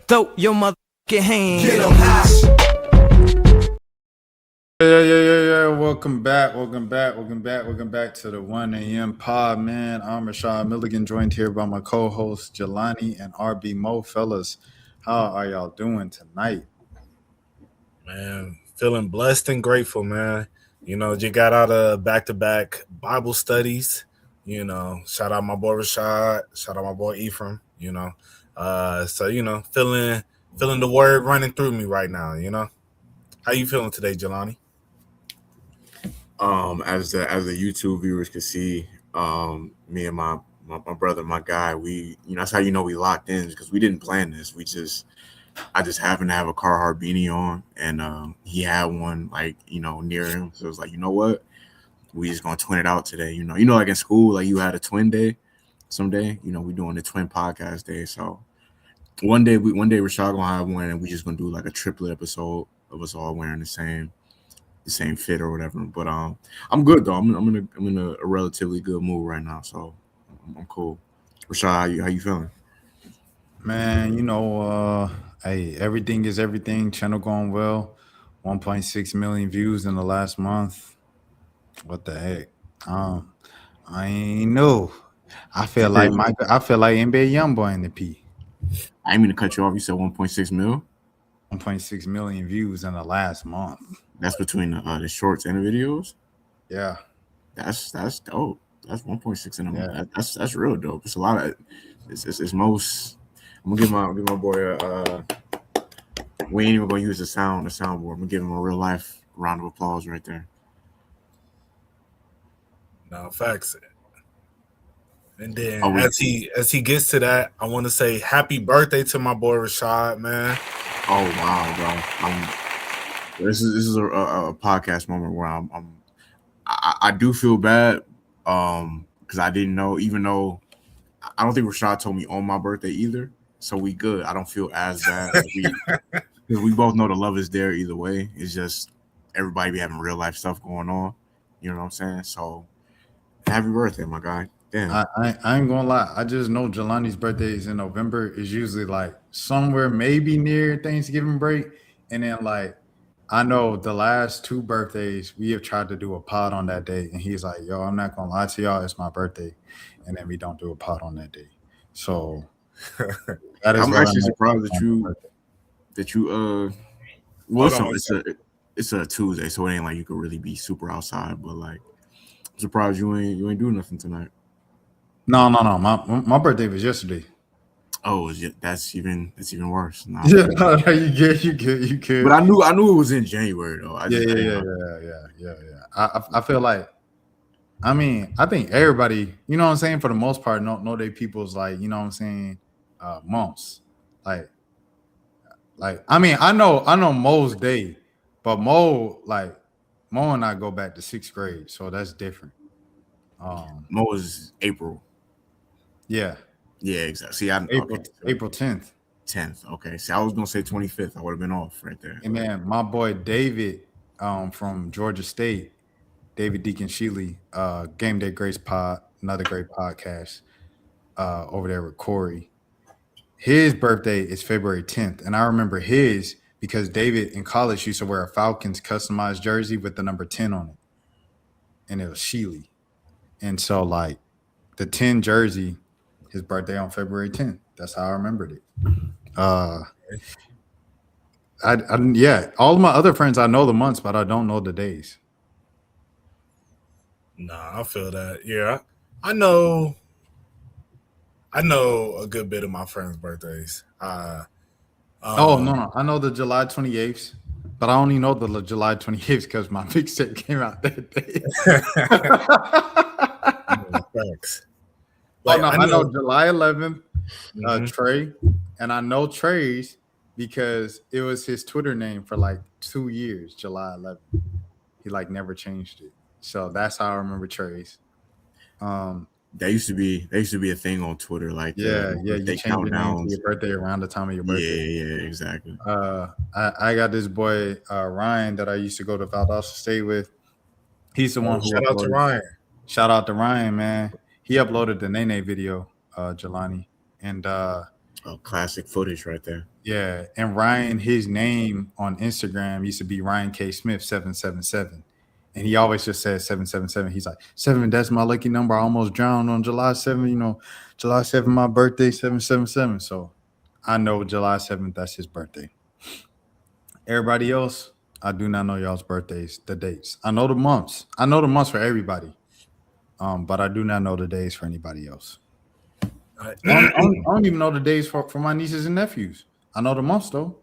Throw your motherfucking hands. Get 'em high. Yeah. Welcome back to the 1 a.m. pod, man. I'm Rashad Milligan, joined here by my co-hosts Jelani and RB Mo. Fellas, how are y'all doing tonight? Man, feeling blessed and grateful, man. You know, you got out of back-to-back Bible studies. You know, shout out my boy Rashad, shout out my boy Ephraim. Feeling the word running through me right now. You know, how you feeling today, Jelani? As the YouTube viewers can see, me and my brother, my guy, we that's how we locked in, because we didn't plan this. I just happened to have a Carhartt beanie on, and he had one near him, so it was like, you know what, we just gonna twin it out today. Like in school, like you had a twin day someday. We doing the twin podcast day. So one day Rashad gonna have one, and we just gonna do like a triplet episode of us all wearing the same fit or whatever. But I'm good though. I'm in a relatively good mood right now, so I'm cool. Rashad, how you feeling? Man, hey, everything is everything. Channel going well. 1.6 million views in the last month. What the heck? I ain't know. I feel like NBA YoungBoy in the P. I ain't mean to cut you off. You said 1.6 mil. 1.6 million views in the last month. That's between the shorts and the videos. Yeah, that's dope. That's 1.6 in a month. Yeah. That's real dope. It's a lot of. It's most. I'm gonna give my boy. We ain't even gonna use the soundboard. I'm gonna give him a real life round of applause right there. No, facts. And then Oh, as he gets to that, I want to say happy birthday to my boy Rashad, man. Oh wow, bro! This is a podcast moment where I do feel bad, because I didn't know, even though I don't think Rashad told me on my birthday either, so we good. I don't feel as bad, because we both know the love is there either way. It's just everybody be having real life stuff going on. You know what I'm saying? So happy birthday, my guy. Damn. I ain't gonna lie. I just know Jelani's birthday is in November. Is usually like somewhere maybe near Thanksgiving break, and then like I know the last two birthdays we have tried to do a pod on that day, and he's like, "Yo, I'm not gonna lie to y'all, it's my birthday," and then we don't do a pod on that day. So that is I'm what actually know surprised on my birthday. that you well, it's a Tuesday, so it ain't like you could really be super outside, but like I'm surprised you ain't doing nothing tonight. No. My birthday was yesterday. Oh, that's even worse. No. Yeah, you get. But I knew it was in January though. Yeah. I feel like, I mean, I think everybody, you know what I'm saying, for the most part, know they people's, like, you know what I'm saying, months. Like I mean, I know Mo's day, but Mo and I go back to sixth grade, so that's different. Mo was April. Yeah. Yeah, exactly. See, April 10th. 10th. Okay. See, I was gonna say 25th. I would have been off right there. And then my boy David, from Georgia State, David Deacon Shealy, Game Day Grace Pod, another great podcast, over there with Corey. His birthday is February 10th. And I remember his because David in college used to wear a Falcons customized jersey with the number 10 on it. And it was Shealy. And so, like, the 10 jersey, his birthday on February 10th. That's how I remembered it. Yeah, all of my other friends, I know the months, but I don't know the days. Nah, I feel that. Yeah, I know a good bit of my friends' birthdays. No, I know the July 28th, but I only know the July 28th because my mixtape came out that day. Thanks. I know July 11th, Mhm. Trey, and I know Trey's because it was his Twitter name for like 2 years, July 11th. He like never changed it. So that's how I remember Trey's. That used to be a thing on Twitter, like You they change your name to countdowns. your birthday around the time of your birthday. Yeah, exactly. I got this boy Ryan that I used to go to Valdosta State with. He's the one who Shout out to Ryan. Shout out to Ryan, man. He uploaded the Nene video, Jelani, and Oh, classic footage right there. Yeah, and Ryan, his name on Instagram used to be Ryan K. Smith 777. And he always just says 777. He's like, seven, that's my lucky number. I almost drowned on July 7th. July 7th, my birthday, 777. So I know July 7th, that's his birthday. Everybody else, I do not know y'all's birthdays, the dates. I know the months. I know the months for everybody. But I do not know the days for anybody else. I don't even know the days for my nieces and nephews. I know the months though.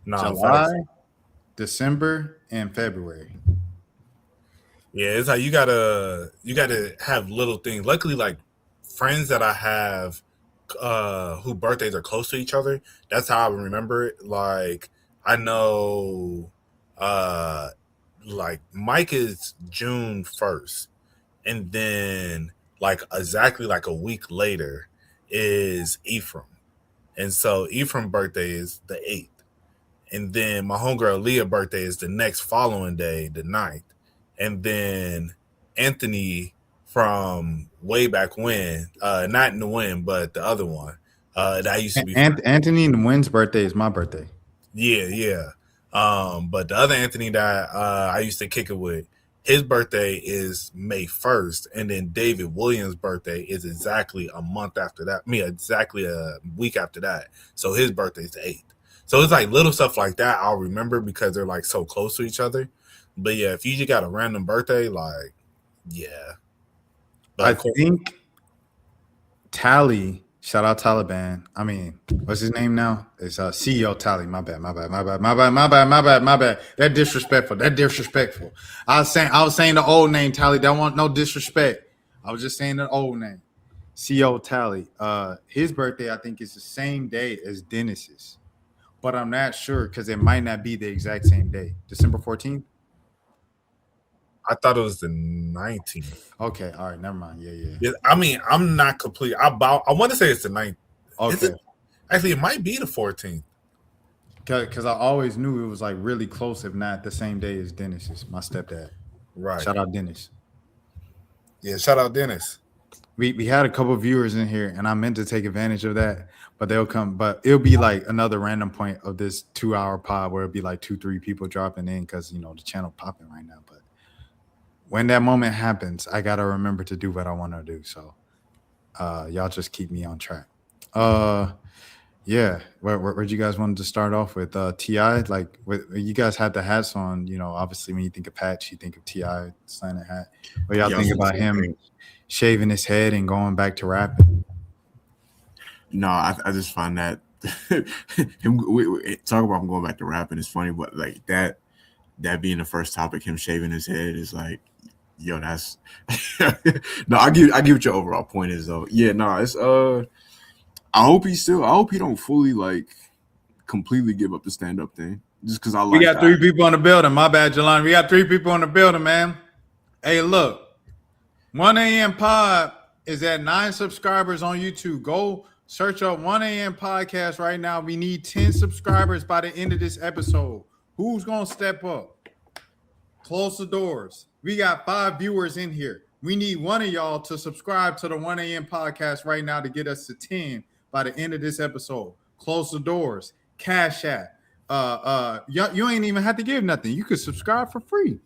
July, facts. December, and February. Yeah, it's like you gotta have little things. Luckily, like friends that I have who birthdays are close to each other, that's how I remember it. Like I know like Mike is June 1st, and then like exactly like a week later is Ephraim. And so Ephraim's birthday is the 8th. And then my homegirl Leah's birthday is the next following day, the 9th. And then Anthony from way back when, not in the win, but the other one that used to be. Anthony Nguyen's birthday is my birthday. Yeah. But the other Anthony that I used to kick it with, his birthday is May 1st, and then David Williams' birthday is exactly a month after that. Exactly a week after that. So his birthday's the 8th. So it's like little stuff like that I'll remember because they're like so close to each other. But yeah, if you just got a random birthday, like, yeah. But I think Tally, shout out Taliban. I mean, what's his name now? It's CEO Tally. My bad. That disrespectful. I was saying the old name Tally. Don't want no disrespect. I was just saying the old name. CEO Tally. His birthday, I think, is the same day as Dennis's. But I'm not sure because it might not be the exact same day. December 14th? I thought it was the 19th. Okay, all right, never mind. Yeah. I mean, I'm not complete. I want to say it's the 9th. Okay. Actually, it might be the 14th. Because I always knew it was like really close, if not the same day as Dennis's, my stepdad. Right. Shout out Dennis. Yeah, shout out Dennis. We had a couple of viewers in here, and I meant to take advantage of that, but they'll come. But it'll be like another random point of this 2-hour pod where it'll be like 2-3 people dropping in because the channel popping right now. But when that moment happens, I gotta remember to do what I want to do. So y'all just keep me on track. Yeah. Where'd you guys want to start off with? T.I., like you guys had the hats on, obviously when you think of Patch, you think of T.I. Santa hat. But y'all think about him shaving his head and going back to rapping? No, I just find that we talk about him going back to rapping is funny, but like that being the first topic, him shaving his head is like, yo, that's no. I get what your overall point is though. Yeah, no, it's I hope he don't fully like completely give up the stand up thing just because I like. We got 3 people in the building. My bad, Jelani. We got 3 people in the building, man. Hey, look. 1 a.m. Pod is at 9 subscribers on YouTube. Go search up 1 a.m. Podcast right now. We need 10 subscribers by the end of this episode. Who's going to step up? Close the doors. We got 5 viewers in here. We need one of y'all to subscribe to the 1 a.m. Podcast right now to get us to 10 by the end of this episode. Close the doors. Cash App. You ain't even have to give nothing. You could subscribe for free.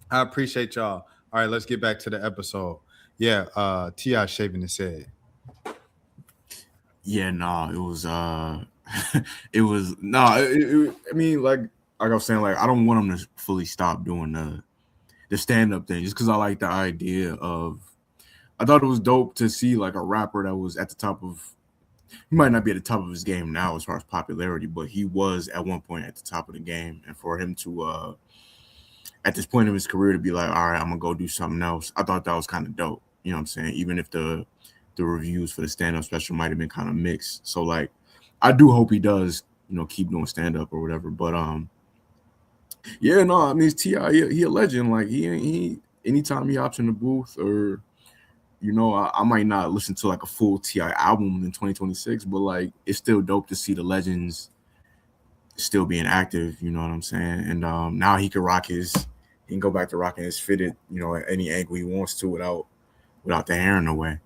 I appreciate y'all. All right, let's get back to the episode. Yeah, T.I. shaving his head. Yeah, no, it was it was no. I mean, like I was saying, like I don't want him to fully stop doing the stand up thing just because I like the idea of. I thought it was dope to see like a rapper that was at the top of. He might not be at the top of his game now as far as popularity, but he was at one point at the top of the game, and for him to at this point of his career to be like, all right, I'm gonna go do something else. I thought that was kind of dope. You know what I'm saying? Even if the reviews for the stand-up special might have been kind of mixed. So like I do hope he does, keep doing stand-up or whatever. But yeah, no, I mean it's T.I. He a legend. Like he anytime he hops in the booth or I might not listen to like a full T.I. album in 2026, but like it's still dope to see the legends still being active, you know what I'm saying? And now he can go back to rocking his fitted, at any angle he wants to without the hair in the way.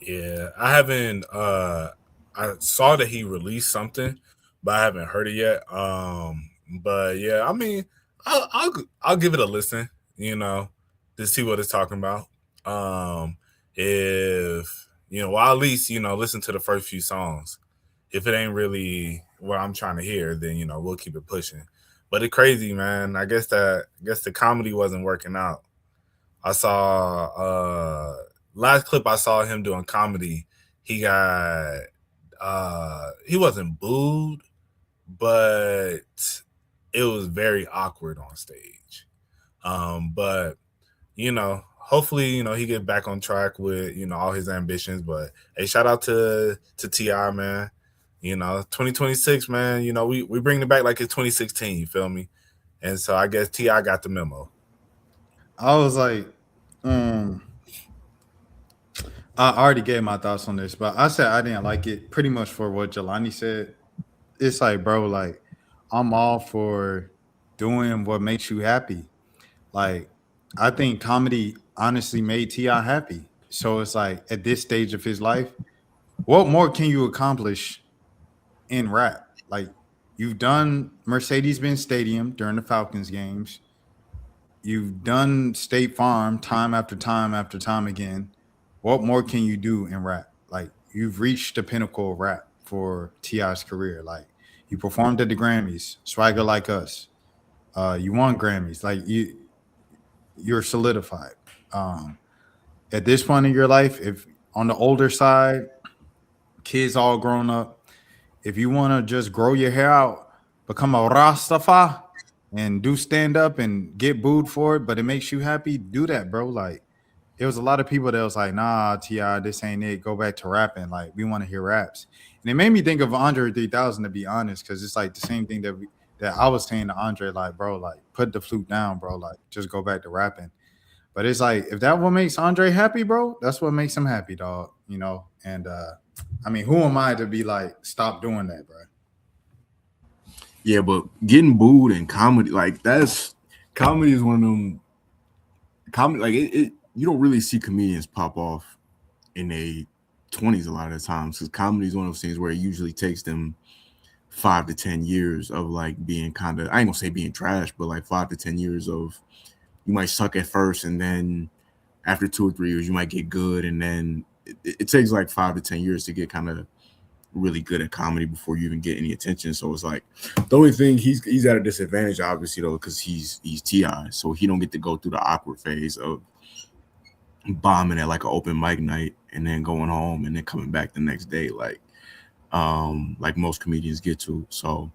Yeah, I haven't. I saw that he released something, but I haven't heard it yet. But yeah, I mean, I'll give it a listen. You know, to see what it's talking about. Um, if well, at least listen to the first few songs. If it ain't really what I'm trying to hear, then we'll keep it pushing. But it's crazy, man. I guess the comedy wasn't working out. I saw last clip I saw him doing comedy. He got he wasn't booed, but it was very awkward on stage. But hopefully, he get back on track with all his ambitions. But hey, shout out to Ti, man. 2026, man. We bring it back like it's 2016. You feel me? And so I guess Ti got the memo. I was like, I already gave my thoughts on this, but I said I didn't like it pretty much for what Jelani said. It's like, bro, like I'm all for doing what makes you happy. Like, I think comedy honestly made Ti happy. So it's like at this stage of his life, what more can you accomplish in rap? Like, you've done Mercedes-Benz Stadium during the Falcons games. You've done State Farm time after time after time again. What more can you do in rap? Like, you've reached the pinnacle of rap for Ti's career. Like, you performed at the Grammys, Swagger Like Us. You won Grammys. Like, you're solidified. Um, at this point in your life, if on the older side, kids all grown up, if you want to just grow your hair out, become a Rastafa and do stand up and get booed for it, but it makes you happy, do that, bro. Like, it was a lot of people that was like, nah, Ti, this ain't it. Go back to rapping. Like, we want to hear raps. And it made me think of Andre 3000, to be honest, because it's like the same thing that I was saying to Andre, like, bro, like, put the flute down, bro. Like, just go back to rapping. But it's like, if that what makes Andre happy, bro, that's what makes him happy, dog. And I mean, who am I to be like, stop doing that, bro? Yeah, but getting booed in comedy, like that's comedy is one of them comedy like it you don't really see comedians pop off in their 20s a lot of the times because comedy is one of those things where it usually takes them 5 to 10 years of like being kind of I ain't gonna say being trash, but like 5 to 10 years of you might suck at first and then after 2 or 3 years you might get good and then it takes like 5 to 10 years to get kind of really good at comedy before you even get any attention. So it's like the only thing he's at a disadvantage, obviously though, because he's Ti, so he don't get to go through the awkward phase of bombing at like an open mic night and then going home and then coming back the next day, like most comedians get to. So,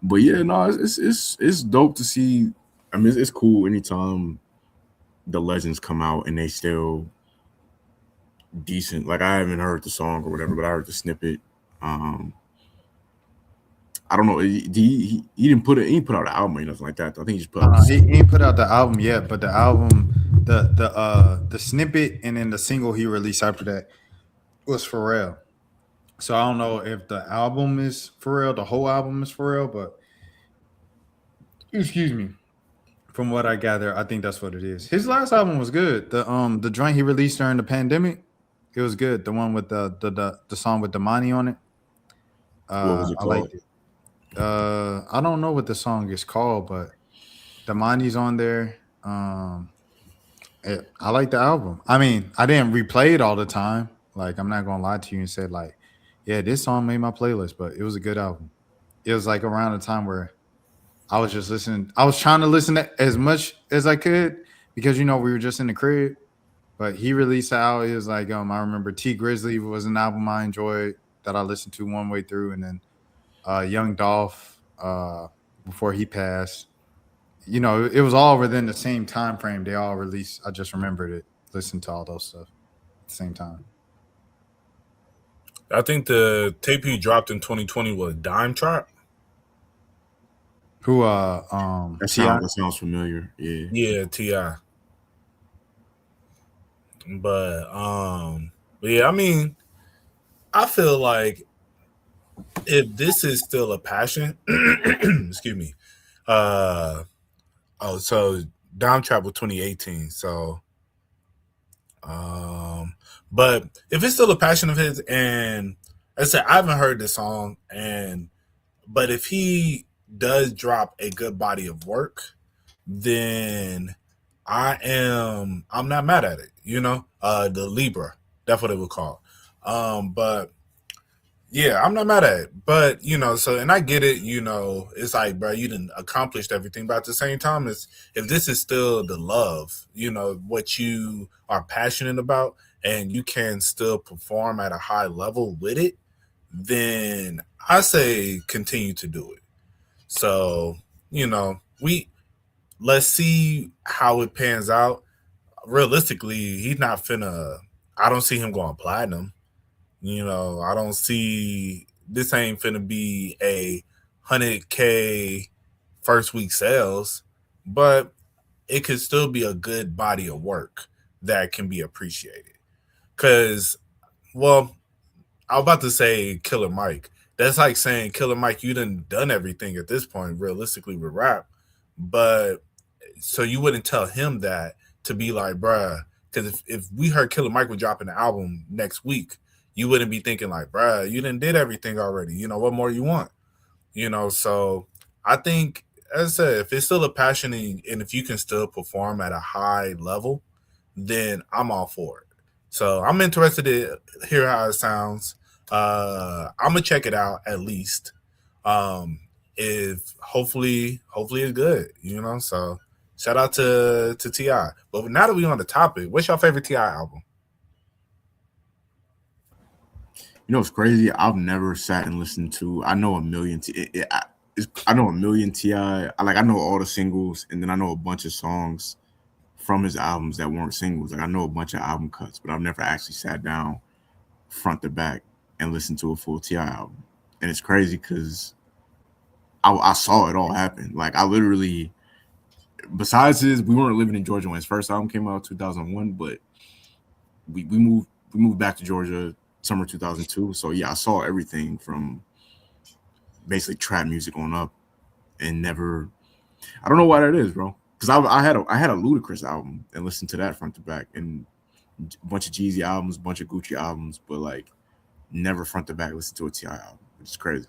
but yeah, no, it's dope to see. I mean, it's cool anytime the legends come out and they still decent. Like I haven't heard the song or whatever, but I heard the snippet. I don't know. He didn't put it. He didn't put out an album or nothing like that. I think he just put out. He ain't put out the album yet, but the album, the snippet, and then the single he released after that was Pharrell. So I don't know if the album is Pharrell, the whole album is Pharrell, but excuse me. From what I gather, I think that's what it is. His last album was good. The joint he released during the pandemic, it was good. The one with the song with the money on it. What was it I called? liked it. I don't know what the song is called, but the money's on there. I like the album. I mean, I didn't replay it all the time. Like, I'm not gonna lie to you and say like, yeah, this song made my playlist, but it was a good album. It was like around the time where I was just listening. I was trying to listen to as much as I could because we were just in the crib. But he released out. It was like I remember T Grizzly was an album I enjoyed that I listened to one way through, and then Young Dolph before he passed. It was all within the same time frame. They all released. I just remembered it. Listened to all those stuff at the same time. I think the tape he dropped in 2020 was Dime Trap. Who That Ti? sounds familiar. Yeah. Yeah, Ti. But yeah, I mean, I feel like if this is still a passion, excuse me. So Dime Trap was 2018. So But if it's still a passion of his, and I said I haven't heard this song, and but if he does drop a good body of work, then I'm not mad at it. The Libra, that's what it would call. But yeah, I'm not mad at it. But so and I get it. It's like, bro, you didn't accomplished everything, but at the same time, it's if this is still the love, what you are passionate about, and you can still perform at a high level with it, then I say continue to do it. So we let's see how it pans out. Realistically, he's not finna. I don't see him going platinum. I don't see this ain't finna be a 100K first week sales, but it could still be a good body of work that can be appreciated. Cause, well, I was about to say Killer Mike. That's like saying Killer Mike, you done everything at this point, realistically with rap. But so you wouldn't tell him that to be like, bruh, because if we heard Killer Mike was dropping the album next week, you wouldn't be thinking like, bruh, you done did everything already. What more you want? So I think, as I said, if it's still a passion and if you can still perform at a high level, then I'm all for it. So I'm interested to hear how it sounds. I'm gonna check it out at least. If hopefully it's good, So shout out to Ti. But now that we're on the topic, what's your favorite Ti album? It's crazy. I've never sat and listened to. I know a million. I know a million Ti. I know all the singles, and then I know a bunch of songs from his albums that weren't singles. Like I know a bunch of album cuts, but I've never actually sat down front to back and listened to a full Ti album. And it's crazy because I saw it all happen. Like I literally, besides we weren't living in Georgia when his first album came out, 2001, but we moved back to Georgia summer 2002. So yeah, I saw everything from basically trap music on up, and never. I don't know why that is, bro. Because I had a Ludacris album and listened to that front to back, and a bunch of Jeezy albums, a bunch of Gucci albums, but like never front to back listen to a Ti album, which is crazy.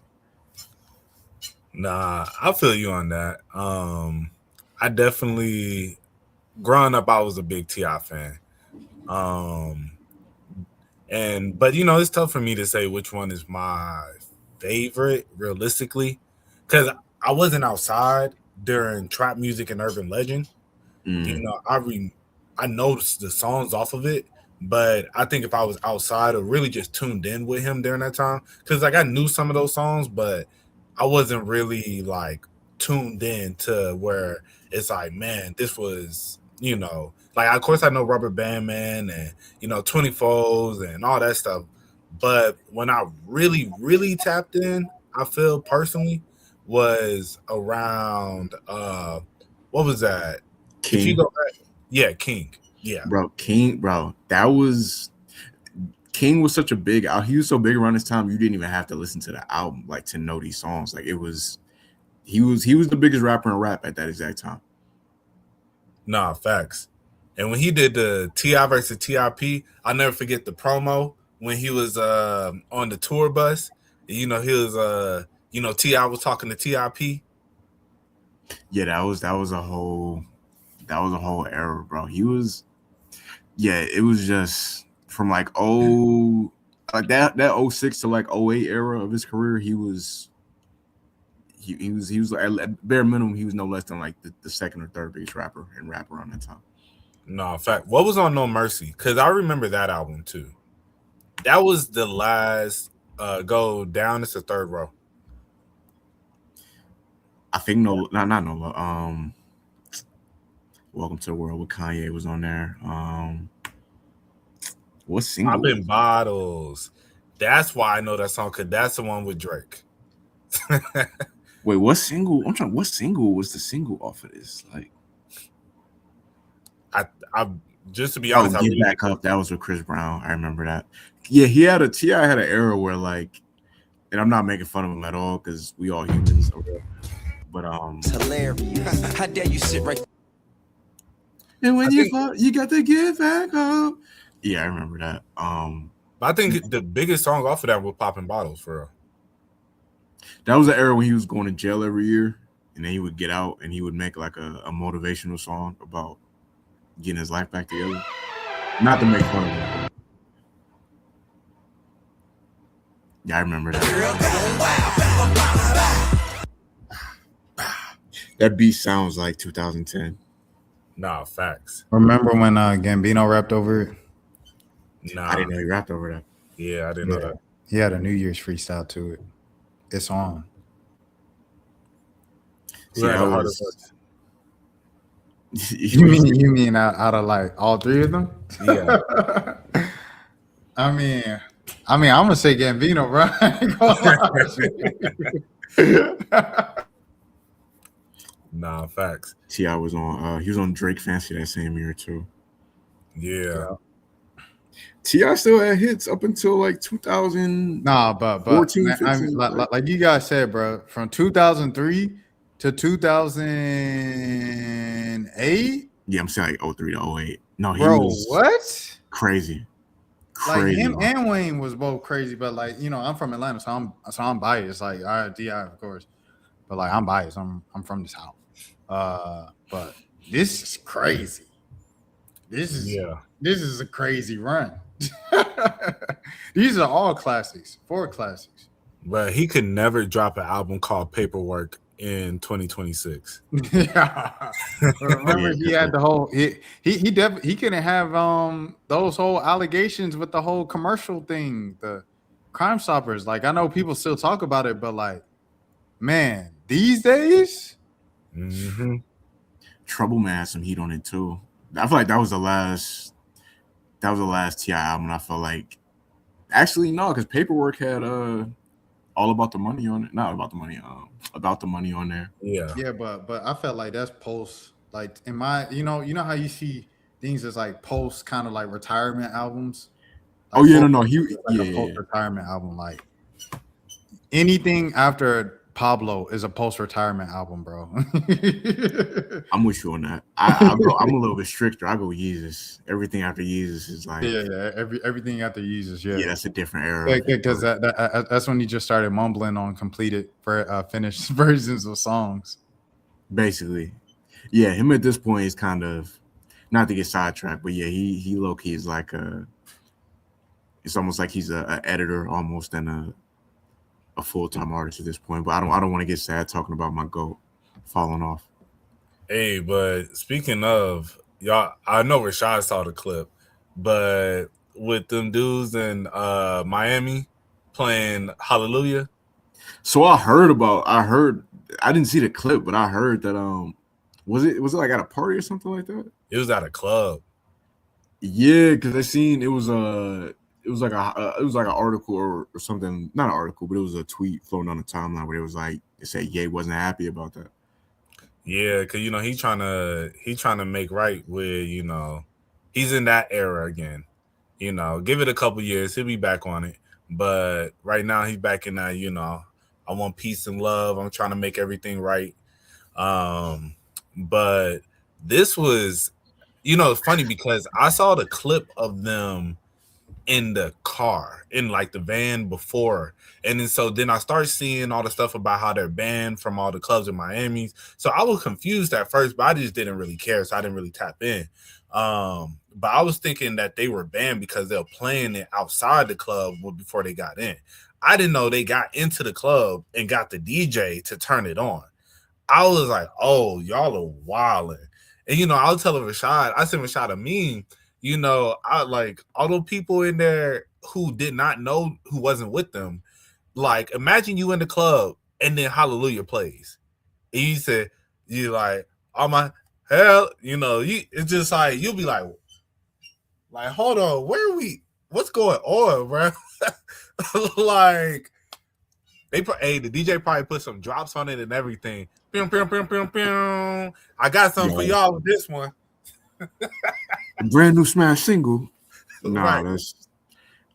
Nah, I feel you on that. I definitely growing up, I was a big Ti fan. But it's tough for me to say which one is my favorite realistically, because I wasn't outside during trap music and urban legend. I noticed the songs off of it, but I think if I was outside or really just tuned in with him during that time, because like I knew some of those songs, but I wasn't really like tuned in to where it's like, man, this was, like of course I know Rubber Band Man and 24s and all that stuff. But when I really, really tapped in, I feel personally was around what was that? If you King, go back, yeah, King. Yeah. King, that was King was such a big. He was so big around this time. You didn't even have to listen to the album like to know these songs. Like it was, he was the biggest rapper in rap at that exact time. Nah, facts. And when he did the Ti versus TIP, I'll never forget the promo when he was on the tour bus. He was Ti was talking to TIP. Yeah, that was a whole era, bro. He was, yeah, it was just from like that 06 to like 08 era of his career. He was at bare minimum, he was no less than like the second or third biggest rapper around that time. No, in fact, what was on No Mercy? Because I remember that album too. That was the last go down. It's the third row. I think not no. Welcome to the World with Kanye was on there. What single? Poppin' Bottles. That's why I know that song, because that's the one with Drake. Wait, what single? I'm trying. What single was the single off of this? Like, I just to be honest, Get Back Up. That was with Chris Brown. I remember that. Yeah, Ti had an era where like, and I'm not making fun of him at all because we all humans. But It's hilarious. How dare you sit right? And when you got to get back up. Yeah, I remember that. But I think the biggest song off of that was Popping Bottles, for real. That was the era when he was going to jail every year, and then he would get out and he would make like a motivational song about getting his life back together. Not to make fun of him. Yeah, I remember that. That beat sounds like 2010. Nah, facts. Remember when Gambino rapped over it? Nah. I didn't know he rapped over that. Yeah, I didn't know that. He had a New Year's freestyle to it. It's on. See, that was... You mean out of like all three of them? Yeah. I mean, I'm gonna say Gambino, bro. Nah, facts. T.I. was on. He was on Drake Fancy that same year too. Yeah. T.I. still had hits up until like 2000. Nah, but 14, I mean, like you guys said, bro, from 2003 to 2008. Yeah, I'm saying like 03 to 08. No, he bro, was what? Crazy. Like him and Wayne was both crazy, but like I'm from Atlanta, so I'm biased. Like, all right, T.I., of course, but like I'm biased. I'm from the South. But this is crazy. This is a crazy run. These are all classics, 4 classics. But he could never drop an album called Paperwork in 2026. Yeah. Remember, he had the whole he couldn't have those whole allegations with the whole commercial thing, the Crime Stoppers. Like, I know people still talk about it, but like, man, these days, Trouble Man had some heat on it too. I feel like that was the last T.I. album. I felt like, actually no, because Paperwork had All About the Money on it. Not About the Money, About the Money on there. Yeah, but I felt like that's post, like, in my, you know how you see things as like post kind of like retirement albums. Like, he post retirement album. Like, anything after Pablo is a post retirement album, bro. I'm with you on that. I'm a little bit stricter. I go Yeezus. Everything after Yeezus is like everything after Yeezus. Yeah, that's a different era. Because that's when he just started mumbling on completed finished versions of songs. Basically, yeah. Him at this point is kind of, not to get sidetracked, but yeah, he low key is like it's almost like he's a editor almost and a full-time artist at this point. But I don't want to get sad talking about my GOAT falling off. Hey, but speaking of y'all, I know Rashad saw the clip, but with them dudes in Miami playing Hallelujah. So I heard, I didn't see the clip, but I heard that was it like at a party or something like that? It was at a club. Yeah, because I seen it was like an article or something, not an article, but it was a tweet floating on the timeline where it was like, it said Ye wasn't happy about that. Yeah, because he trying to make right with, he's in that era again. Give it a couple years, he'll be back on it. But right now he's back in that, I want peace and love. I'm trying to make everything right. But this was, it's funny because I saw the clip of them in the car, in like the van before, and then I started seeing all the stuff about how they're banned from all the clubs in Miami. So I was confused at first, but I just didn't really care, so I didn't really tap in. But I was thinking that they were banned because they're playing it outside the club before they got in. I didn't know they got into the club and got the DJ to turn it on. I was like, oh, y'all are wilding. And I was telling Rashad, I sent Rashad a meme. I like all the people in there who did not know, who wasn't with them. Like, imagine you in the club and then Hallelujah plays. And you said, you like, oh my hell, it's just like, you'll be like, hold on, where are we? What's going on, bro? Like, the DJ probably put some drops on it and everything. Pew, pew, pew, pew, pew. I got something for y'all with this one. Brand new smash single. Right.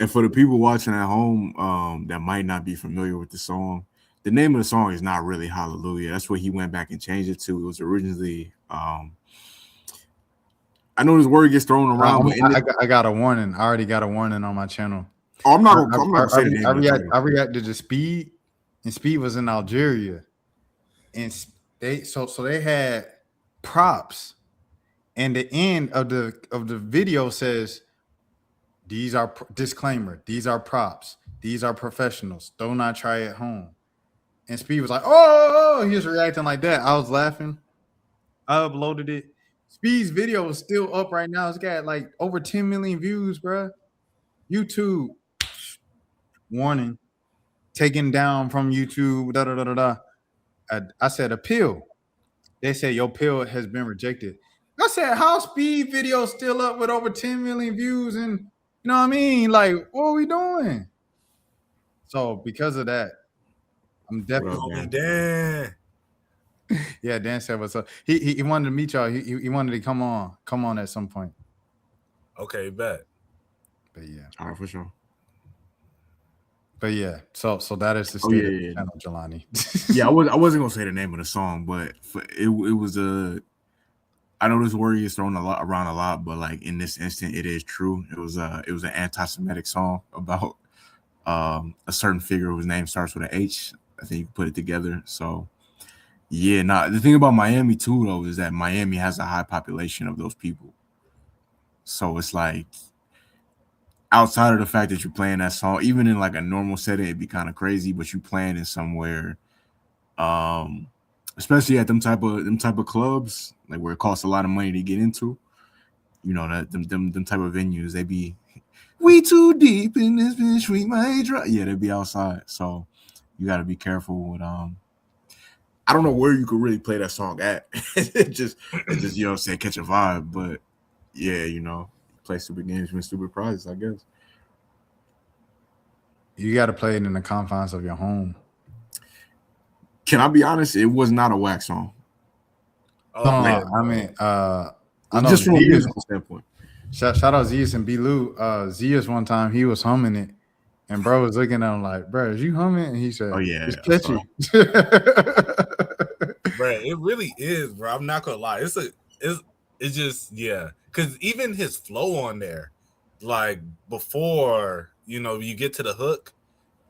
And for the people watching at home that might not be familiar with the song, the name of the song is not really Hallelujah. That's what he went back and changed it to. It was originally I know this word gets thrown around, but I got a warning. I already got a warning on my channel. I'm not gonna say the name. I reacted to Speed, and Speed was in Algeria, and they had props, and the end of the video says, "These are disclaimer. These are props. These are professionals. Do not try at home." And Speed was like, "Oh!" He was reacting like that. I was laughing. I uploaded it. Speed's video is still up right now. It's got like over 10 million views, bro. YouTube warning, taken down from YouTube. Da da da da da. I said appeal. They said your appeal has been rejected. I said, how Speed video still up with over 10 million views? And you know what I mean? Like, what are we doing? So because of that, I'm definitely Dan. Yeah, Dan said what's up. He wanted to meet y'all. He wanted to come on at some point. Okay, bet. But yeah. All right, for sure. But yeah, so that is the state of the channel, Jelani. Yeah, I wasn't gonna say the name of the song, but it was a. I know this word is thrown around a lot, but like in this instant, it is true. It was an anti-Semitic song about a certain figure whose name starts with an H. I think you put it together. So yeah, the thing about Miami too, though, is that Miami has a high population of those people. So it's like, outside of the fact that you're playing that song, even in like a normal setting, it'd be kind of crazy, but you playing in somewhere, especially at them type of clubs, like where it costs a lot of money to get into, you know, that them type of venues, they be, we too deep in this bitch, we might drop. Yeah, they'd be outside. So you got to be careful with, I don't know where you could really play that song at. it just, you know what I'm saying, catch a vibe. But yeah, you know, play stupid games, win stupid prizes, I guess. You got to play it in the confines of your home. Can I be honest? It was not a whack song. Oh, no, I mean, I know just from a musical standpoint. Shout out Zias and B-Lou. Zias one time, he was humming it, and bro was looking at him like, bro, is you humming? And he said, oh, yeah, it's catchy. Bro, it really is, bro. I'm not gonna lie. It's just, yeah. Because even his flow on there, like before, you know, you get to the hook,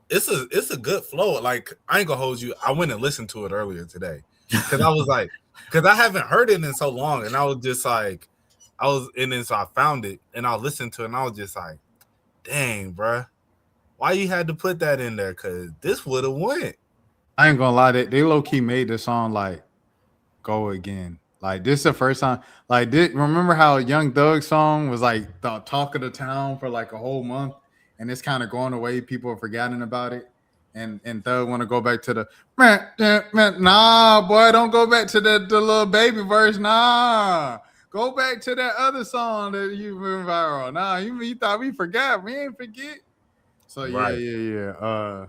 it's a good flow. Like, I ain't gonna hold you. I went and listened to it earlier today because I was like, because I haven't heard it in so long, and I was just like, and then so I found it and I listened to it, and I was just like, dang, bro, why you had to put that in there? Because this would have went. I ain't gonna lie, they low key made the song like go again. Like this is the first time. Like remember how Young Thug's song was like the talk of the town for like a whole month, and it's kind of going away. People are forgetting about it, and Thug want to go back to the man. Nah, boy, don't go back to the little baby verse. Nah, go back to that other song that you went viral. Nah, you thought we forgot? We ain't forget. So Right. yeah.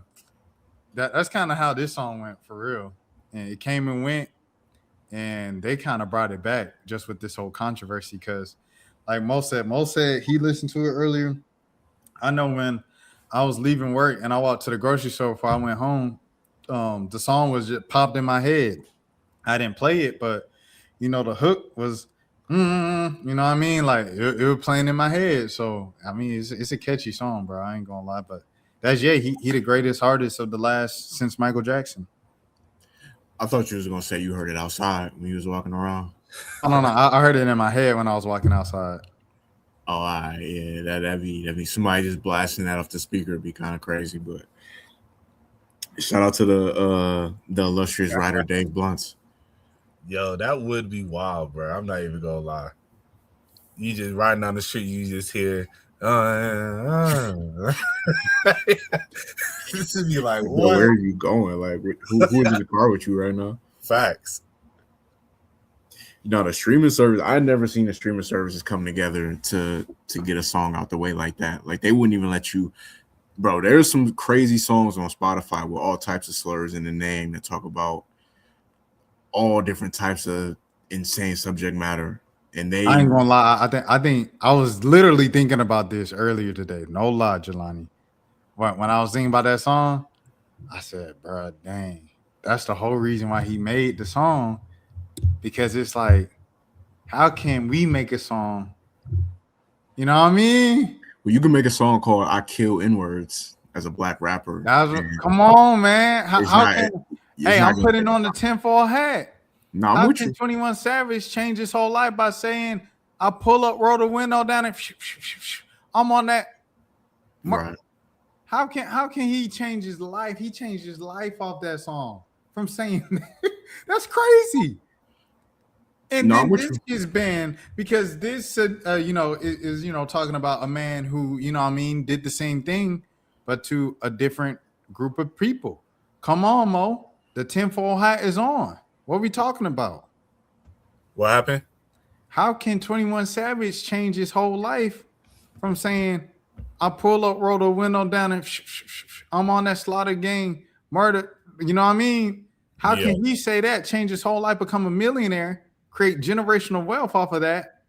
That's kind of how this song went for real, and it came and went. And they kind of brought it back just with this whole controversy because, like Mo said he listened to it earlier. I know when I was leaving work and I walked to the grocery store before I went home, the song was just popped in my head. I didn't play it, but you know the hook was, you know what I mean? Like it was playing in my head. So I mean, it's a catchy song, bro. I ain't gonna lie, but that's he the greatest artist of the last since Michael Jackson. I thought you was gonna say you heard it outside when you was walking around. Oh, no, I heard it in my head when I was walking outside. Oh, all right, yeah, that'd be somebody just blasting that off the speaker would be kind of crazy. But shout out to the illustrious writer Dave Blunt's. Yo, that would be wild, bro. I'm not even gonna lie. You just riding down the street, you just hear. This would be like, what? Where are you going? Like, who is in the car with you right now? Facts. You know, the streaming service. I'd never seen the streaming services come together to get a song out the way like that. Like, they wouldn't even let you, bro. There's some crazy songs on Spotify with all types of slurs in the name that talk about all different types of insane subject matter. And I ain't gonna lie. I think I was literally thinking about this earlier today. No lie, Jelani. When I was thinking about that song, I said, bro, dang, that's the whole reason why he made the song, because it's like how can we make a song? You know what I mean? Well, you can make a song called "I Kill N-Words" as a black rapper, and Come on, man. it's How not can it's hey, not I'm gonna putting take. on the tinfoil hat. No, I'm How with can you. 21 Savage change his whole life by saying, I pull up, roll the window down, and I'm on that? Right. How can he change his life? He changed his life off that song from saying that's crazy. And No, I'm then with this you. gets banned because this, is talking about a man who, I mean, did the same thing, but to a different group of people. Come on, Mo. The tinfoil hat is on. What are we talking about? What happened? How can 21 Savage change his whole life from saying, I pull up, roll the window down, and I'm on that slaughter gang, murder? You know what I mean? How Yeah. can he say that, change his whole life, become a millionaire, create generational wealth off of that?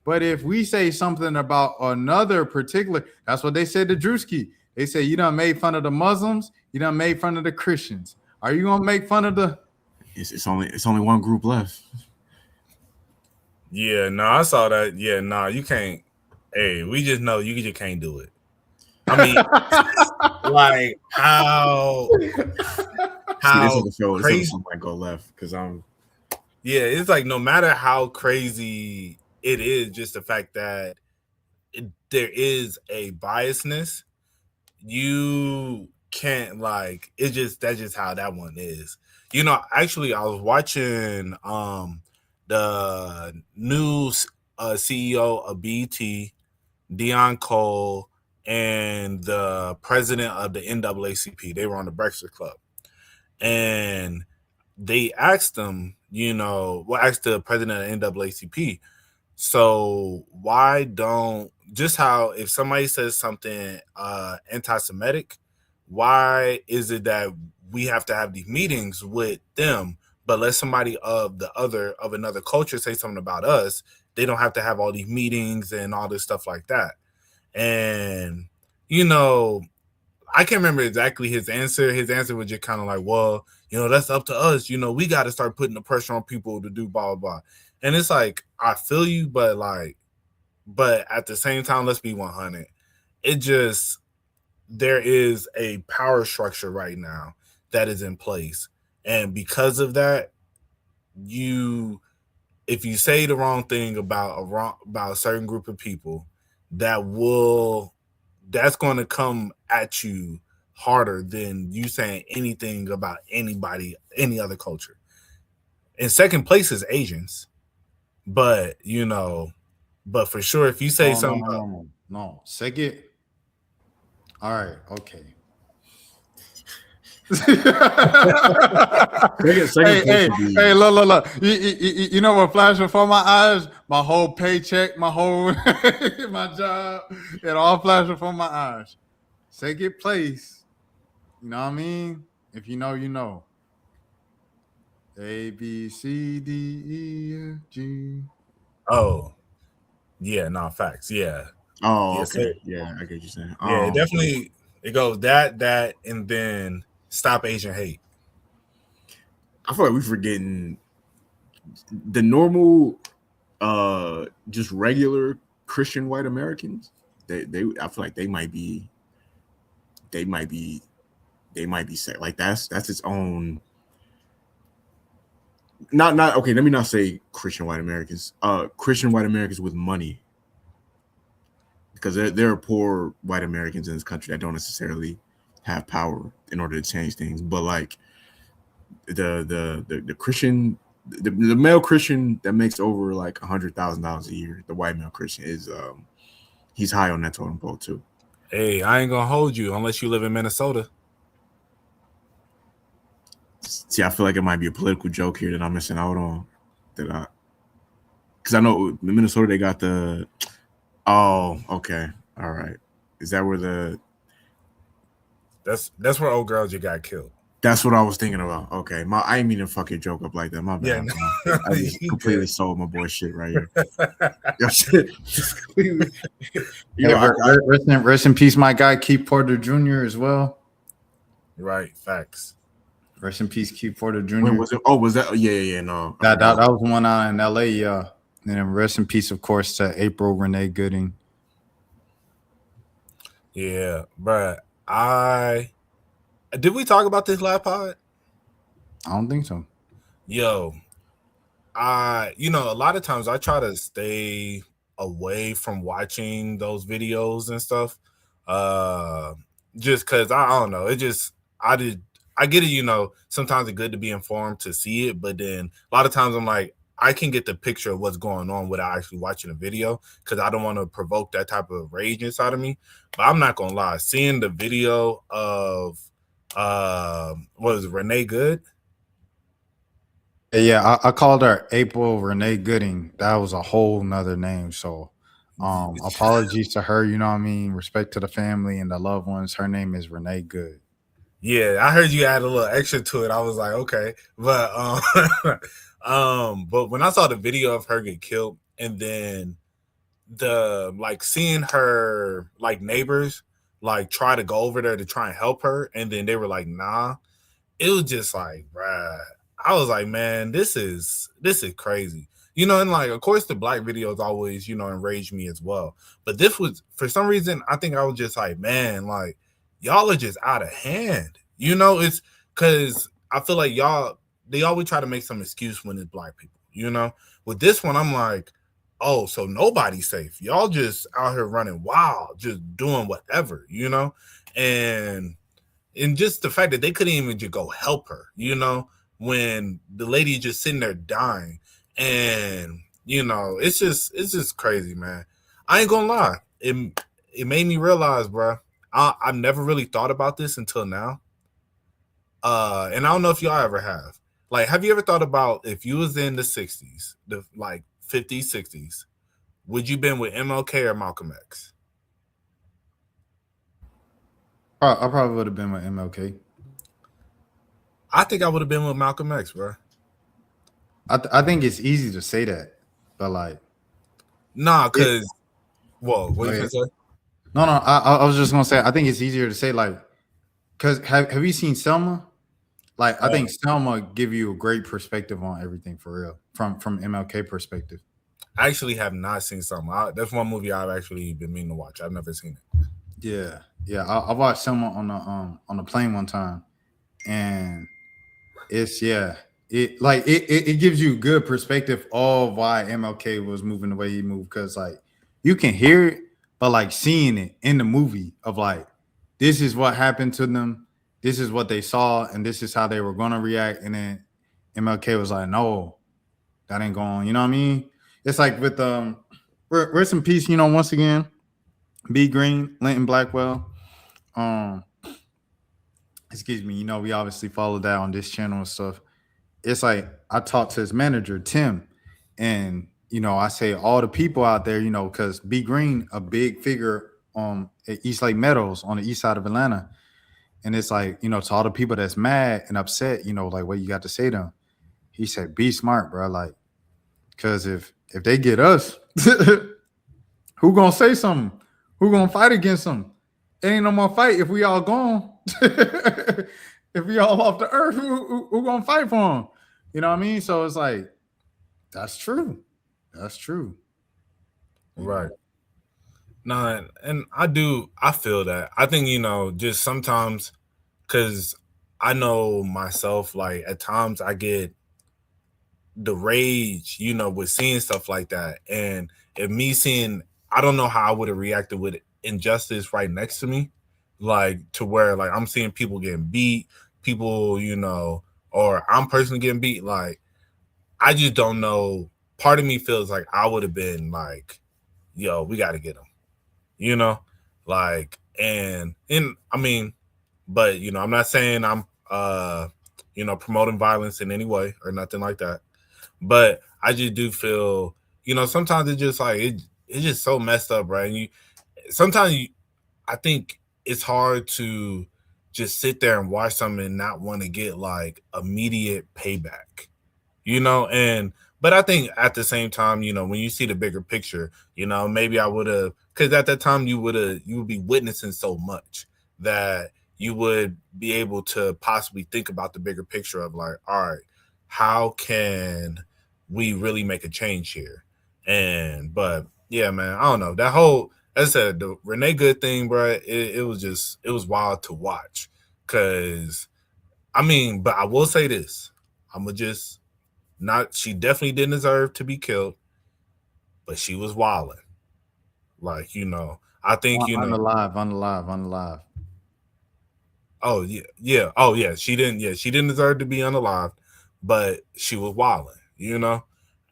But if we say something about another particular, that's what they said to Drewski. They say, you done made fun of the Muslims, you done made fun of the Christians. Are you going to make fun of the. It's only one group left. Yeah, no, I saw that. Yeah, no, you can't. Hey, we just know you just can't do it. I mean, like See, this how episode crazy. might go left because I'm. Yeah, it's like no matter how crazy it is, just the fact that there is a biasness, you can't like it. Just that's just how that one is. Actually, I was watching the new CEO of BT, Dion Cole, and the president of the NAACP. They were on the Breakfast Club, and they asked them, asked the president of NAACP, so why don't just how if somebody says something anti-Semitic, why is it that we have to have these meetings with them, but let somebody of another culture say something about us, they don't have to have all these meetings and all this stuff like that. And you know, I can't remember exactly his answer. His answer was just kind of like, well, that's up to us. We got to start putting the pressure on people to do blah, blah, blah. And it's like, I feel you, but at the same time, let's be 100. There is a power structure right now that is in place. And because of that, if you say the wrong thing about a certain group of people, that's going to come at you harder than you saying anything about anybody, any other culture. In second place is Asians, but but for sure, if you say Oh, something, no. Second. All right. Okay. Second place would be. Hey, look. You know what flashed before my eyes? My whole paycheck, my whole my job, it all flashed before my eyes. Second place. You know what I mean? If you know, you know. A B C D E F G. oh yeah, no facts, yeah, Oh, yeah, so okay. Yeah, I get what you're saying. yeah, definitely it goes that, and then stop Asian hate. I feel like we're forgetting the normal, just regular Christian white Americans. I feel like they might be set. Like that's its own. Not okay. Let me not say Christian white Americans. Christian white Americans with money, because there are poor white Americans in this country that don't necessarily have power in order to change things. But like the Christian, the male Christian that makes over like $100,000 a year, the white male Christian is he's high on that totem pole too. Hey, I ain't gonna hold you unless you live in Minnesota. See, I feel like it might be a political joke here that I'm missing out on. Because I know in Minnesota they got the. Oh, okay, all right. Is that where That's where old girl just got killed. That's what I was thinking about. Okay, I ain't mean to fuck your joke up like that. My bad. Yeah, I just completely sold my boy shit right here. Rest in peace, my guy Keith Porter Jr. as well. Right, facts. Rest in peace, Keith Porter Jr. When was it? Oh, was that? Yeah. No, That was one out in LA. And then rest in peace, of course, to April Renee Gooding. Yeah, but I did we talk about this last pod? I don't think so. Yo, a lot of times I try to stay away from watching those videos and stuff. Uh just cuz I don't know, it just I did I get it, sometimes it's good to be informed to see it, but then a lot of times I'm like I can get the picture of what's going on without actually watching the video because I don't want to provoke that type of rage inside of me. But I'm not gonna lie, seeing the video of what was it, Renee Good? Yeah, I called her April Renee Gooding. That was a whole nother name. So apologies to her, you know what I mean? Respect to the family and the loved ones. Her name is Renee Good. Yeah, I heard you add a little extra to it. I was like, okay, but but when I saw the video of her get killed, and then the like seeing her like neighbors like try to go over there to try and help her, and then they were like, nah, it was just like, bruh. I was like, man, this is crazy. And like of course the black videos always, enrage me as well. But this was for some reason, I think I was just like, man, like y'all are just out of hand. It's cause I feel like y'all they always try to make some excuse when it's black people. With this one, I'm like, oh, so nobody's safe. Y'all just out here running wild, just doing whatever. And just the fact that they couldn't even just go help her, when the lady just sitting there dying. And it's just crazy, man. I ain't gonna lie, it made me realize, bro, I never really thought about this until now. And I don't know if y'all ever have. Like, have you ever thought about if you was in the 60s, the like 50s, 60s, would you been with MLK or Malcolm X? I probably would have been with MLK. I think I would have been with Malcolm X, bro. I think it's easy to say that, but like, Nah, it, cause whoa, what go you ahead. finna say? No, no, I was just gonna say I think it's easier to say like, cause have you seen Selma? Like, I Uh, think Selma give you a great perspective on everything for real from MLK perspective. I actually have not seen something. That's one movie I've actually been meaning to watch. I've never seen it. Yeah, yeah. I watched Selma on the plane one time, and it's yeah. It gives you good perspective of why MLK was moving the way he moved because like you can hear it, but like seeing it in the movie of like this is what happened to them, this is what they saw, and this is how they were gonna react, and then MLK was like, no, that ain't going. You know what I mean? It's like with rest in peace. Once again, B Green, Linton Blackwell. Um, excuse me. We obviously followed that on this channel and stuff. It's like I talked to his manager Tim, and I say all the people out there, because B Green a big figure at East Lake Meadows on the east side of Atlanta, and it's like to all the people that's mad and upset, like what you got to say to them. He said, "Be smart, bro. Like, because if they get us, who gonna say something? Who gonna fight against them? It ain't no more fight if we all gone. If we all off the earth, who gonna fight for them? You know what I mean? So it's like that's true. That's true. Right. No, and I feel that. I think, just sometimes, because I know myself, like at times I get the rage, with seeing stuff like that. And if me seeing, I don't know how I would have reacted with injustice right next to me, like to where like I'm seeing people getting beat, people, or I'm personally getting beat. Like, I just don't know. Part of me feels like I would have been like, yo, we got to get him, you know, like, and I mean, but I'm not saying I'm, promoting violence in any way or nothing like that. But I just do feel, sometimes it's just like it's just so messed up, right? And sometimes I think it's hard to just sit there and watch something and not want to get like immediate payback, and but I think at the same time, when you see the bigger picture, maybe I would have, because at that time you would be witnessing so much that you would be able to possibly think about the bigger picture of like, all right, how can we really make a change here? But yeah, man, I don't know that whole. As I said, the Renee Good thing, bro. It was wild to watch. Cause I mean, but I will say this: I'm gonna just not. She definitely didn't deserve to be killed, but she was wilding. Like I think Unalive. Oh yeah, yeah. Oh yeah. She didn't. Yeah, she didn't deserve to be unalive, but she was wilding.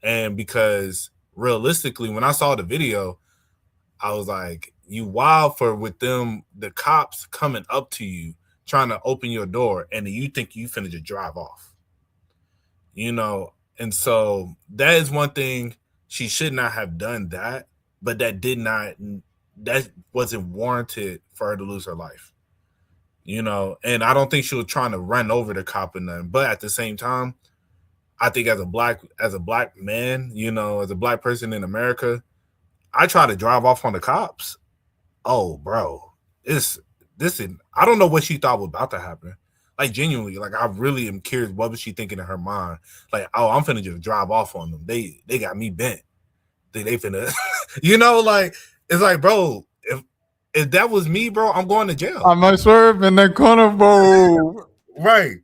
And because realistically, when I saw the video, I was like, "You wild for with them the cops coming up to you trying to open your door, and then you think you finna just drive off." And so that is one thing she should not have done that, but that wasn't warranted for her to lose her life. And I don't think she was trying to run over the cop or nothing. But at the same time, I think as a black man, as a black person in America, I try to drive off on the cops. Oh, bro, it's this. I don't know what she thought was about to happen. Like genuinely, like I really am curious. What was she thinking in her mind? Like, oh, I'm finna just drive off on them. They got me bent. They finna, like it's like, bro, if that was me, bro, I'm going to jail. I might swerve in that corner, bro. Right.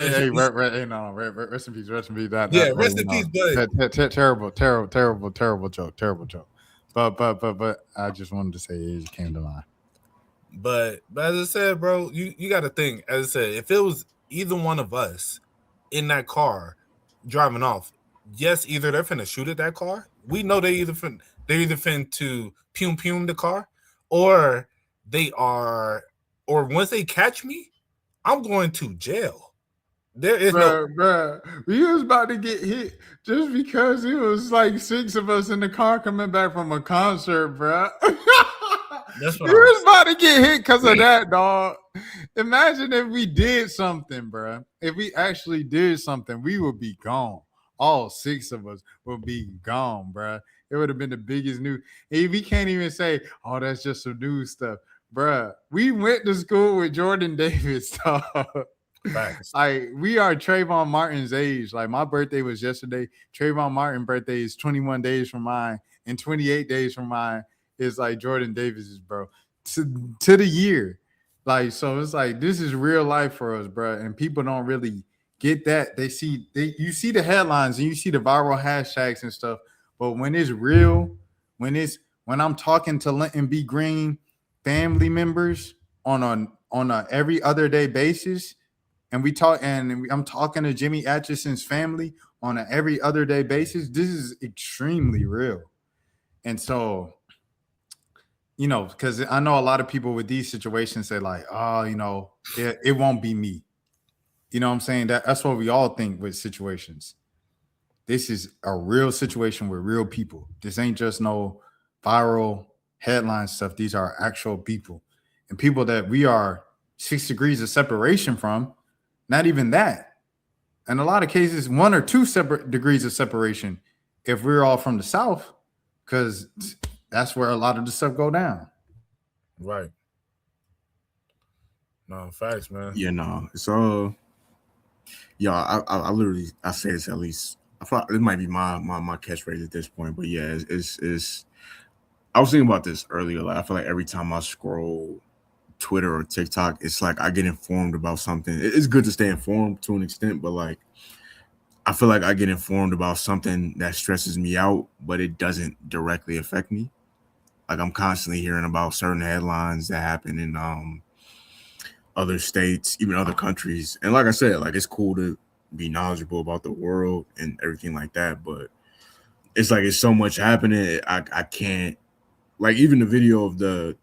Hey, no, rest in peace, rest in peace. Yeah, rest in peace, bud. Terrible joke. But I just wanted to say it just came to mind. But as I said, bro, you got to think. As I said, if it was either one of us in that car driving off, yes, either they're finna shoot at that car. We know they're either fin to pum the car, or they are, or once they catch me, I'm going to jail. There is Bruh, we was about to get hit just because it was like 6 of us in the car coming back from a concert, bruh. That's what we I was about to get hit because of that, dog. Imagine if we did something, bruh. If we actually did something, we would be gone. All 6 of us would be gone, bruh. It would have been the biggest news. We can't even say, oh, that's just some news stuff. Bruh, we went to school with Jordan Davis, dog. facts. Like we are Trayvon Martin's age. Like my birthday was yesterday. Trayvon Martin's birthday is 21 days from mine, and 28 days from mine is like Jordan Davis's, bro. To the year. Like, so it's like this is real life for us, bro. And people don't really get that. You see the headlines and you see the viral hashtags and stuff. But when it's real, when I'm talking to Linton B. Green family members on a every other day basis, and I'm talking to Jimmy Atchison's family on an every other day basis. This is extremely real. And so, because I know a lot of people with these situations say like, oh, it won't be me. You know what I'm saying? That's what we all think with situations. This is a real situation with real people. This ain't just no viral headline stuff. These are actual people and people that we are 6 degrees of separation from. Not even that. In a lot of cases, 1 or 2 separate degrees of separation if we're all from the South, because that's where a lot of the stuff go down. Right. No, facts, man. So I literally I say this at least. I thought it might be my catchphrase at this point, but yeah, it's I was thinking about this earlier. Like I feel like every time I scroll Twitter or TikTok, it's like I get informed about something. It's good to stay informed to an extent, but like I feel like I get informed about something that stresses me out, but it doesn't directly affect me. Like I'm constantly hearing about certain headlines that happen in other states, even other countries. And like I said, like it's cool to be knowledgeable about the world and everything like that, but it's like it's so much happening. I can't, like, even the video of the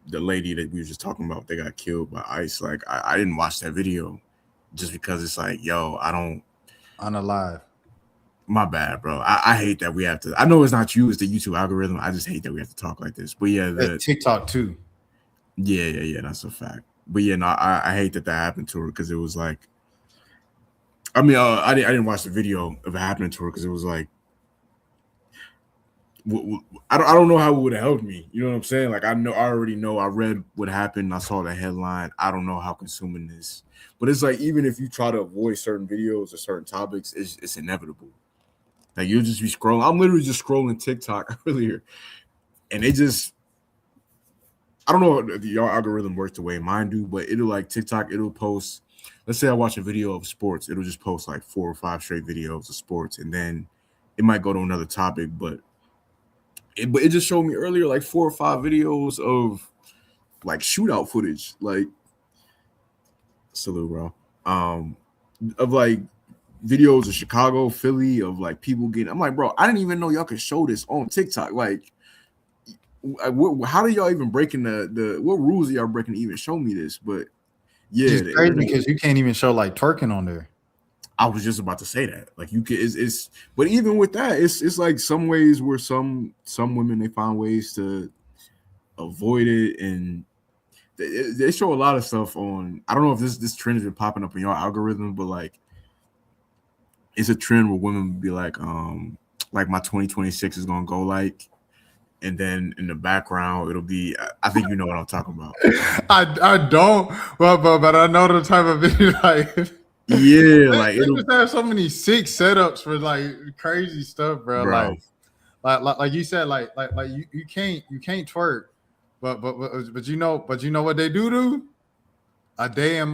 lady that we were just talking about, they got killed by ICE. Like I didn't watch that video just because it's like, yo, I don't. Unalive. My bad, bro. I hate that we have to. I know it's not you, it's the YouTube algorithm. I just hate that we have to talk like this. But yeah, TikTok too. Yeah, that's a fact. But yeah, no, I hate that happened to her because it was like, I mean, I didn't watch the video of it happening to her because it was like, I don't know how it would have helped me. You know what I'm saying? Like I already know. I read what happened. I saw the headline. I don't know how consuming this, but it's like even if you try to avoid certain videos or certain topics, it's inevitable. Like you'll just be scrolling. I'm literally just scrolling TikTok earlier, and it just I don't know if your algorithm works the way mine do, but it'll like TikTok, it'll post. Let's say I watch a video of sports, it'll just post like 4 or 5 straight videos of sports, and then it might go to another topic, but it just showed me earlier like 4 or 5 videos of like shootout footage, like salute, bro. Of like videos of Chicago, Philly, of like people getting. I'm like, bro, I didn't even know y'all could show this on TikTok. Like, how do y'all even breaking the what rules are y'all breaking to even show me this? But yeah, It's crazy because you can't even show like twerking on there. I was just about to say that. Like you can, it's but even with that, it's like some ways where some women they find ways to avoid it, and they show a lot of stuff on. I don't know if this trend has been popping up in your algorithm, but like it's a trend where women would be like my 2026 is gonna go like, and then in the background it'll be. I think you know what I'm talking about. I don't, but I know the type of video like. Yeah, they just have so many sick setups for like crazy stuff, bro. Like you said, like you can't twerk, but you know what they do? A day in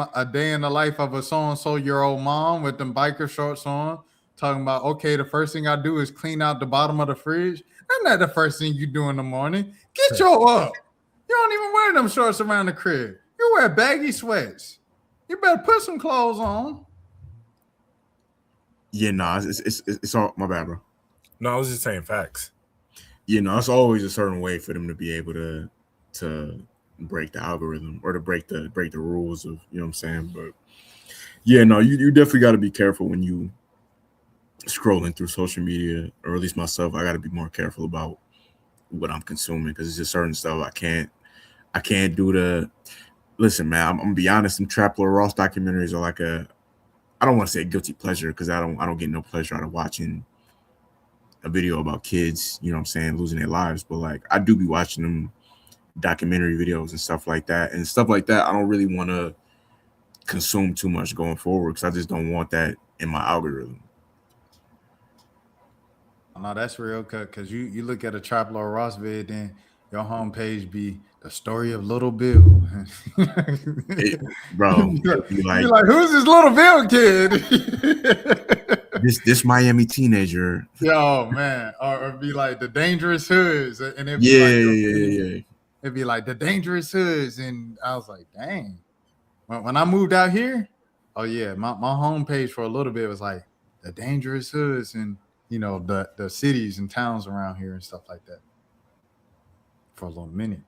the life of a so and so year old mom with them biker shorts on, talking about okay, the first thing I do is clean out the bottom of the fridge. That's not the first thing you do in the morning. Get your up. You don't even wear them shorts around the crib. You wear baggy sweats. You better put some clothes on. Yeah, no, it's all my bad, bro. No, I was just saying facts. You know, it's always a certain way for them to be able to break the algorithm or to break the rules of, you know what I'm saying. But yeah, no, you definitely got to be careful when you scrolling through social media, or at least myself. I got to be more careful about what I'm consuming because it's just certain stuff I can't do to. Listen, man, I'm gonna be honest. Some Trap Lord Ross documentaries are like I don't want to say guilty pleasure because I don't get no pleasure out of watching a video about kids, you know what I'm saying, losing their lives. But like I do be watching them documentary videos and stuff like that. And stuff like that, I don't really want to consume too much going forward because I just don't want that in my algorithm. No, that's real because you look at a Trap Lord Ross vid, then your homepage be the story of Little Bill. Bro, you like, who's this Little Bill kid? this Miami teenager. Yo, man. Or be like the Dangerous Hoods. And it'd be yeah. It'd be like the Dangerous Hoods. And I was like, dang. When I moved out here, oh yeah, my homepage for a little bit was like the Dangerous Hoods and you know, the cities and towns around here and stuff like that for a little minute.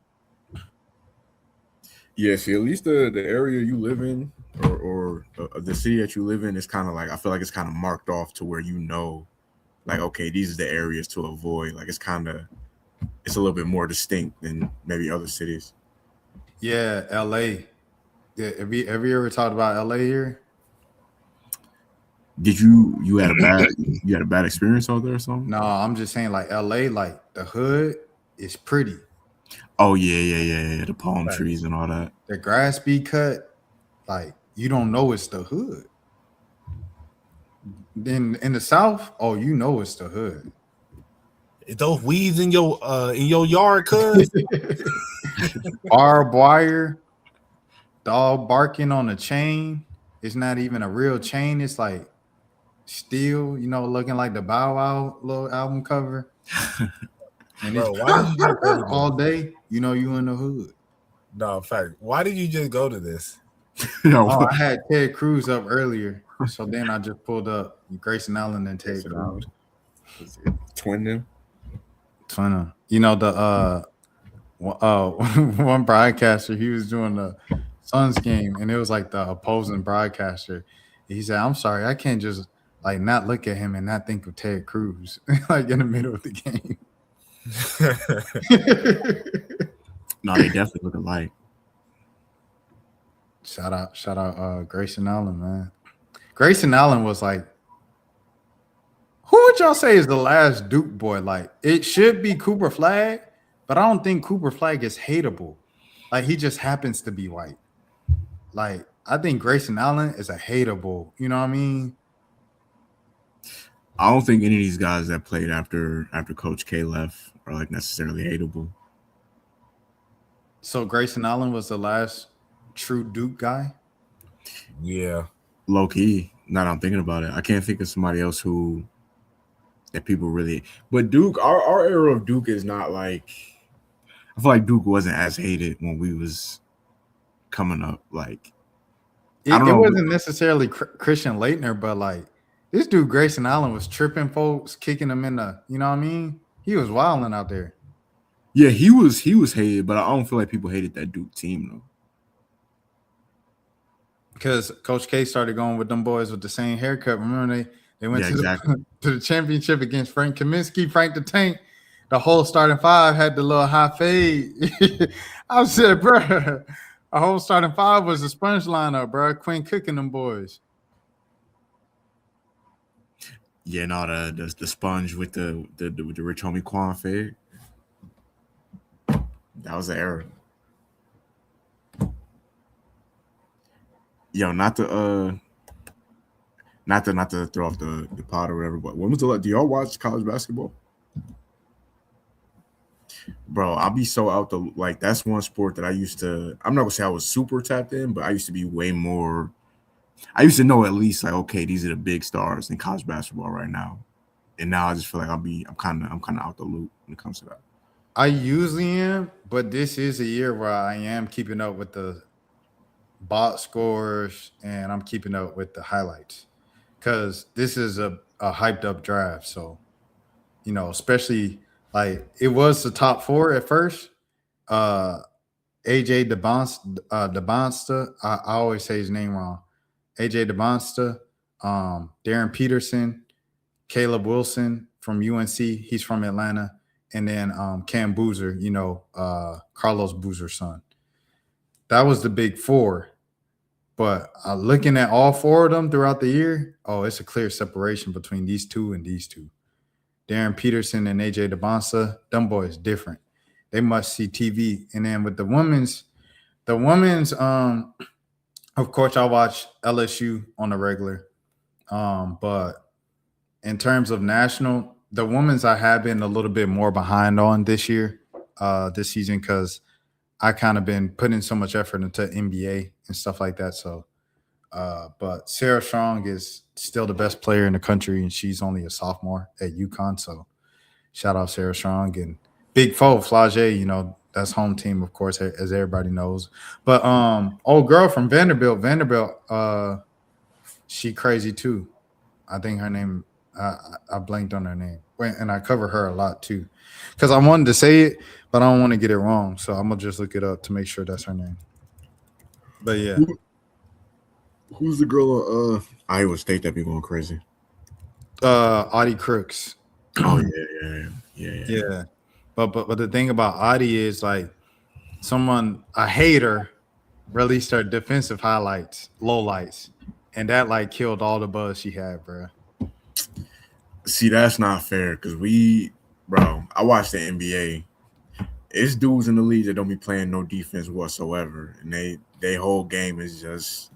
Yeah, see, at least the area you live in or the city that you live in is kind of like, I feel like it's kind of marked off to where you know, like, okay, these are the areas to avoid. Like, it's a little bit more distinct than maybe other cities. Yeah, LA. Yeah, have you ever talked about LA here? Did you had a bad experience out there or something? No, I'm just saying like LA, like the hood is pretty. Oh yeah. The palm trees and all that. The grass be cut, like you don't know it's the hood. Then in the South, oh, you know it's the hood. Those weeds in your yard, cuz barbed wire, dog barking on a chain. It's not even a real chain. It's like steel, you know, looking like the Bow Wow little album cover. And bro, it's all day, you know, you in the hood. No, in fact, why did you just go to this? I had Ted Cruz up earlier, so then I just pulled up Grayson Allen and Ted Cruz. Twin them. You know the one broadcaster, he was doing the Suns game, and it was like the opposing broadcaster. He said, "I'm sorry, I can't just like not look at him and not think of Ted Cruz like in the middle of the game." No, they definitely look alike. Shout out Grayson Allen, man. Grayson Allen was like, who would y'all say is the last Duke boy? Like, it should be Cooper Flagg, but I don't think Cooper Flagg is hateable. Like, he just happens to be white. Like, I think Grayson Allen is a hateable. You know what I mean? I don't think any of these guys that played after Coach K left are like necessarily hateable. So Grayson Allen was the last true Duke guy. Yeah. Low key, now that I'm thinking about it, I can't think of somebody else who that people really. But Duke, our era of Duke is not like. I feel like Duke wasn't as hated when we was coming up. Like I don't It know. wasn't necessarily Christian Leitner, but like this dude Grayson Allen was tripping folks, kicking them in the, you know what I mean? He was wilding out there. Yeah, he was hated, but I don't feel like people hated that Duke team though. Because Coach K started going with them boys with the same haircut. Remember they went to exactly. to the championship against Frank Kaminsky, Frank the Tank. The whole starting five had the little high fade. I said, bro, a whole starting five was a sponge lineup, bro. Quinn cooking them boys. Yeah, no, the sponge with the Rich Homie Quan fade. That was the era. Yo, not to throw off the pot or whatever, but when was do y'all watch college basketball? Bro, I'll be so out the like that's one sport that I used to I'm not gonna say I was super tapped in, but I used to be way more I used to know at least like okay, these are the big stars in college basketball right now. And now I just feel like I'm kinda out the loop when it comes to that. I usually am, but this is a year where I am keeping up with the box scores and I'm keeping up with the highlights because this is a hyped up draft. So, you know, especially like it was the top four at first. AJ DeBonsta, I always say his name wrong. AJ DeBonsta, Darren Peterson, Caleb Wilson from UNC. He's from Atlanta. And then Cam Boozer, you know, Carlos Boozer's son. That was the big four. But looking at all four of them throughout the year, oh, it's a clear separation between these two and these two. Darren Peterson and AJ DeBonsa, them boys different. They must see TV. And then with the women's, of course, I watch LSU on the regular. But in terms of national, the women's I have been a little bit more behind on this year, this season, because I kind of been putting so much effort into NBA and stuff like that. So, but Sarah Strong is still the best player in the country, and she's only a sophomore at UConn. So, shout out Sarah Strong and Big Foe Flage. You know that's home team, of course, as everybody knows. But old girl from Vanderbilt, she crazy too. I think her name. I blanked on her name, and I cover her a lot too, because I wanted to say it, but I don't want to get it wrong. So I'm gonna just look it up to make sure that's her name. But yeah, who's the girl at Iowa State that be going crazy? Audie Crooks. Oh yeah. But the thing about Audie is like a hater released her defensive highlights, lowlights, and that like killed all the buzz she had, bro. See, that's not fair because I watch the NBA. It's dudes in the league that don't be playing no defense whatsoever, and they whole game is just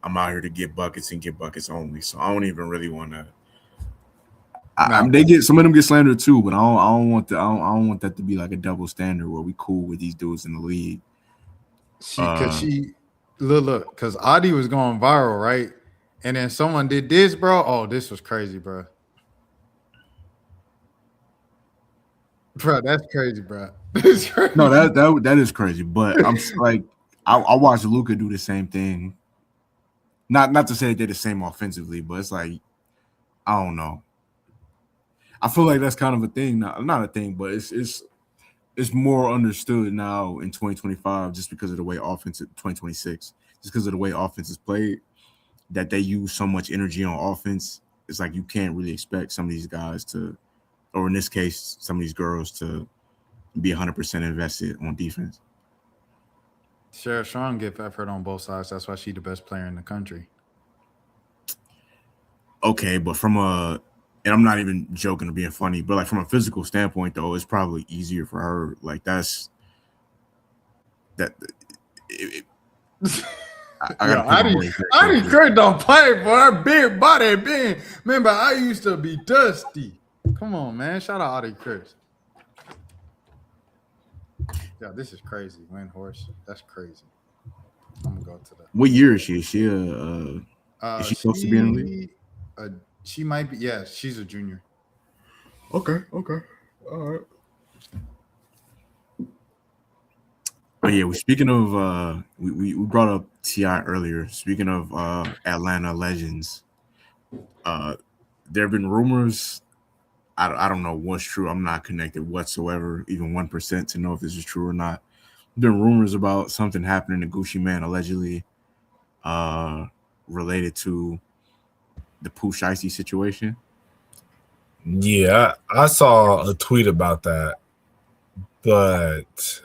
I'm out here to get buckets and get buckets only. So I don't even really want to. They get some of them get slandered too, but I don't want that to be like a double standard where we cool with these dudes in the league. Because Audie was going viral, right? And then someone did this, bro. Oh, this was crazy, bro. Bro, that's crazy, bro. That's crazy. No, that is crazy. But I'm like, I watched Luka do the same thing. Not to say they did the same offensively, but it's like, I don't know. I feel like that's kind of a thing now. Not a thing, but it's more understood now in 2025 just because of the way 2026, just because of the way offense is played, that they use so much energy on offense. It's like you can't really expect some of these guys to, or in this case, some of these girls to be 100% invested on defense. Sarah Strong get effort on both sides. That's why she's the best player in the country. Okay, but and I'm not even joking or being funny, but like from a physical standpoint, though, it's probably easier for her. Like I Yo, gotta put my voice back Audie up. Chris don't play, boy. Big body, big. Remember, I used to be dusty. Come on, man. Shout out Audie Chris. Yeah, this is crazy. Win horse. That's crazy. I'm gonna go to the. What year is she? Is she supposed to be in the league? She might be. Yeah, she's a junior. Okay. All right. Oh yeah, speaking of we brought up T.I. earlier. Speaking of Atlanta legends, there have been rumors. I don't know what's true. I'm not connected whatsoever, even 1% to know if this is true or not. There have been rumors about something happening to Gucci Man allegedly related to the Pooh Shiesty situation. Yeah, I saw a tweet about that, but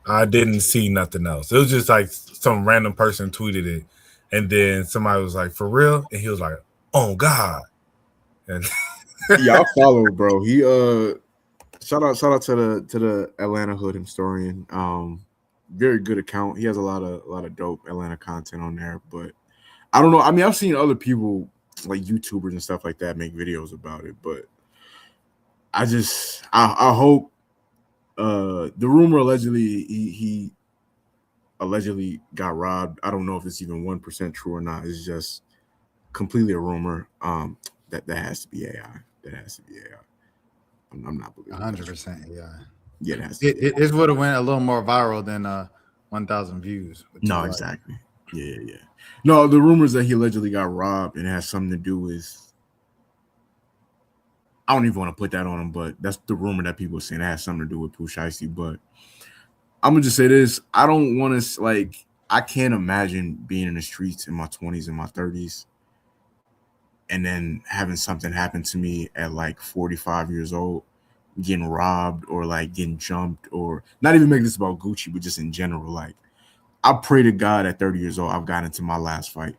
I didn't see nothing else. It was just like some random person tweeted it, and then somebody was like, "For real?" And he was like, "Oh God!" And Yeah, I follow, bro. He shout out to the Atlanta Hood historian. Very good account. He has a lot of dope Atlanta content on there. But I don't know. I mean, I've seen other people like YouTubers and stuff like that make videos about it, but I hope the rumor allegedly he allegedly got robbed. I don't know if it's even 1% true or not. It's just completely a rumor. That has to be AI. That has to be AI. I'm not believing 100%. Yeah. Yeah, it has. It would have went a little more viral than 1,000 views. No, exactly. Yeah. No, the rumors that he allegedly got robbed and it has something to do with. I don't even want to put that on him, but that's the rumor that people are saying it has something to do with Pooh Shiesty. But I'm gonna just say this: I don't want to I can't imagine being in the streets in my 20s and my 30s, and then having something happen to me at like 45 years old, getting robbed or like getting jumped, or not even making this about Gucci, but just in general. Like, I pray to God at 30 years old I've gotten into my last fight.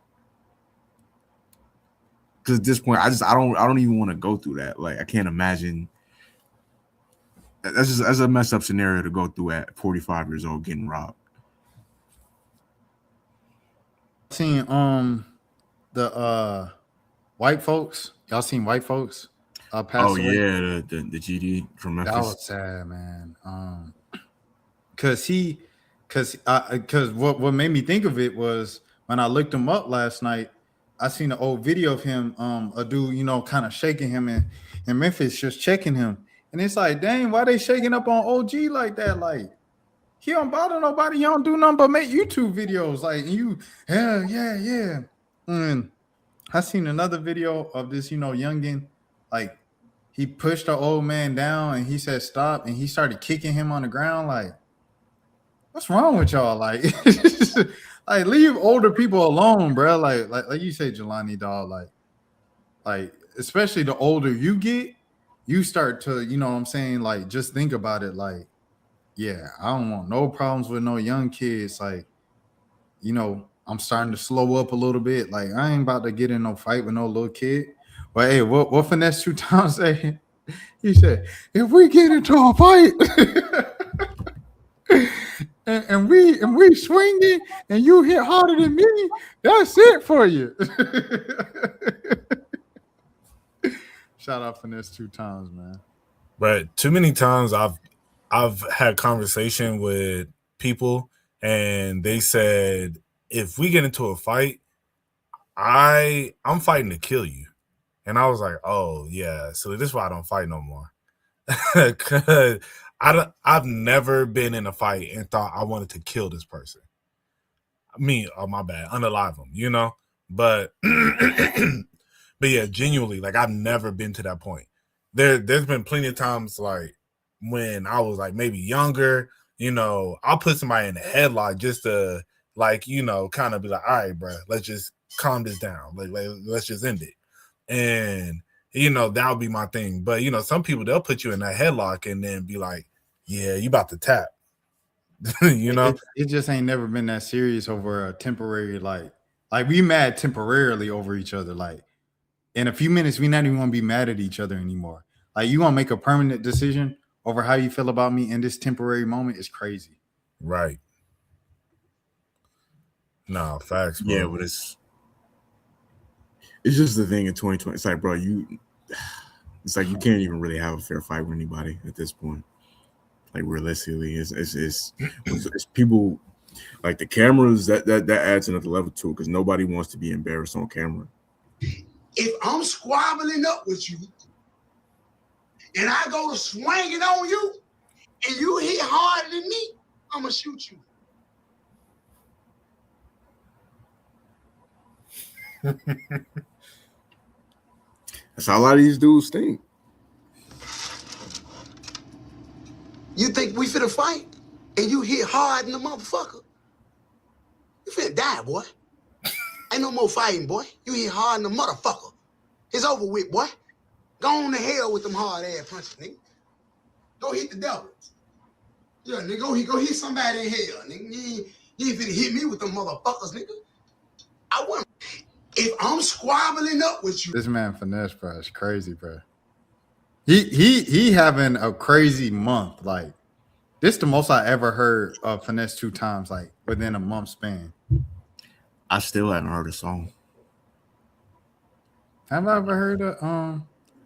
Because at this point, I don't even want to go through that. Like, I can't imagine. That's a messed up scenario to go through at 45 years old, getting robbed. Seen the white folks. Y'all seen white folks pass away? Yeah, the GD from Memphis. That was sad, man. Cause what made me think of it was when I looked him up last night. I seen an old video of him, a dude, kind of shaking him in Memphis, just checking him, and it's like, dang, why they shaking up on OG like that? Like, he don't bother nobody. He don't do nothing but make YouTube videos. Like, yeah. And I seen another video of this, youngin, like, he pushed the old man down and he said stop, and he started kicking him on the ground. Like, what's wrong with y'all? Like, like, leave older people alone, bro. Like you say, Jelani, dog. Like especially the older you get, you start to, what I'm saying, like, just think about it. Like, yeah, I don't want no problems with no young kids. Like, I'm starting to slow up a little bit. Like, I ain't about to get in no fight with no little kid. But hey, what Finesse 2 Times say? He said, if we get into a fight and we swinging and you hit harder than me, that's it for you. Shout out Finesse 2 Times, man. But too many times I've had conversation with people and they said, if we get into a fight, I'm fighting to kill you. And I was like, oh yeah, so this is why I don't fight no more. Cause I've never been in a fight and thought I wanted to kill this person. Me, oh my bad, unalive them, But but yeah, genuinely, like, I've never been to that point. There's been plenty of times, like, when I was like maybe younger, I'll put somebody in a headlock just to, like, kind of be like, all right, bro, let's just calm this down. Like let's just end it. And that'll be my thing. But some people, they'll put you in that headlock and then be like, yeah, you about to tap. It just ain't never been that serious over a temporary, like we mad temporarily over each other. Like, in a few minutes, we not even want to be mad at each other anymore. Like, you want to make a permanent decision over how you feel about me in this temporary moment is crazy. Right. No, facts, bro. Yeah, but it's just the thing in 2020. It's like, bro, it's like you can't even really have a fair fight with anybody at this point. Like realistically, it's people like the cameras that adds another level to it because nobody wants to be embarrassed on camera. If I'm squabbling up with you and I go to swinging on you and you hit harder than me, I'm gonna shoot you. That's how a lot of these dudes think. You think we finna fight and you hit hard in the motherfucker? You finna die, boy. Ain't no more fighting, boy. You hit hard in the motherfucker. It's over with, boy. Go on to hell with them hard ass punches, nigga. Go hit the devil. Yeah, nigga, go hit somebody in hell, nigga. You ain't finna hit me with them motherfuckers, nigga. I wouldn't. If I'm squabbling up with you. This man Finesse, bro, is crazy, bro. He having a crazy month. Like, this the most I ever heard of Finesse 2 times, like within a month span. I still haven't heard a song. Have I ever heard of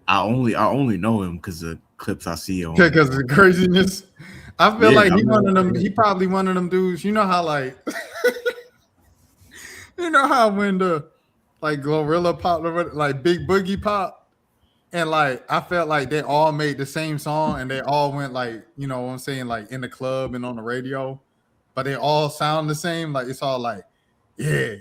I only know him because of clips I see on. because of the craziness? I feel like he one of them. He probably one of them dudes. You know how like, you know how when the like Glorilla pop, like Big Boogie pop, and like I felt like they all made the same song and they all went like, you know what I'm saying, like in the club and on the radio, but they all sound the same. Like it's all like, yeah,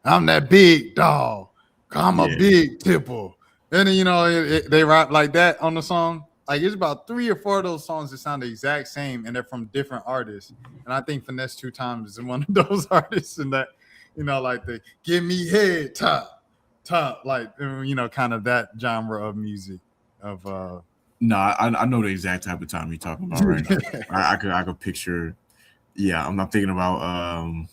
I'm that big dog. I'm a big tipple. And then, you know, they rap like that on the song. Like it's about 3 or 4 of those songs that sound the exact same and they're from different artists. And I think Finesse 2 times is one of those artists in that, you know, like the give me head top, like, you know, kind of that genre of music of No, I know the exact type of time you're talking about right now. I could picture. Yeah, I'm not thinking about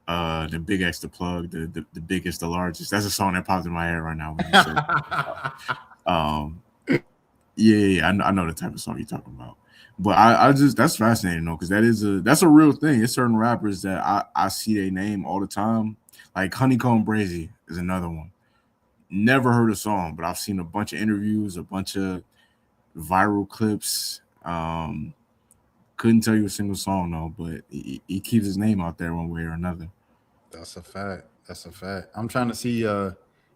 the Big X the Plug, the biggest, the largest. That's a song that popped in my head right now. Yeah, I know the type of song you're talking about. But I just that's fascinating though, because that's a real thing. There's certain rappers that I see their name all the time. Like Honeycomb Brazy is another one. Never heard a song, but I've seen a bunch of interviews, a bunch of viral clips. Couldn't tell you a single song though, but he keeps his name out there one way or another. That's a fact. That's a fact. I'm trying to see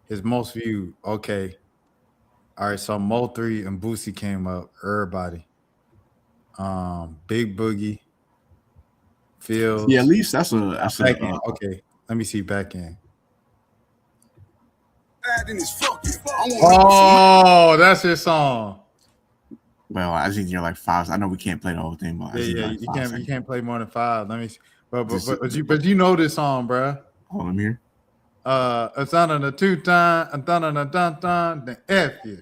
his most viewed. Okay. All right, so Mo3 and Boosie came up. Everybody. Big Boogie. Fields. Yeah, at least that's back end. Okay. Let me see back end. Oh, that's his song. Well, I think you're like 5. I know we can't play the whole thing, but yeah, you can't play more than 5. Let me see. But you know this song, bro. Hold on here. It's on the 2 time, the F you.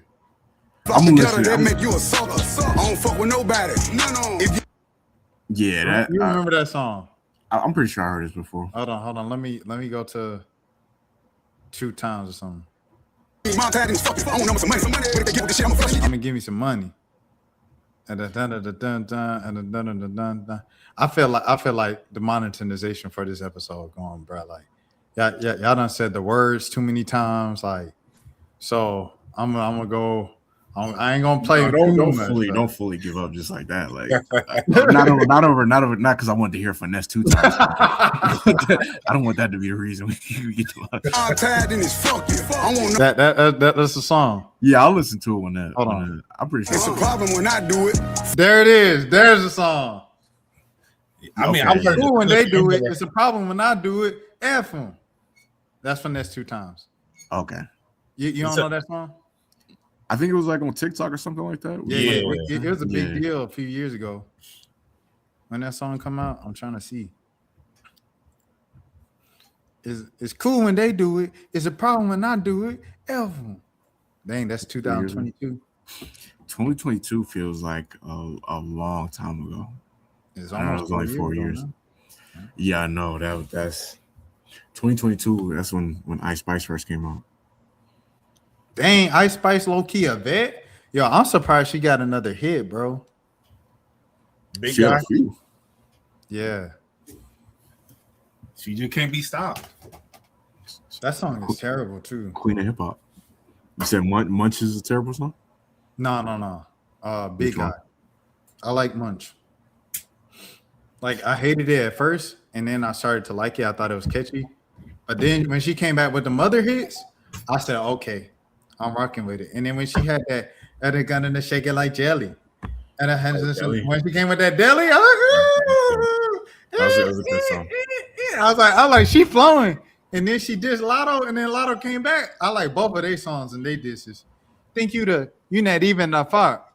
I'm gonna listen. That make you a sucker. I don't fuck with nobody. No. Yeah, that you remember that song? I'm pretty sure I heard this before. Hold on. Let me go to 2 times or something. I'm gonna give me some money. And I feel like the monetization for this episode going, bro. Like, y'all done said the words too many times. Like, so I'm gonna go. I ain't gonna play. Don't fully give up just like that. Like, not because I wanted to hear Finesse 2 times. I don't want that to be the reason we get to watch. That's the song. Yeah, I'll listen to it when that. Hold on. I'm pretty sure. It's a problem when I do it. There it is. There's the song. I mean, It's cool when they do it. It's a problem when I do it. F them. That's Finesse 2 times. Okay. You don't know that song? I think it was like on TikTok or something like that. Yeah. It was a big deal a few years ago. When that song come out, I'm trying to see. It's cool when they do it. It's a problem when I do it. F them. Dang, that's 2022. 2022 feels like a long time ago. It's almost only 4 years. Yeah, I know that's 2022. That's when Ice Spice first came out. Dang, Ice Spice low key a vet. Yo, I'm surprised she got another hit, bro. Big guy. Yeah, She just can't be stopped. that song is terrible too. Queen of hip hop. You said Munch is a terrible song. No. Which Big one? Guy. I like Munch. Like I hated it at first, and then I started to like it. I thought it was catchy, but then when she came back with the mother hits, I said, "Okay, I'm rocking with it." And then when she had that, "Other gun and shake it like jelly," and I had Oh, Deli. when she came with that deli, I was That was a good song. like, I was like, she flowing. And then she dissed Lotto, and then Lotto came back. I like both of their songs and they disses. Think you not even the fuck.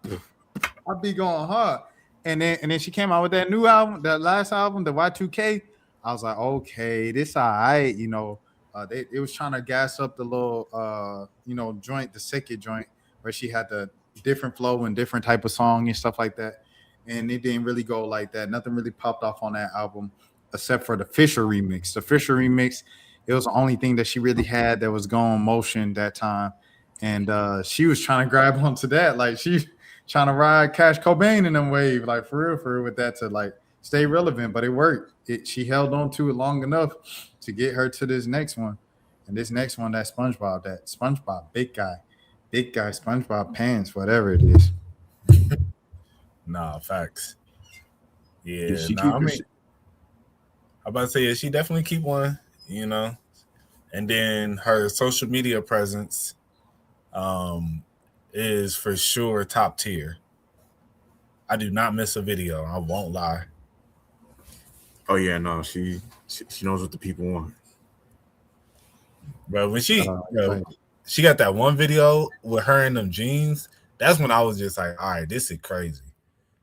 I be going hard. And then she came out with that new album, that last album, the Y2K. I was like, okay, this all right, you know. It was trying to gas up the little joint, the second joint, where she had the different flow and different type of song and stuff like that. And it didn't really go like that. Nothing really popped off on that album except for the Fisher remix. The Fisher remix, it was the only thing that she really had that was going motion that time. And she was trying to grab onto that. Like she trying to ride Cash Cobain in them wave, like for real, with that to like stay relevant. But it worked. She held on to it long enough to get her to this next one. And this next one, that SpongeBob, big guy, SpongeBob pants, whatever it is. Nah, facts. Did Yeah, she nah. keep I her mean, I'm about to say yeah, she definitely keep one. You know, and then her social media presence, is for sure top tier. I do not miss a video. I won't lie. Oh yeah, no, she knows what the people want. Bro, when Like, she got that one video with her in them jeans, that's when I was just like, all right, this is crazy.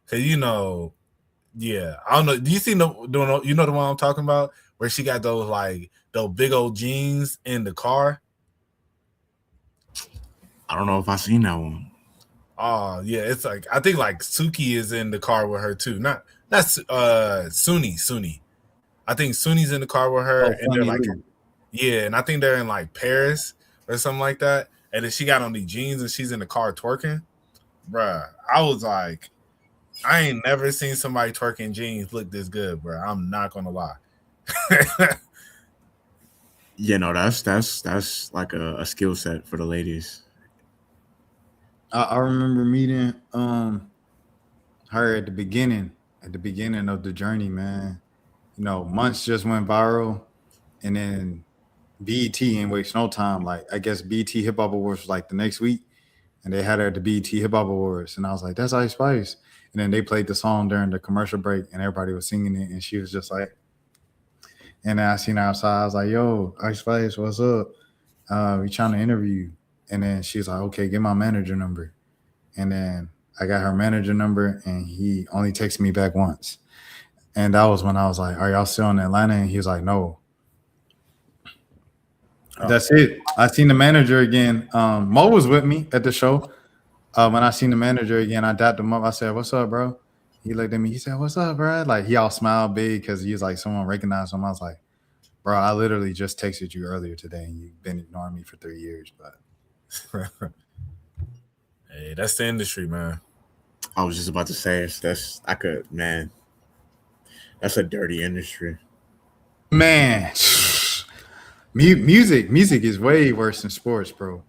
Cause yeah, I don't know. Do you see the one I'm talking about where she got those big old jeans in the car? I don't know if I seen that one. Oh yeah, it's like I think like Suki is in the car with her too. Not Suni. I think Suni's in the car with her, and they're Funny like, Lou. yeah, and I think they're in like Paris or something like that. And then she got on these jeans and she's in the car twerking. Bruh, I was like, I ain't never seen somebody twerking jeans look this good, bruh. I'm not gonna lie. Yeah, no, that's like a skill set for the ladies. I remember meeting her at the beginning of the journey, man. You know, months just went viral, and then BET ain't waste no time. Like I guess BET Hip Hop Awards was like the next week, and they had her at the BET Hip Hop Awards, and I was like, "That's Ice Spice." And then they played the song during the commercial break, and everybody was singing it, and she was just like, and then I seen her outside. I was like, "Yo, Ice Spice, what's up? We trying to interview you." And then she's like, "Okay, get my manager number." And then I got her manager number, and he only texted me back once. And that was when I was like, "Are y'all still in Atlanta?" And he was like, "No." That's it. I seen the manager again. Mo was with me at the show. When I seen the manager again, I dapped him up. I said, "What's up, bro?" He looked at me. He said, "What's up, bro?" Like he all smiled big because he was like someone recognized him. I was like, "Bro, I literally just texted you earlier today, and you've been ignoring me for 3 years." But Hey, that's the industry, man. I was just about to say that's a dirty industry. man, music is way worse than sports, bro.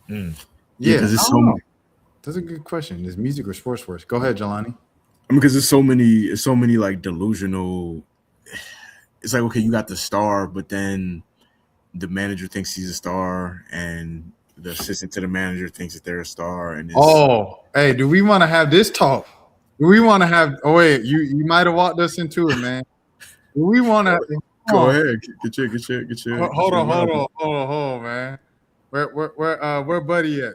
Mm. Yeah, Yeah, because I it's don't know. That's a good question. Is music or sports worse? Go ahead, Jelani. I mean, because it's so many like delusional. It's like, okay, you got the star, but then the manager thinks he's a star, and the assistant to the manager thinks that they're a star, and it's Oh, hey, do we want to have this talk? Do we want to have? Oh wait, you might have walked us into it, man. Do we want to? go ahead, get your Hold on, man. Where Buddy at?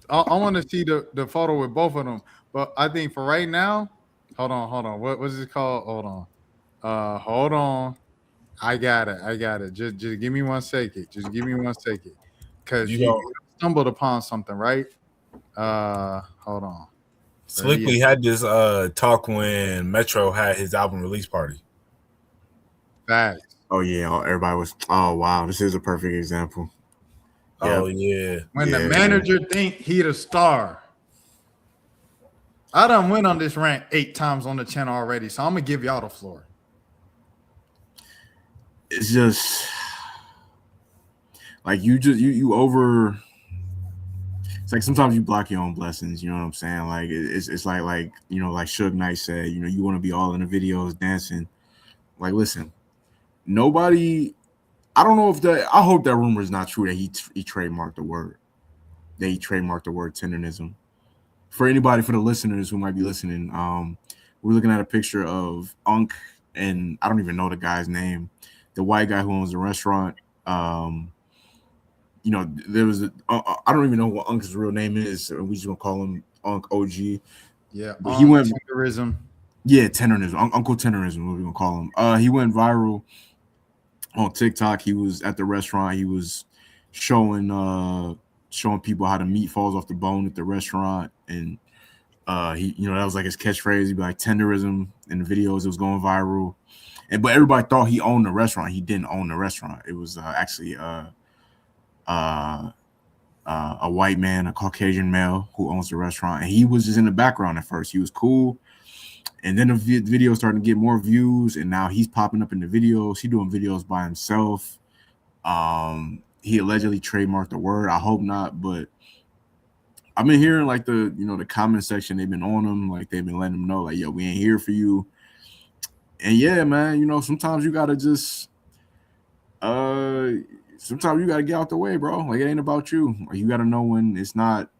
I want to see the photo with both of them, but I think for right now, hold on. What's it called? Hold on. I got it. Just give me 1 second. Just give me 1 second, because You you go. stumbled upon something, right? Hold on. Slickly had this talk when Metro had his album release party. Facts. Oh yeah, everybody was. Oh wow, this is a perfect example. Oh yeah. When the Yeah. manager think he the star. I done went on this rant 8 times on the channel already, so I'm gonna give y'all the floor. It's just like you over. It's like sometimes you block your own blessings. You know what I'm saying? Like it's like you know, like Suge Knight said, you know, you want to be all in the videos dancing. Like, listen, nobody. I don't know if that. I hope that rumor is not true that he trademarked the word. That he trademarked the word tenderism. For anybody, for the listeners who might be listening, we're looking at a picture of Unc, and I don't even know the guy's name, the white guy who owns the restaurant. You know, there was I don't even know what Unc's real name is. We just gonna call him Unc OG. Yeah, But he went tenderism. Yeah, tenderism. Uncle Tenderism, what we gonna call him. He went viral on TikTok. He was at the restaurant. He was showing people how the meat falls off the bone at the restaurant, and he, you know, that was like his catchphrase. He'd be like tenderism in the videos. It was going viral, but everybody thought he owned the restaurant. He didn't own the restaurant. It was actually a white man, a Caucasian male who owns the restaurant, and he was just in the background at first. He was cool. And then the video starting to get more views, and now he's popping up in the videos. He's doing videos by himself. He allegedly trademarked the word. I hope not, but I've been hearing like the comment section. They've been on him, like they've been letting him know, like, yo, we ain't here for you. And yeah, man, you know, sometimes you gotta just sometimes you gotta get out the way, bro. Like, it ain't about you. Like, you gotta know when it's not.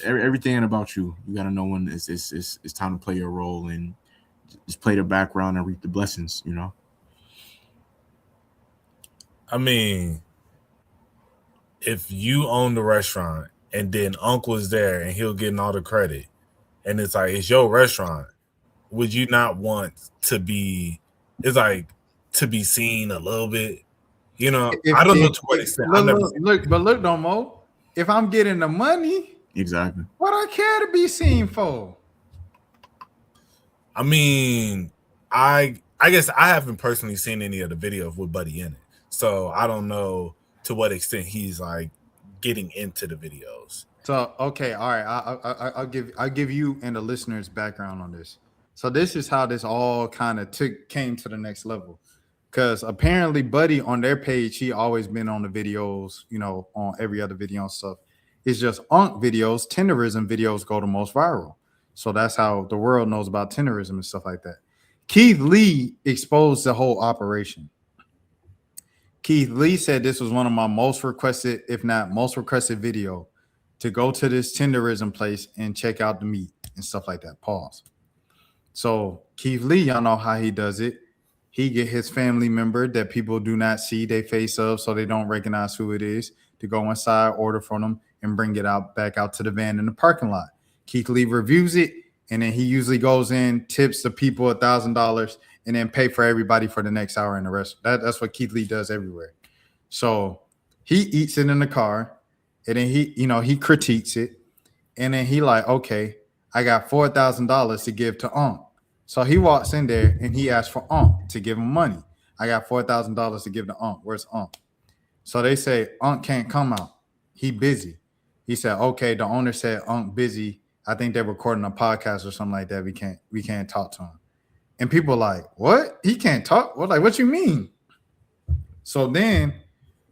Everything ain't about you. You gotta know when it's time to play your role and just play the background and reap the blessings, you know. I mean, if you own the restaurant and then Unc was there and he'll get all the credit, and it's like it's your restaurant, would you not want to be? It's like to be seen a little bit, you know. I don't know to what extent. Look, no more. If I'm getting the money, exactly, what I care to be seen for? I mean, I guess I haven't personally seen any of the videos with Buddy in it, so I don't know to what extent he's like getting into the videos. So okay, all right, I'll give you and the listeners background on this. So this is how this all kind of came to the next level, because apparently Buddy on their page, he always been on the videos, you know, on every other video and stuff. It's just Unc videos, tenderism videos go the most viral. So that's how the world knows about tenderism and stuff like that. Keith Lee exposed the whole operation. Keith Lee said this was one of my most requested, if not most requested video, to go to this tenderism place and check out the meat and stuff like that. Pause. So Keith Lee, y'all know how he does it. He get his family member that people do not see their face of, so they don't recognize who it is, to go inside, order from them, and bring it back out to the van in the parking lot. Keith Lee reviews it, and then he usually goes in, tips the people $1,000, and then pay for everybody for the next hour in the restaurant. That's what Keith Lee does everywhere. So he eats it in the car, and then he critiques it, and then he like, okay, I got $4,000 to give to Unc. So he walks in there and he asks for Unc to give him money. I got $4,000 to give to Unc. Where's Unc? So they say Unc can't come out. He busy. He said, okay, the owner said Unc busy. I think they're recording a podcast or something like that. We can't talk to him. And people are like, what? He can't talk? What? Like, what you mean? So then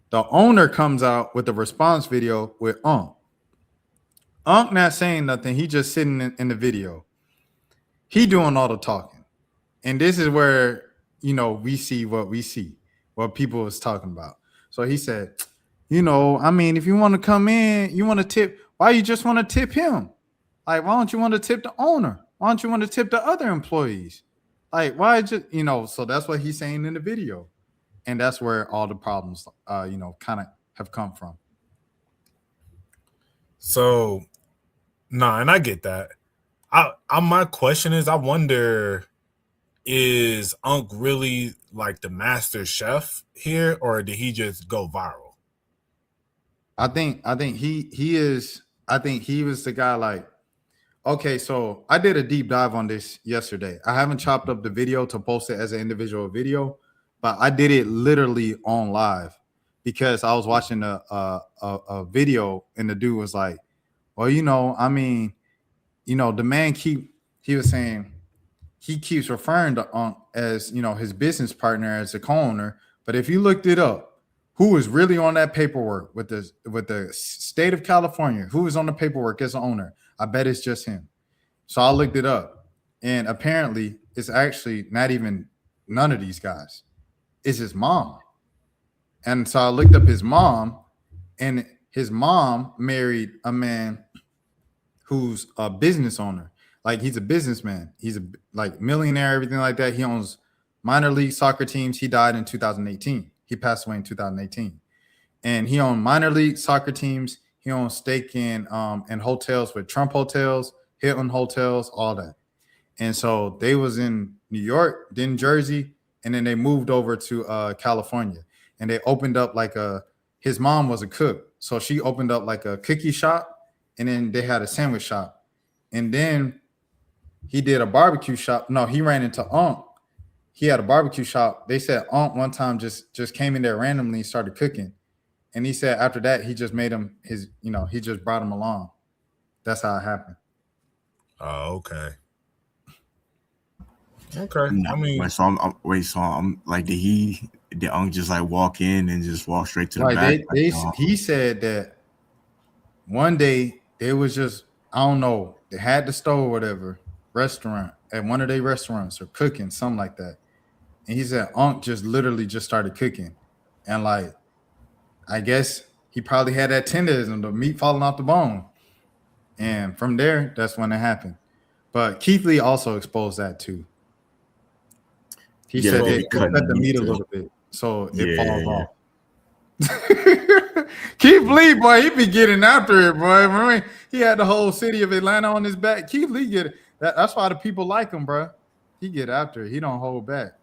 the owner comes out with a response video with Unc. Unc not saying nothing. He just sitting in the video. He doing all the talking. And this is where, we see what people is talking about. So he said, I mean, if you want to come in, you want to tip, why you just want to tip him? Like, why don't you want to tip the owner? Why don't you want to tip the other employees? Like, why just, so that's what he's saying in the video. And that's where all the problems, kind of have come from. So, and I get that. My question is, I wonder, is Unc really like the master chef here, or did he just go viral? I think he is. I think he was the guy. Like, okay, so I did a deep dive on this yesterday. I haven't chopped up the video to post it as an individual video, but I did it literally on live because I was watching a video and the dude was like, well, I mean, the man he was saying he keeps referring to Unc as his business partner as a co-owner. But if you looked it up, who is really on that paperwork with the state of California? Who is on the paperwork as an owner? I bet it's just him. So I looked it up, and apparently it's actually not even none of these guys. It's his mom. And so I looked up his mom, and his mom married a man who's a business owner. Like he's a businessman. He's a like millionaire, everything like that. He owns minor league soccer teams. He died in 2018. He passed away in 2018. And he owned minor league soccer teams. He owned stake in hotels with Trump hotels, Hilton hotels, all that. And so they was in New York, then Jersey, and then they moved over to California. And they opened up his mom was a cook. So she opened up like a cookie shop, and then they had a sandwich shop. And then he did a barbecue shop. No, he ran into Unc. He had a barbecue shop. They said Unc one time just came in there randomly and started cooking. And he said after that, he just made him he just brought him along. That's how it happened. Oh, okay. Okay. No, I mean, so I'm like, did Unc just like walk in and just walk straight to the Right. back? He said that one day they was just, I don't know, they had the store or whatever, restaurant at one of their restaurants or cooking, something like that. And he said Unc just literally just started cooking. And like, I guess he probably had that tenderism, the meat falling off the bone. And from there, that's when it happened. But Keith Lee also exposed that too. He said they cut the meat a little bit so it falls off. Keith Lee, boy, he be getting after it, boy. Remember, he had the whole city of Atlanta on his back. Keith Lee get it. That's why the people like him, bro. He get after it. He don't hold back.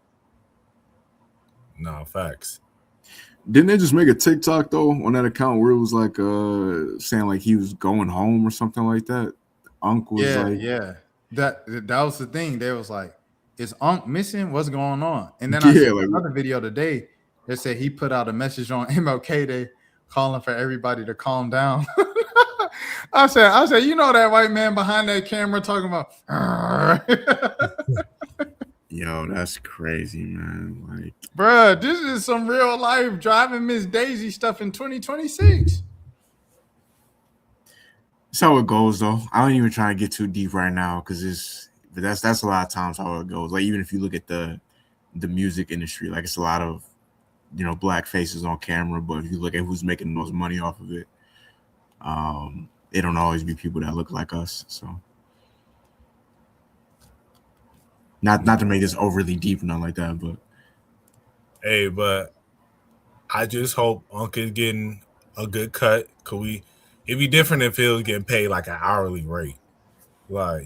no, facts. Didn't they just make a TikTok though on that account where it was like saying like he was going home or something like that? Unc was That was the thing. They was like, is Unc missing? What's going on? And then I saw another video today that said he put out a message on MLK Day calling for everybody to calm down. I said, that white man behind that camera talking about Yo, that's crazy, man. Like, bruh, this is some real life driving Miss Daisy stuff in 2026. that's how it goes though. I don't even try to get too deep right now because that's a lot of times how it goes. Like even if you look at the music industry, like it's a lot of black faces on camera, but if you look at who's making the most money off of it, it don't always be people that look like us. So not to make this overly deep or nothing like that, but hey, but I just hope Unc is getting a good cut. It'd be different if he was getting paid like an hourly rate. Like,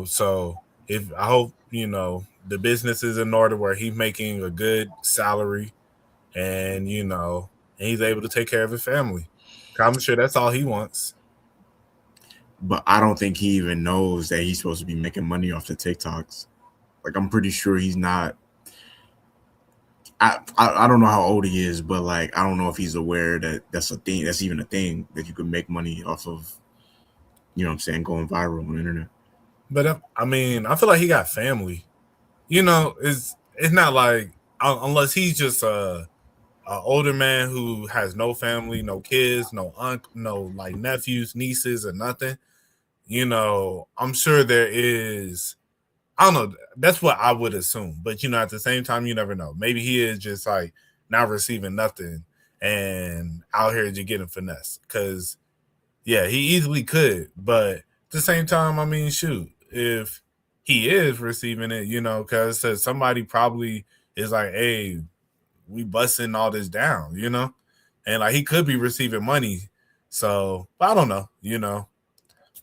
so if I hope, the business is in order where he's making a good salary and, and he's able to take care of his family. I'm sure that's all he wants. But I don't think he even knows that he's supposed to be making money off the TikToks. Like, I'm pretty sure he's not. I don't know how old he is, but like, I don't know if he's aware that that's a thing. That's even a thing that you could make money off of, going viral on the internet. But I feel like he got family. It's not like unless he's just a older man who has no family, no kids, no aunt, no like nephews, nieces, or nothing. I'm sure there is. I don't know. That's what I would assume. But at the same time, you never know. Maybe he is just like not receiving nothing and out here just getting finesse. Because yeah, he easily could. But at the same time, shoot, if he is receiving it, because somebody probably is like, hey, we busting all this down, and like he could be receiving money. So I don't know,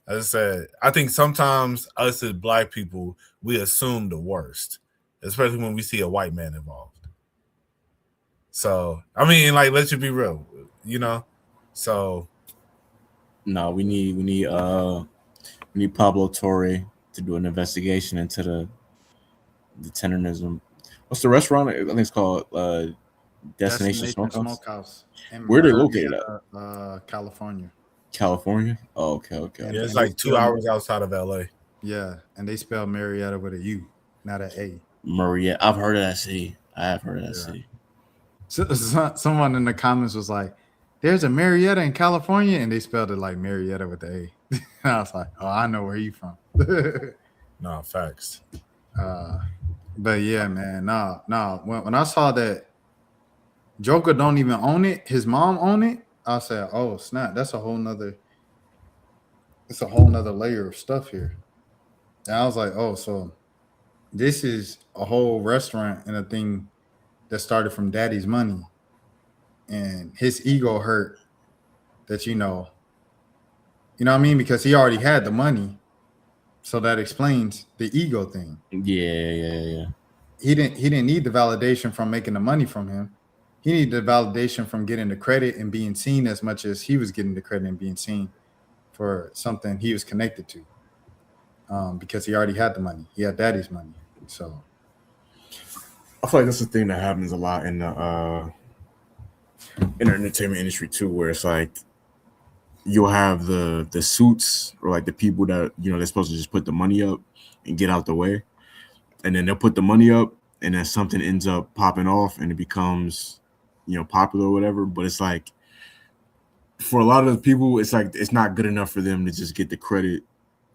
As I said, I think sometimes us as black people, we assume the worst, especially when we see a white man involved. So, like, let's just be real, So, no, we need Pablo Torre to do an investigation into the tenderism. What's the restaurant? I think it's called Destination Smokehouse. Where are they located at? California. California? Oh, okay. Yeah, it's like 2 hours outside of LA. Yeah, and they spell Marietta with a U, not a A. Maria, I've heard of that city. I have heard of that Yeah. city. Someone in the comments was like, "There's a Marietta in California," and they spelled it like Marietta with the A. And I was like, "Oh, I know where you from." No, facts. uh, but yeah, man, no. When I saw that Joker don't even own it, his mom own it, I said, "Oh snap, that's a whole nother. It's a whole nother layer of stuff here." And I was like, "Oh, so this is a whole restaurant and a thing that started from Daddy's money, and his ego hurt that you know what I mean, because he already had the money, so that explains the ego thing. Yeah. He didn't need the validation from making the money from him. He needed the validation from getting the credit and being seen as much as he was getting the credit and being seen for something he was connected to. Because he already had the money. He had Daddy's money. So I feel like that's the thing that happens a lot in the entertainment industry too, where it's like you'll have the suits or like the people that they're supposed to just put the money up and get out the way, and then they'll put the money up, and then something ends up popping off, and it becomes popular or whatever. But it's like for a lot of the people, it's like it's not good enough for them to just get the credit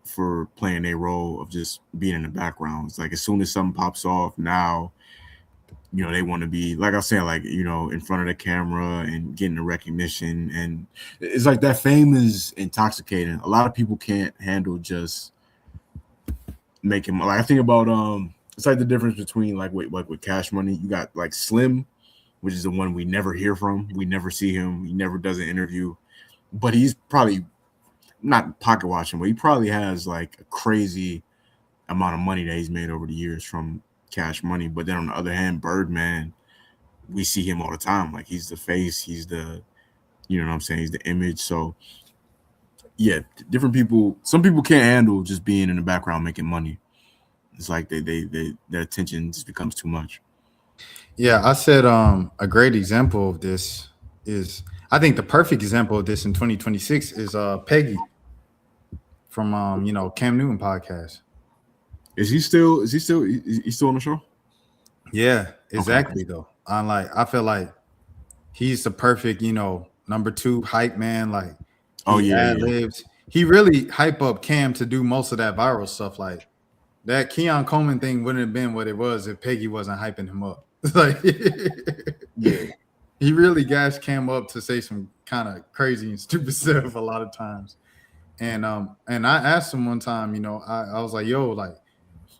for playing a role of just being in the background. It's like as soon as something pops off, now they want to be, like I was saying, like in front of the camera and getting the recognition. And it's like that fame is intoxicating. A lot of people can't handle just making, like I think about it's like the difference between like with Cash Money, you got like Slim, which is the one we never hear from, we never see him, he never does an interview, but he's probably not pocket watching, but he probably has like a crazy amount of money that he's made over the years from Cash Money. But then on the other hand, Birdman, we see him all the time. Like he's the face, he's the, you know what I'm saying, he's the image. So yeah, different people. Some people can't handle just being in the background making money. It's like they their attention just becomes too much. yeah, I said a great example of this is, I think the perfect example of this in 2026 is Peggy from Cam Newton podcast. Is he still on the show? Yeah, Okay. exactly though. I feel like he's the perfect, number two hype man. Like Oh he ad yeah. libs. He really hype up Cam to do most of that viral stuff. Like that Keon Coleman thing wouldn't have been what it was if Peggy wasn't hyping him up. Like Yeah. he really gassed Cam up to say some kind of crazy and stupid stuff a lot of times. And I asked him one time, I was like, yo, like,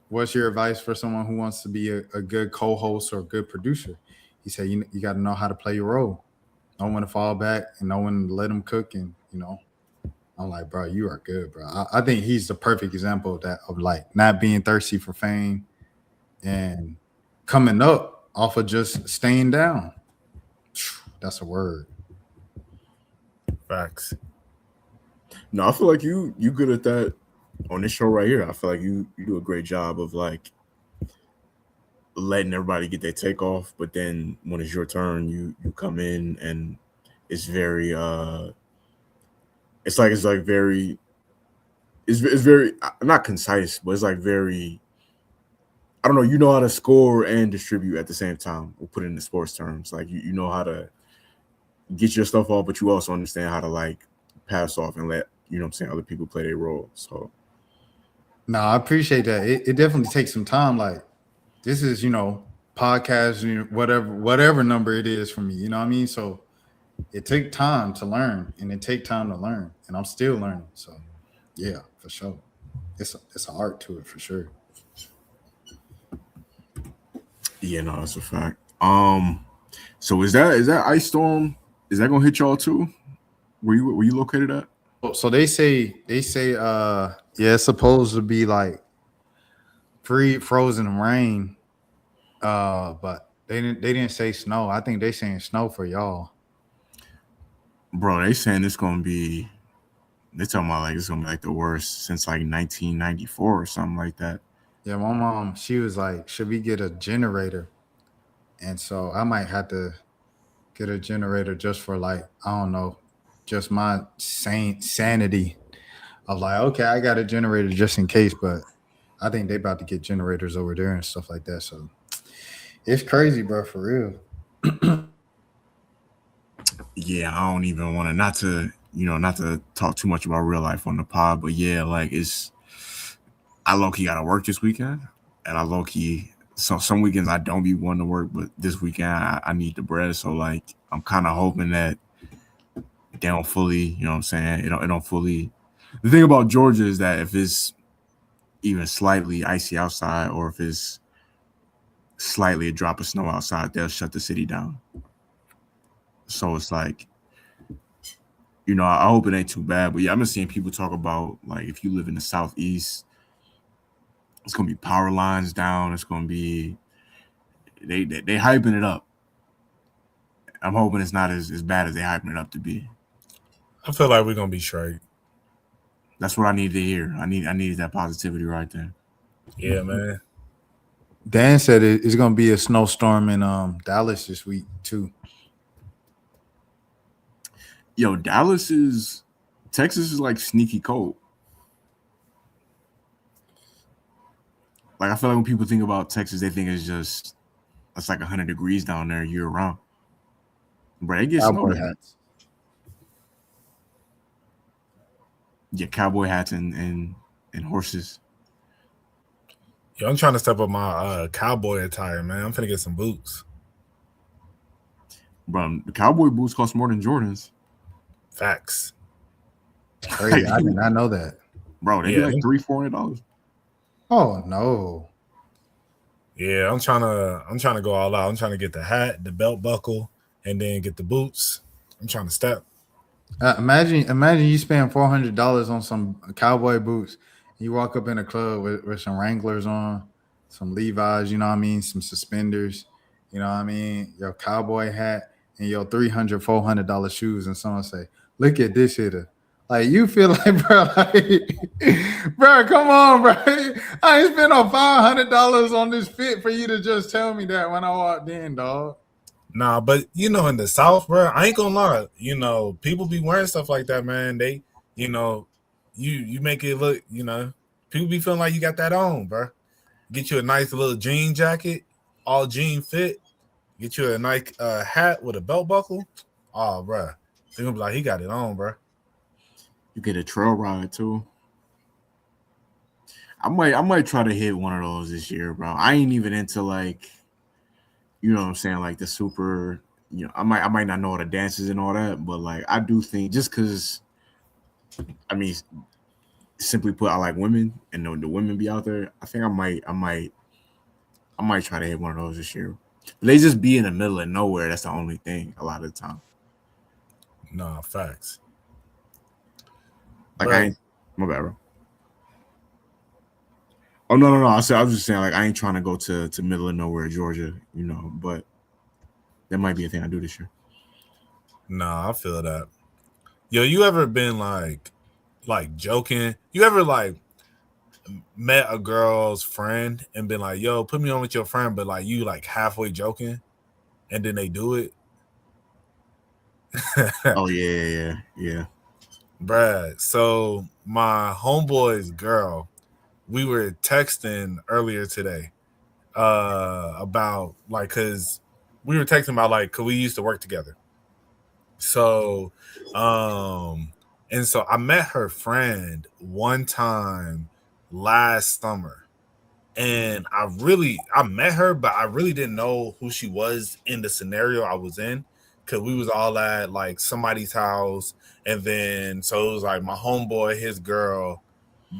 what's your advice for someone who wants to be a good co-host or a good producer? He said, you got to know how to play your role, know when to fall back and know when to let them cook. And I'm like, bro, you are good, bro. I think he's the perfect example of that, of like not being thirsty for fame and coming up off of just staying down. That's a word. Facts. No, I feel like you good at that on this show right here. I feel like you do a great job of like letting everybody get their take off, but then when it's your turn, you come in and it's very it's like very it's very not concise, but it's like very, I don't know, you know how to score and distribute at the same time. We'll put it in the sports terms. Like you know how to get your stuff off, but you also understand how to like pass off and let what I'm saying, other people play their role. So No, I appreciate that. It definitely takes some time. Like this is, podcast, whatever number it is for me. You know what I mean? So it take time to learn, and it take time to learn, and I'm still learning. So yeah, for sure, it's an art to it for sure. yeah, no, that's a fact. So is that ice storm? Is that gonna hit y'all too? Were you located at? So they say yeah, it's supposed to be like free frozen rain, but they didn't say snow. I think they saying snow for y'all. Bro, they saying it's gonna be. They talking about like it's gonna be like the worst since like 1994 or something like that. Yeah, my mom, she was like, should we get a generator? And so I might have to get a generator just for like, I don't know, just my sanity. I was like, okay, I got a generator just in case, but I think they about to get generators over there and stuff like that. So it's crazy, bro, for real. Yeah, I don't even want to not to talk too much about real life on the pod, but yeah, like I low key gotta work this weekend, and I low key some weekends I don't be wanting to work, but this weekend I need the bread, so like I'm kind of hoping that they don't fully, you know what I'm saying, it don't fully. The thing about Georgia is that if it's even slightly icy outside, or if it's slightly a drop of snow outside, they'll shut the city down. So it's like, I hope it ain't too bad. But yeah, I've been seeing people talk about like if you live in the southeast, it's gonna be power lines down. It's gonna be they hyping it up. I'm hoping it's not as bad as they hyping it up to be. I feel like we're gonna be straight. That's what I need to hear. I needed that positivity right there. Yeah, man. Dan said it's gonna be a snowstorm in Dallas this week too. Yo, Texas is like sneaky cold. Like I feel like when people think about Texas, they think it's like 100 degrees down there year round. But it gets snow Cowboy there. hats. Yeah, cowboy hats and horses. Yo, I'm trying to step up my cowboy attire, man. I'm finna get some boots. Bro, the cowboy boots cost more than Jordans. Facts. Crazy. I did not know that. Bro, they be like $300-$400. Oh no. Yeah, I'm trying to go all out. I'm trying to get the hat, the belt buckle, and then get the boots. I'm trying to step. Imagine you spend $400 on some cowboy boots. You walk up in a club with some Wranglers on, some Levi's, you know what I mean, some suspenders, you know what I mean, your cowboy hat, and your $300-$400 shoes, and someone say, "Look at this hitter." Like you feel like, bro, bro, come on, bro. I ain't spent no $500 on this fit for you to just tell me that when I walked in, dog. Nah, but in the South, bro, I ain't gonna lie. People be wearing stuff like that, man. They, you make it look, people be feeling like you got that on, bro. Get you a nice little jean jacket, all jean fit. Get you a nice hat with a belt buckle. Oh, bro, they're gonna be like, he got it on, bro. You get a trail ride too. I might try to hit one of those this year, bro. I ain't even into like, you know what I'm saying, like the super, I might not know all the dances and all that, but like I do think just because, I mean, simply put, I like women and the women be out there. I think I might try to hit one of those this year. But they just be in the middle of nowhere. That's the only thing a lot of the time. Nah, facts. Like Bro. I ain't, my bad, bro. Oh no. I was just saying like I ain't trying to go to middle of nowhere, Georgia, but that might be a thing I do this year. Nah, I feel that. Yo, you ever been like joking? You ever like met a girl's friend and been like, "Yo, put me on with your friend," but like you like halfway joking, and then they do it? Oh yeah. Brad. So my homeboy's girl, we were texting earlier today, about like, cause we were texting about like, cause we used to work together. So, and so I met her friend one time last summer, and I met her, but I really didn't know who she was in the scenario I was in, because we was all at like somebody's house, and then so it was like my homeboy, his girl,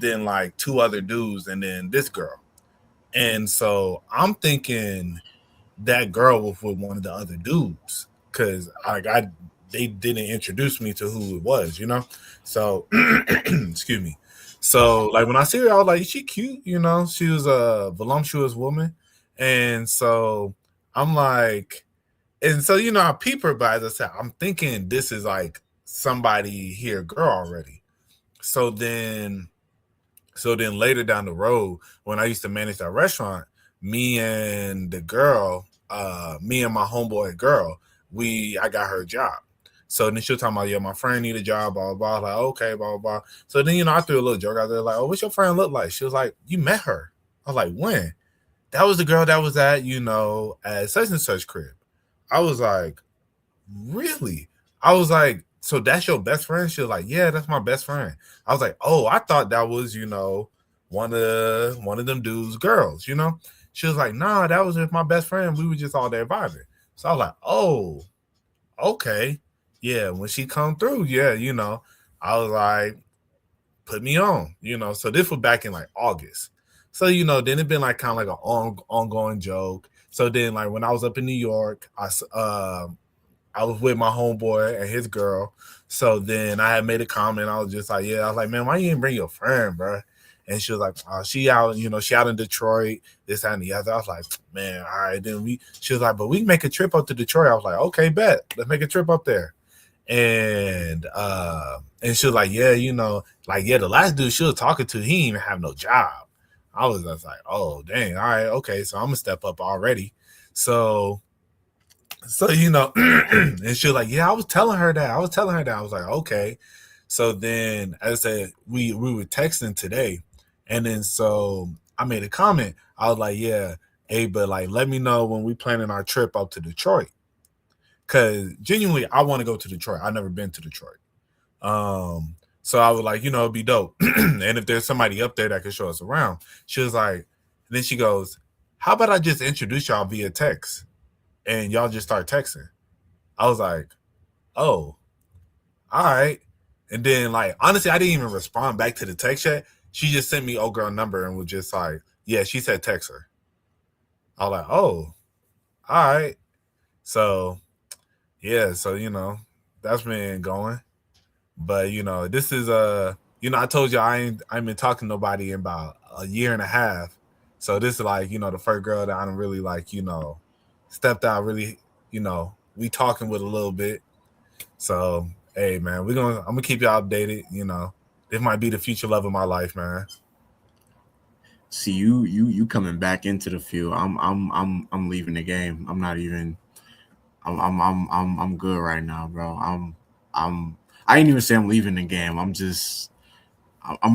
then like two other dudes, and then this girl. And so I'm thinking that girl was with one of the other dudes, because they didn't introduce me to who it was, So excuse me. So like when I see her, I was like, she cute, She was a voluptuous woman. And so I'm like, and so I peep her, but as I said, I'm thinking this is like somebody here, girl already. So then later down the road, when I used to manage that restaurant, me and the girl, me and my homeboy girl, I got her a job. So then she'll talk about, yeah, my friend need a job, blah, blah, blah. Like, okay, blah, blah, blah. So then, I threw a little joke out there, like, oh, what's your friend look like? She was like, you met her. I was like, when? That was the girl that was at, at such and such crib. I was like, really? I was like, so that's your best friend? She was like, yeah, that's my best friend. I was like, oh, I thought that was, one of them dudes' girls, She was like, nah, that was just my best friend. We were just all there vibing. So I was like, oh, okay. Yeah, when she come through, yeah, I was like, put me on, So this was back in like August. So, then it been like kind of like an ongoing joke. So then like when I was up in New York, I was with my homeboy and his girl. So then I had made a comment. I was just like, yeah, I was like, man, why you didn't bring your friend, bro? And she was like, she out, she out in Detroit, this and the other. I was like, man, all right. Then she was like, but we can make a trip up to Detroit. I was like, okay, bet. Let's make a trip up there. And she was like, yeah, like, yeah, the last dude she was talking to, he didn't even have no job. I was just like, oh, dang, all right, okay. So I'm gonna step up already. So and she was like, yeah, I was telling her that. I was like, okay. So then as I said, we were texting today. And then so I made a comment. I was like, yeah, hey, but like, let me know when we planning our trip up to Detroit. Cause genuinely, I want to go to Detroit. I've never been to Detroit. So I was like, it'd be dope. And if there's somebody up there that can show us around, she was like, then she goes, how about I just introduce y'all via text? And y'all just start texting. I was like, oh, all right. And then, like, honestly, I didn't even respond back to the text chat. She just sent me old girl number and was just like, yeah, she said text her. I was like, oh, all right. So, yeah, so, that's been going. But, this is, I told you I ain't been talking to nobody in about a year and a half. So this is like, the first girl that I don't really like, stepped out really, we talking with a little bit. So, hey man, I'm gonna keep y'all updated, This might be the future love of my life, man. See, you coming back into the field. I'm leaving the game. I'm not even I'm good right now, bro. I ain't even say I'm leaving the game. I'm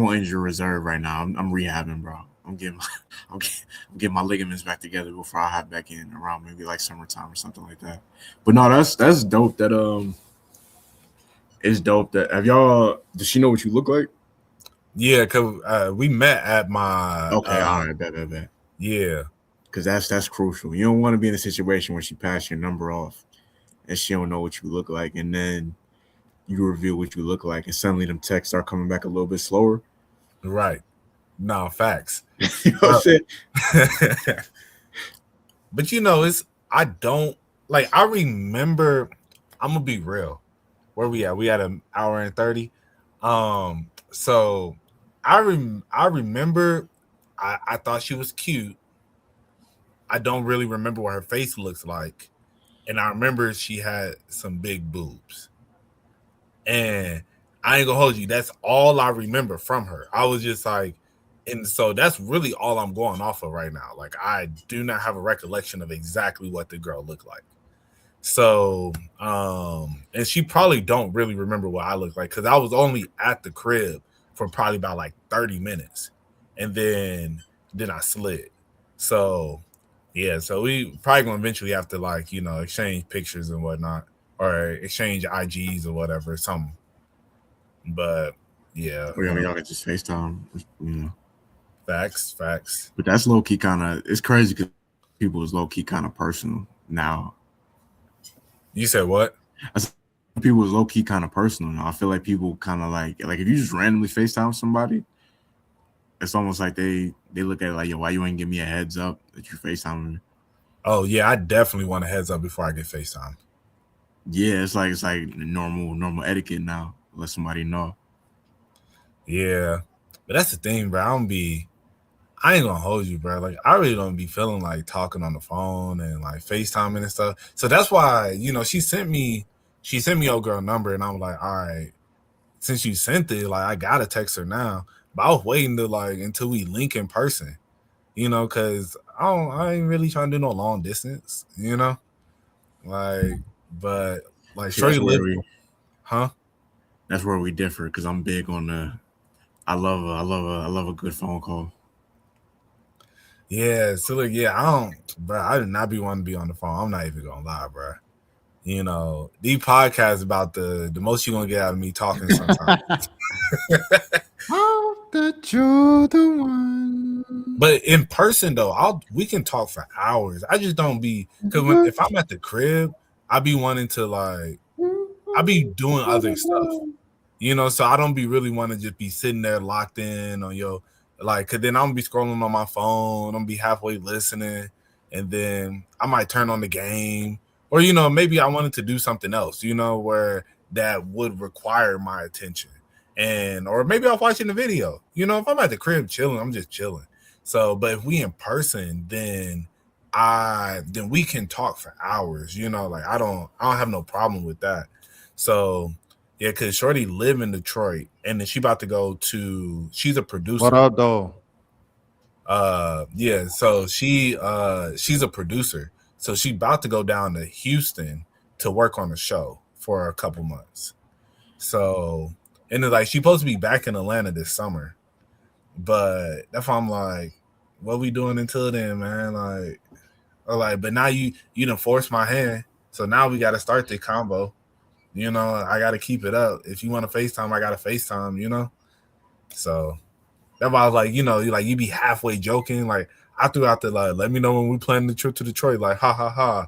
on injury reserve right now. I'm rehabbing, bro. I'm getting my ligaments back together before I hop back in around maybe like summertime or something like that. But no, that's dope. It's dope that does she know what you look like? Yeah, cause we met at my okay, all right, bet. Yeah, because that's crucial. You don't want to be in a situation where she passed your number off and she don't know what you look like, and then you reveal what you look like, and suddenly them texts start coming back a little bit slower. Right. No, facts. You know what I'm saying? But I don't like. I remember. I'm gonna be real. Where we at? We at an hour and 30. So I remember. I thought she was cute. I don't really remember what her face looks like, and I remember she had some big boobs. And I ain't gonna hold you. That's all I remember from her. I was just like, and so that's really all I'm going off of right now. Like, I do not have a recollection of exactly what the girl looked like. So, and she probably don't really remember what I look like because I was only at the crib for probably about like 30 minutes, and then I slid. So, yeah. So we probably gonna eventually have to like exchange pictures and whatnot, or exchange IGs or whatever, something. But yeah, y'all can just FaceTime, Facts. But that's low key kind of, it's crazy because people is low key kind of personal now. You said what? People is low key kind of personal now. I feel like people kind of like if you just randomly FaceTime somebody, it's almost like they look at it like, yo, why you ain't give me a heads up that you FaceTime me? Oh yeah, I definitely want a heads up before I get FaceTime. Yeah, it's like normal etiquette now. Let somebody know. Yeah, but that's the thing, bro. I ain't gonna hold you, bro. Like, I really don't be feeling like talking on the phone and like FaceTiming and stuff. So that's why, she sent me old girl number, and I'm like, all right, since you sent it, like, I gotta text her now. But I was waiting to like until we link in person, because I ain't really trying to do no long distance, like, but like, See, that's Shorty live. Huh? That's where we differ because I'm big on the. I love a good phone call. Yeah. So look, yeah, bro. I did not be wanting to be on the phone. I'm not even gonna lie, bro. You know, these podcasts about the most you're gonna get out of me talking sometimes. Oh, that you're the one. But in person though, we can talk for hours. I just don't be because if I'm at the crib, I be wanting to like I be doing other stuff. You know, so I don't be really want to just be sitting there locked in on your like, cause then I'm gonna be scrolling on my phone, I'm gonna be halfway listening, and then I might turn on the game, or you know, maybe I wanted to do something else, you know, where that would require my attention, and or maybe I'm watching the video. You know, if I'm at the crib chilling, I'm just chilling. So, but if we in person, then we can talk for hours. You know, like I don't have no problem with that. So yeah, because Shorty live in Detroit, and then she about to go to. She's a producer. What up, though? Yeah. So she's a producer. So she about to go down to Houston to work on a show for a couple months. So and then like she's supposed to be back in Atlanta this summer, but that's why I'm like, what we doing until then, man? Like, or like, but now you done forced my hand, so now we got to start the combo. You know, I got to keep it up. If you want to FaceTime, I got to FaceTime, you know? So that's why I was like, you know, you be halfway joking. Like, I threw out the, like, let me know when we plan the trip to Detroit. Like, ha, ha, ha.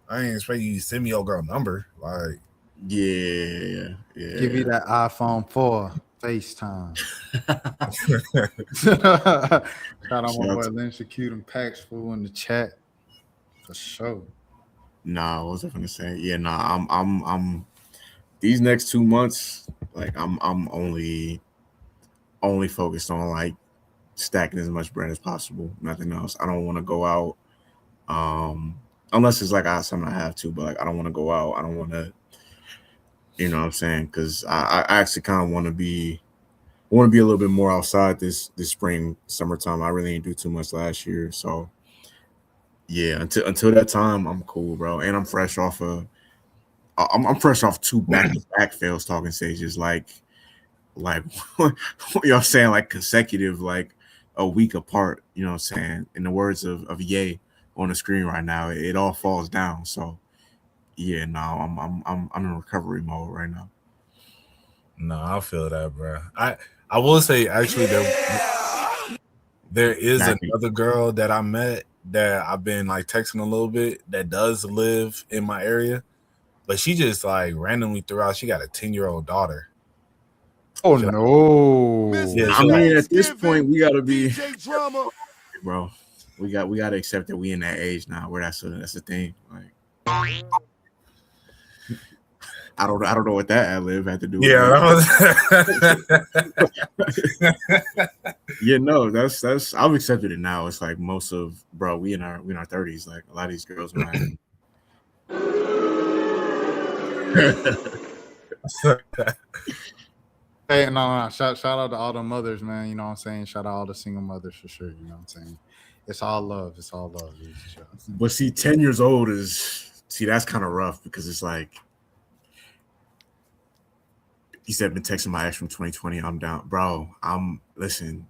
I ain't expect you to send me your girl number. Like, Yeah. Give you that iPhone 4 FaceTime. Shout out my boy Lynn Shacute and Pax Fool in the chat. For sure. Nah, what was I gonna say? Yeah, nah, I'm these next 2 months, like I'm only focused on like stacking as much bread as possible. Nothing else. I don't want to go out, unless it's like something I have to, but like I don't want to go out. I don't want to, you know what I'm saying? Because I actually kind of want to be a little bit more outside this spring, summertime. I really didn't do too much last year, so yeah. Until that time, I'm cool, bro. And I'm fresh off I'm fresh off 2 back-to-back fails talking stages, like you know what I'm saying, like consecutive, like a week apart. You know what I'm saying? In the words of Ye on the screen right now, it all falls down. So yeah, no, I'm in recovery mode right now. no, I feel that, bro. I will say, actually, there is another girl that I met that I've been like texting a little bit that does live in my area, but she just like randomly threw out she got a 10-year-old daughter. Oh no! Yeah, I mean, at this point, we gotta be, bro. We gotta accept that we in that age now where that's a thing. Like, I don't know what that ad lib had to do with yeah, no, that's I've accepted it now. It's like most of, bro, we in our 30s. Like a lot of these girls, man. Hey, no. Shout out to all the mothers, man. You know what I'm saying? Shout out all the single mothers for sure. You know what I'm saying? It's all love. It's all love. But see, 10 years old that's kind of rough because it's like, he said, been texting my ex from 2020. I'm down, bro. Listen,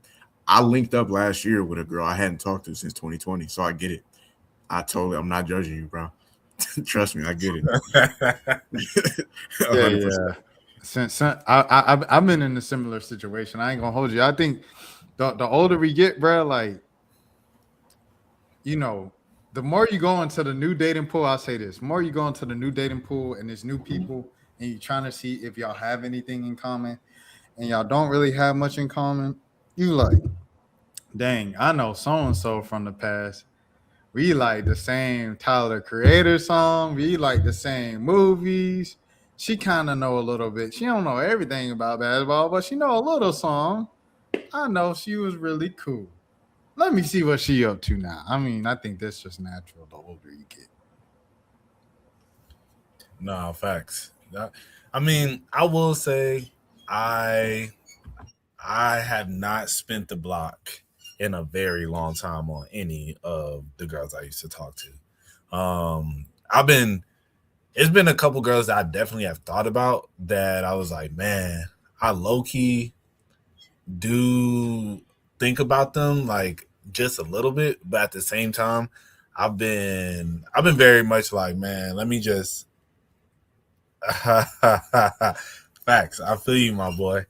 I linked up last year with a girl I hadn't talked to since 2020, so I get it. I'm not judging you, bro. Trust me, I get it. Yeah. Since I've been in a similar situation. I ain't gonna hold you. I think the older we get, bro, like, you know, the more you go into the new dating pool, I'll say this: the more you go into the new dating pool and there's new people, and you're trying to see if y'all have anything in common, and y'all don't really have much in common, you like, dang, I know so and so from the past. We like the same Tyler Creator song. We like the same movies. She kind of know a little bit. She don't know everything about basketball, but she know a little song. I know she was really cool. Let me see what she up to now. I mean, I think that's just natural the older you get. No, facts. I mean, I will say I have not spent the block in a very long time on any of the girls I used to talk to. I've been it's been a couple girls that I definitely have thought about that I was like, man, I low key do think about them like just a little bit, but at the same time, I've been very much like, man, let me just facts. I feel you, my boy.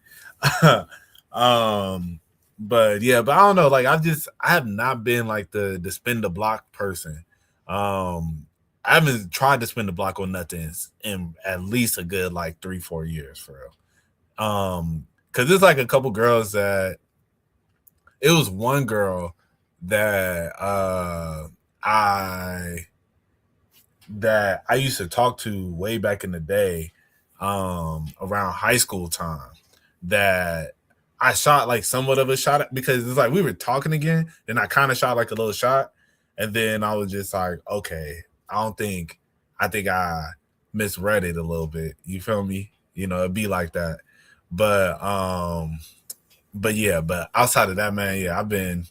um, but yeah, but I don't know. Like I have not been like the spin the block person. I haven't tried to spin the block on nothing in at least a good like 3-4 years for real. Because there's like a couple girls that it was one girl that I I used to talk to way back in the day, around high school time, that I shot like somewhat of a shot at, because it's like we were talking again, then I kind of shot like a little shot, and then I was just like, okay, I think I misread it a little bit. You feel me? It'd be like that. But yeah, but outside of that, man, yeah, I've been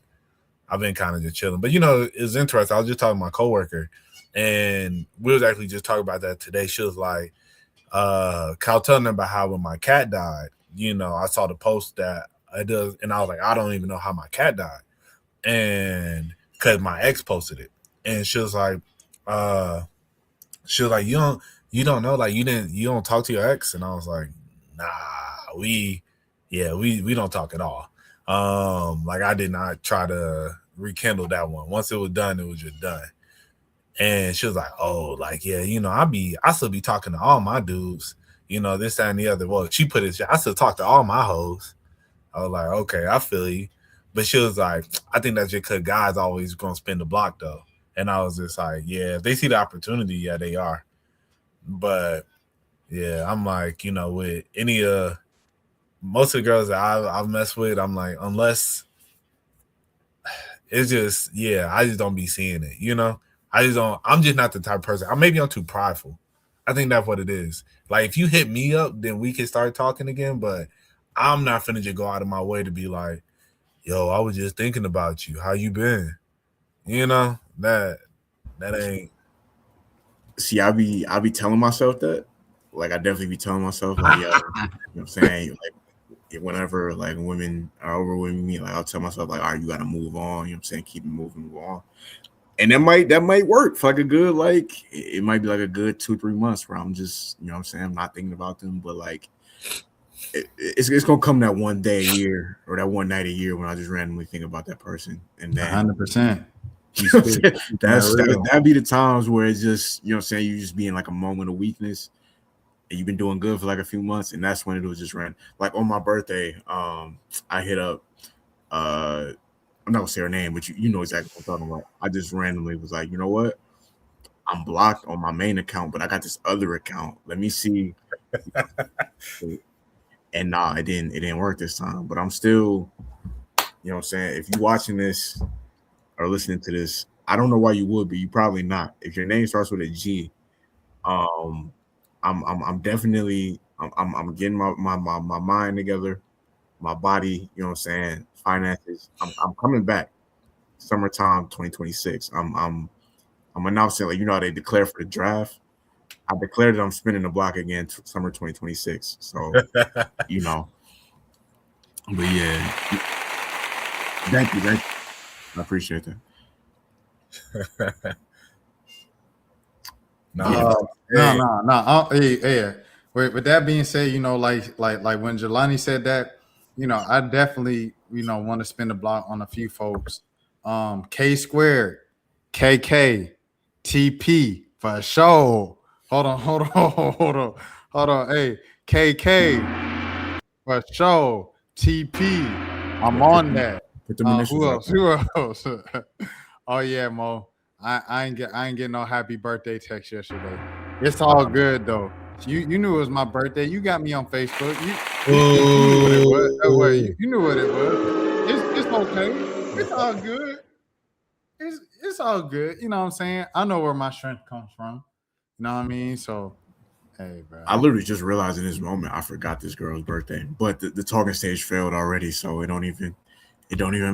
kind of just chilling. But it's interesting. I was just talking to my coworker, and we was actually just talking about that today. She was like, Cal telling them about how when my cat died, I saw the post that it does, and I was like, I don't even know how my cat died. And because my ex posted it. And uh she was like, you don't know, like you don't talk to your ex? And I was like, nah, we don't talk at all. Like I did not try to rekindle that one. Once it was done, it was just done. And she was like, oh, like, yeah, I still be talking to all my dudes, this, that, and the other. Well, she put it, I still talk to all my hoes. I was like, okay, I feel you. But she was like, I think that's just because guys always gonna spin the block though. And I was just like, yeah, if they see the opportunity, yeah, they are. But yeah, I'm like, with any most of the girls that I've messed with, I'm like, unless it's just, yeah, I just don't be seeing it. I'm just not the type of person. Maybe I'm too prideful. I think that's what it is. Like if you hit me up, then we can start talking again. But I'm not finna just go out of my way to be like, yo, I was just thinking about you. How you been? That ain't. See, I be telling myself that. Like I definitely be telling myself like, yo, you know what I'm saying? Like whenever like women are over with me, like I'll tell myself like, all right, you gotta move on, you know what I'm saying? Keep it moving, move on. And that might work for like a good, like it might be like a good 2-3 months where I'm just, you know what I'm saying, I'm not thinking about them, but like it's gonna come that one day a year or that one night a year when I just randomly think about that person, and then 100%. you know what I'm saying? That'd be the times where it's just, you know what I'm saying, you just be in like a moment of weakness and you've been doing good for like a few months, and that's when it was just random. Like on my birthday, I hit up I'm not gonna say her name, but you know exactly what I'm talking about. I just randomly was like, you know what? I'm blocked on my main account, but I got this other account. Let me see. And nah, it didn't work this time. But I'm still, you know what I'm saying? If you watching this or listening to this, I don't know why you would, but you probably not. If your name starts with a G, um, I'm definitely I'm getting my mind together, my body, you know what I'm saying, finances. I'm coming back. Summertime 2026. I'm announcing, like, how they declare for the draft. I declared that I'm spinning the block again summer 2026. So, you know, but yeah, thank you. I appreciate that. Nah, No. Hey. With that being said, like when Jelani said that, I definitely, want to spin the block on a few folks. K squared, KK, TP for sure. Hold on. Hey, KK for sure. TP. I'm on that. Put them initials Who up else? there. Who else? Oh yeah, Mo. I ain't get no happy birthday text yesterday. It's all good though. You knew it was my birthday. You got me on Facebook. You knew what it was. You knew what it was. It's okay. It's all good. It's all good. You know what I'm saying? I know where my strength comes from. You know what I mean? So hey, bro. I literally just realized in this moment I forgot this girl's birthday, but the talking stage failed already, so it don't even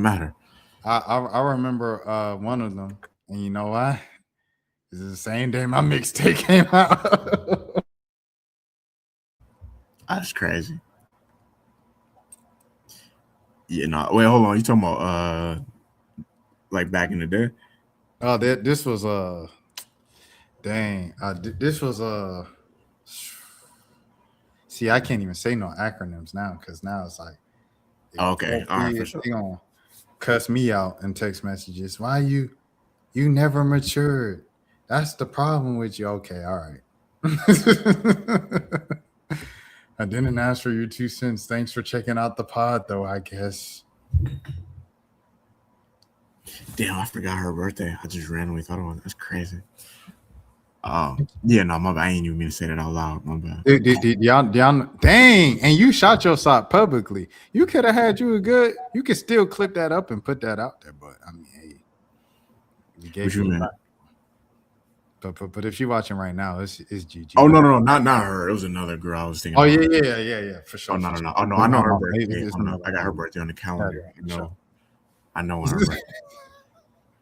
matter. I remember one of them, and you know why? This is the same day my mixtape came out. That's crazy. Yeah, no. Wait, hold on. You talking about like back in the day? Oh, this was dang. This was See, I can't even say no acronyms now because now it's like, Okay, all right, for sure. they gonna cuss me out in text messages. Why you never matured? That's the problem with you. Okay, all right. I didn't ask for your 2 cents. Thanks for checking out the pod, though, I guess. Damn, I forgot her birthday. I just randomly thought about it. That's crazy. Yeah, no, my bad. I ain't even mean to say that out loud. My bad. Y'all, dang, and you shot your shot publicly. You could have had you a good. You could still clip that up and put that out there, but I mean, hey, we gave What you mean? But if you're watching right now, it's GG. Oh no, not her. It was another girl I was thinking. Oh about. yeah, for sure. Oh no. For sure. Oh no, I know her birthday. It's I got her birthday on the calendar. Yeah, I know when her birthday.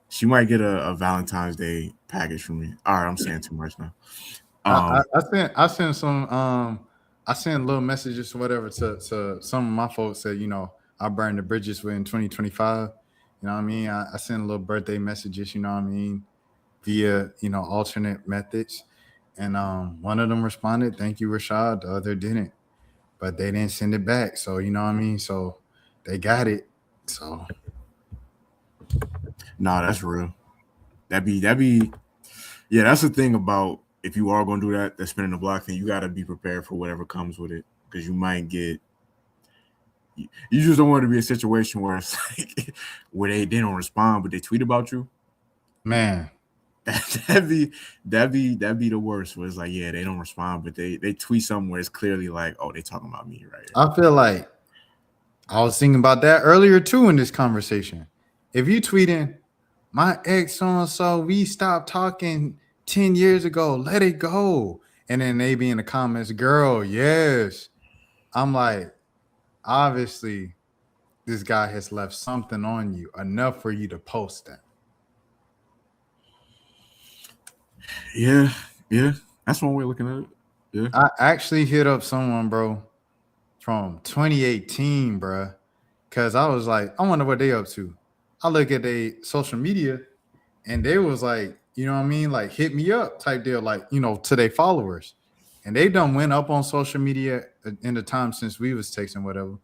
She might get a Valentine's Day package from me. All right, I'm saying too much now. I sent some I sent little messages or whatever to some of my folks said, I burned the bridges within 2025. You know what I mean? I sent little birthday messages, you know what I mean, via, alternate methods. And one of them responded, "Thank you, Rashad." The other didn't. But they didn't send it back. So you know what I mean? So they got it. So nah, that's real. That'd be yeah, that's the thing about if you are gonna do that spinning the block thing, you gotta be prepared for whatever comes with it. Because you might get you just don't want to be a situation where it's like where they don't respond but they tweet about you. Man. That'd be the worst. Where it's like, yeah, they don't respond, but they tweet something where it's clearly like, oh, they talking about me, right? I feel like I was thinking about that earlier too in this conversation. If you tweeting, "My ex so we stopped talking 10 years ago, let it go," and then they be in the comments, "Girl, yes," I'm like, obviously, this guy has left something on you enough for you to post that. Yeah, that's one way of looking at it. Yeah, I actually hit up someone, bro, from 2018, bro, because I was like, I wonder what they up to. I look at their social media, and they was like, you know what I mean, like hit me up type deal, like to their followers, and they done went up on social media in the time since we was texting whatever.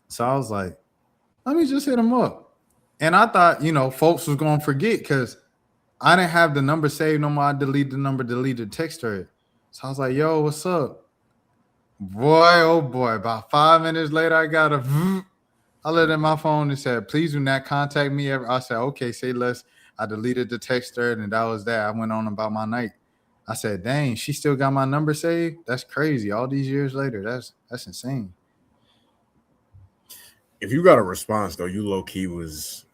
So I was like, let me just hit them up, and I thought folks was gonna forget because I didn't have the number saved no more. I deleted the number, deleted the text thread. So I was like, yo, what's up? Boy, oh boy. About 5 minutes later, I got I looked at my phone and said, "Please do not contact me ever." I said, "Okay, say less." I deleted the text thread and that was that. I went on about my night. I said, "Dang, she still got my number saved? That's crazy. All these years later, that's insane." If you got a response though, you low key was.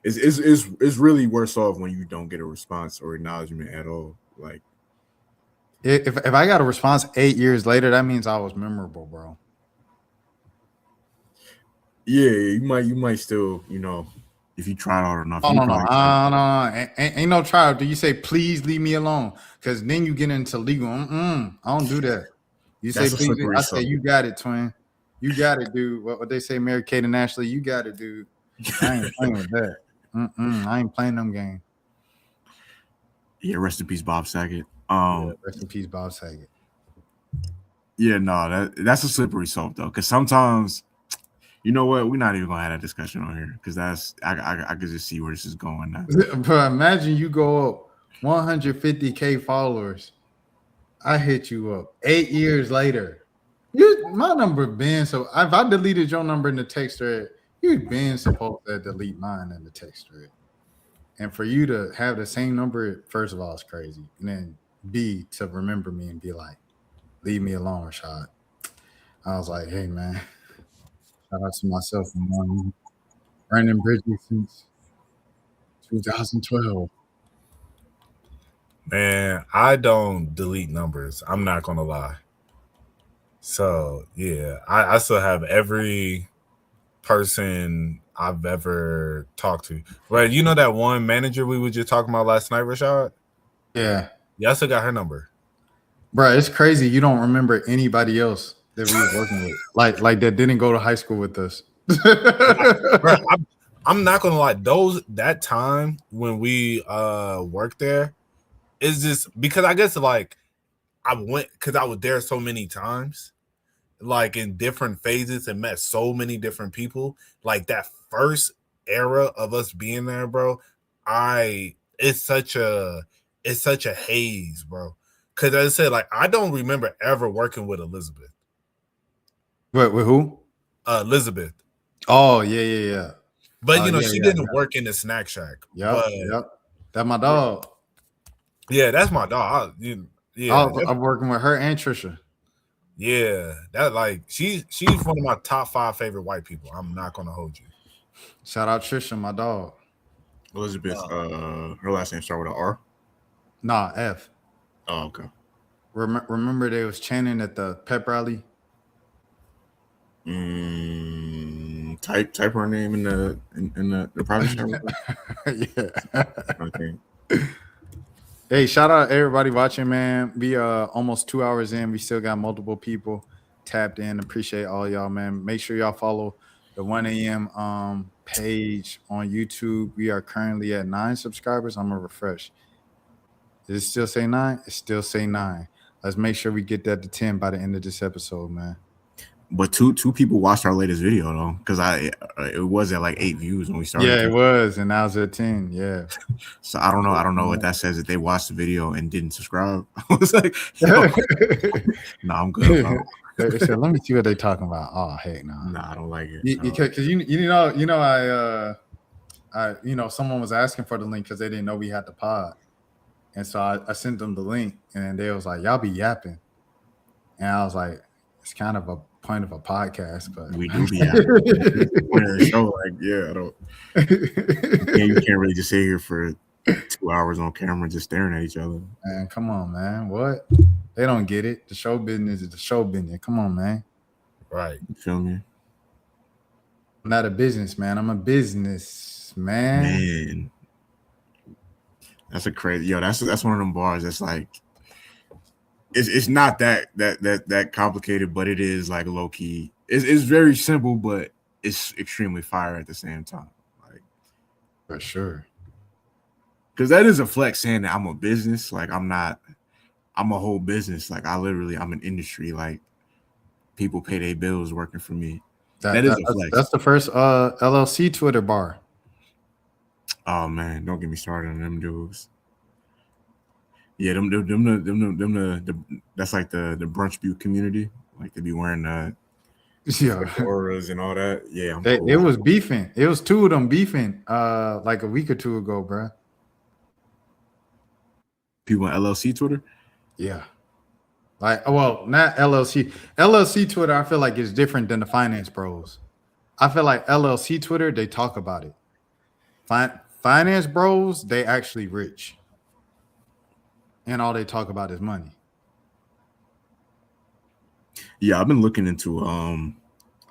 It's really worse off when you don't get a response or acknowledgement at all. Like, if I got a response 8 years later, that means I was memorable, bro. Yeah, you might still, if you try hard enough. Oh, no. Ain't no trial. Do you say, "Please leave me alone"? Because then you get into legal. I don't do that. You say, "Please," I say, "You got it, twin. You got it, dude." What they say, Mary Kate and Ashley, "You got it, dude." I ain't playing with that. I ain't playing them game. Yeah, rest in peace, Bob Saget. Rest in peace, Bob Saget. Yeah, no, that's a slippery slope though, because sometimes, you know what, we're not even gonna have that discussion on here because I could just see where this is going now. But imagine you go up 150K followers. I hit you up 8 years later. My number been so if I deleted your number in the text thread, you've been supposed to delete mine in the text thread. And for you to have the same number, first of all, it's crazy. And then B, to remember me and be like, "Leave me alone, Rashad." I was like, hey man, shout out to myself and Brandon Bridges since 2012. Man, I don't delete numbers. I'm not gonna lie. So yeah, I still have every person I've ever talked to. But you know that one manager we were just talking about last night, Rashad? Yeah. Yeah, I still got her number. Bro, it's crazy. You don't remember anybody else that we were working with, like that didn't go to high school with us. Bro, I'm not gonna lie. That time when we worked there is just because I guess like I went because I was there so many times, like in different phases and met so many different people. Like that first era of us being there, bro. It's such a haze, bro. Because as I said, like I don't remember ever working with Elizabeth. What with who? Elizabeth. Oh yeah. But Oh yeah, she yeah, didn't yeah. work in the snack shack. Yep, But yep. That my dog. yeah, that's my dog. I'm working with her and Trisha. Yeah, that like she's one of my top 5 favorite white people. I'm not gonna hold you. Shout out Trisha, my dog. Elizabeth, her last name start with an R. Nah, F. Oh, okay. Remember they was chanting at the pep rally? Type her name in the private chat. Yeah. Okay. Hey, shout out everybody watching, man. We almost 2 hours in. We still got multiple people tapped in. Appreciate all y'all, man. Make sure y'all follow the 1 a.m. Page on YouTube. We are currently at 9 subscribers. I'm gonna refresh. Does it still say 9? It still say 9. Let's make sure we get that to 10 by the end of this episode, man. But two people watched our latest video though, because it was at like 8 views when we started. Yeah, it was, and now it's at 10. Yeah. So I don't know what that says that they watched the video and didn't subscribe. I was like, no, I'm good, bro. They said, let me see what they talking about. Oh, heck no. Nah, I don't like it. Because I someone was asking for the link because they didn't know we had the pod. And so I sent them the link and they was like, y'all be yapping. And I was like, it's kind of a point of a podcast, but we do be yapping. Point of the show, like, yeah, I don't. You can't really just sit here for 2 hours on camera just staring at each other. Man, come on, man. What? They don't get it. The show business is the show business. Come on, man. Right. You feel me? I'm not a businessman. I'm a business man. That's a crazy that's one of them bars that's like it's not that complicated, but it is like low key. It's very simple, but it's extremely fire at the same time. Like For sure. Because that is a flex saying that I'm a business. Like I'm a whole business. Like I'm an industry. Like people pay their bills working for me. That is a flex. That's the first LLC Twitter bar. Oh man, don't get me started on them dudes. Yeah, them that's like the Brunch Butte community. Like they be wearing auras and all that. Yeah, cool. It was beefing. It was 2 of them beefing like a week or 2 ago, bro. People on LLC Twitter? Yeah. Like, well, not LLC. LLC Twitter, I feel like is different than the finance bros. I feel like LLC Twitter, they talk about it. Finance bros, they actually rich. And all they talk about is money. Yeah, I've been looking into I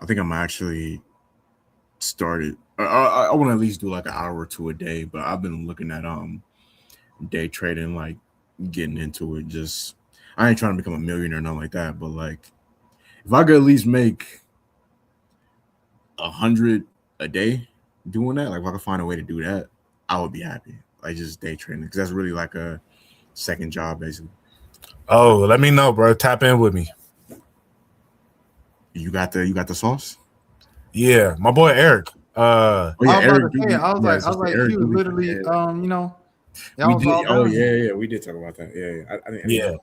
think I'm actually started. I want to at least do like an hour or 2 a day, but I've been looking at day trading, like getting into it. Just I ain't trying to become a millionaire or nothing like that, but like if I could at least make 100 a day doing that, like if I could find a way to do that, I would be happy. Like just day trading, because that's really like a second job basically. Oh, let me know, bro. Tap in with me. You got the sauce? Yeah, my boy Eric. I was like, he was literally, we did talk about that. Yeah,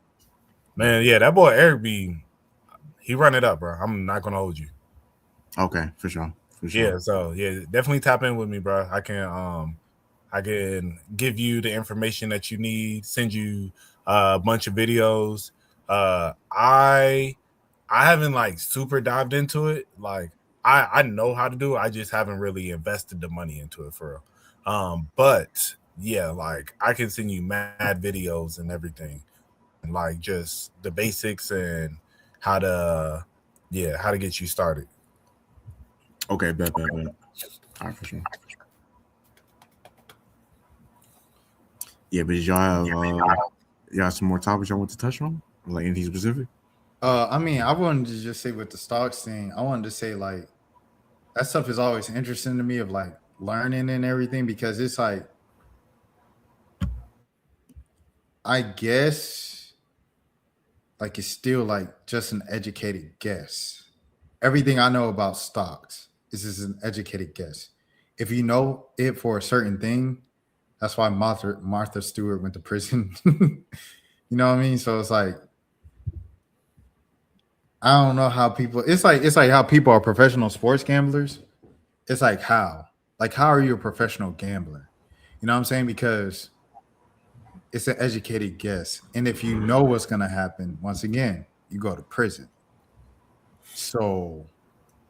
man, yeah, that boy Eric he run it up, bro. I'm not gonna hold you. Okay, for sure. Yeah, so yeah, definitely tap in with me, bro. I can give you the information that you need, send you a bunch of videos. I haven't like super dived into it. Like I know how to do it. I just haven't really invested the money into it for real. But yeah, like I can send you mad videos and everything, and like just the basics and how to get you started. Okay, bet. All right, for sure. Yeah, but did y'all have some more topics y'all want to touch on? Like anything specific? I mean, I wanted to just say with the stocks thing, I wanted to say like that stuff is always interesting to me of like learning and everything because it's like I guess like it's still like just an educated guess. Everything I know about stocks is just an educated guess. If you know it for a certain thing, that's why Martha Stewart went to prison. You know what I mean? So it's like I don't know how people. It's like how people are professional sports gamblers. It's like how are you a professional gambler? You know what I'm saying? Because it's an educated guess, and if you know what's gonna happen, once again, you go to prison. So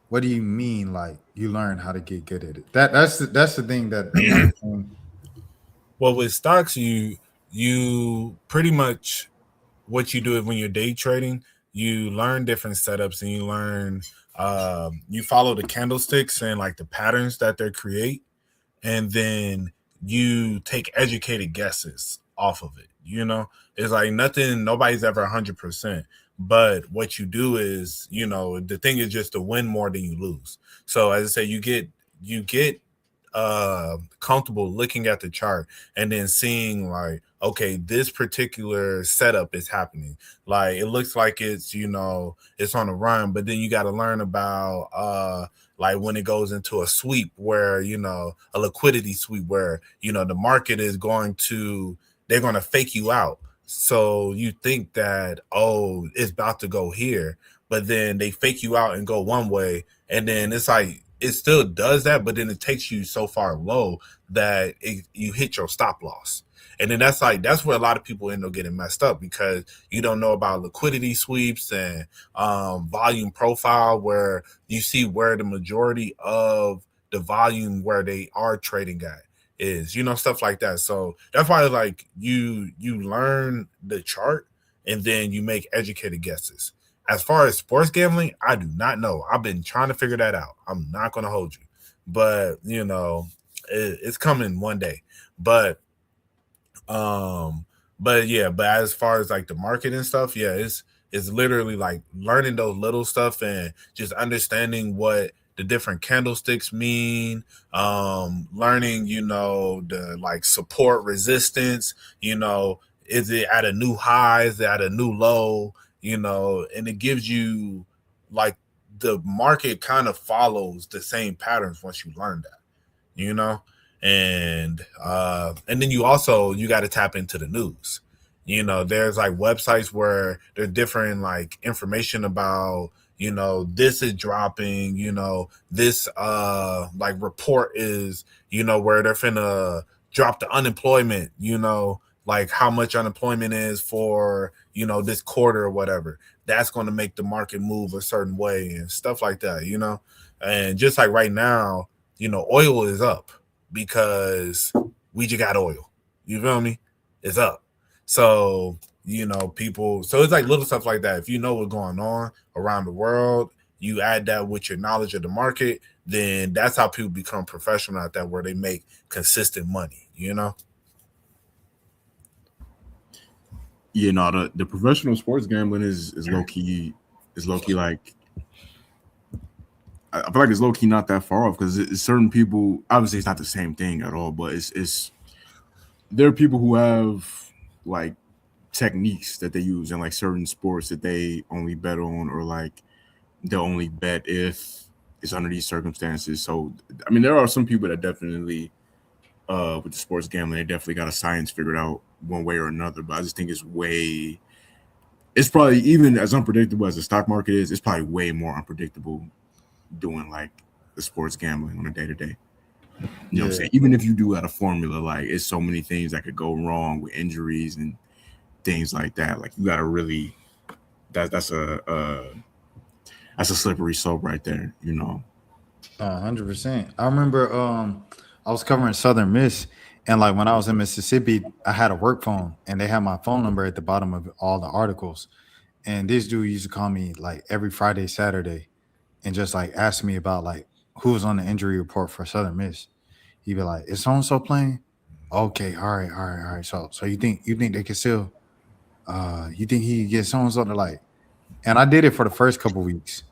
what do you mean? Like you learn how to get good at it? That's the thing that the one thing. Well, with stocks, you pretty much what you do is when you're day trading, you learn different setups and you learn you follow the candlesticks and like the patterns that they create, and then you take educated guesses off of it. It's like nothing, nobody's ever 100%. But what you do is, the thing is just to win more than you lose. So as I say, you get comfortable looking at the chart and then seeing like, okay, this particular setup is happening. Like it looks like it's on a run, but then you got to learn about like when it goes into a sweep where a liquidity sweep where the market is they're going to fake you out. So you think that, oh, it's about to go here, but then they fake you out and go one way, and then it's like it still does that, but then it takes you so far low that you hit your stop loss. And then that's where a lot of people end up getting messed up because you don't know about liquidity sweeps and volume profile, where you see where the majority of the volume where they are trading at is, stuff like that. So that's why like you learn the chart and then you make educated guesses. As far as sports gambling, I do not know. I've been trying to figure that out. I'm not going to hold you, but it's coming one day. But yeah, but as far as like the market and stuff, yeah, it's literally like learning those little stuff and just understanding what the different candlesticks mean, learning, the like support resistance, is it at a new high, is it at a new low, and it gives you like the market kind of follows the same patterns once you learn that, you know and then you got to tap into the news. There's like websites where there's different like information about, this is dropping, this like report is, where they're finna drop the unemployment, like how much unemployment is for, this quarter or whatever. That's going to make the market move a certain way and stuff like that, and just like right now, oil is up because we just got oil. You feel me? It's up. So, so it's like little stuff like that. If you know what's going on around the world, you add that with your knowledge of the market, then that's how people become professional at that, where they make consistent money, The professional sports gambling is low key like I feel like it's low key not that far off because it's certain people. Obviously, it's not the same thing at all, but it's there are people who have like techniques that they use in like certain sports that they only bet on, or like they'll only bet if it's under these circumstances. So I mean, there are some people that definitely with the sports gambling, they definitely got a science figured out one way or another. But I just think it's probably, even as unpredictable as the stock market is, it's probably way more unpredictable doing like the sports gambling on a day to day. You know what I'm Yeah. saying? Even if you do have a formula, like it's so many things that could go wrong with injuries and things like that. Like you gotta really that's a slippery slope right there. 100%. I remember I was covering Southern Miss, and like when I was in Mississippi, I had a work phone and they had my phone number at the bottom of all the articles. And this dude used to call me like every Friday, Saturday, and just like ask me about like who was on the injury report for Southern Miss. He'd be like, "Is so and so playing?" Okay, all right. So you think they can still? You think he gets so and so to like? And I did it for the first couple weeks,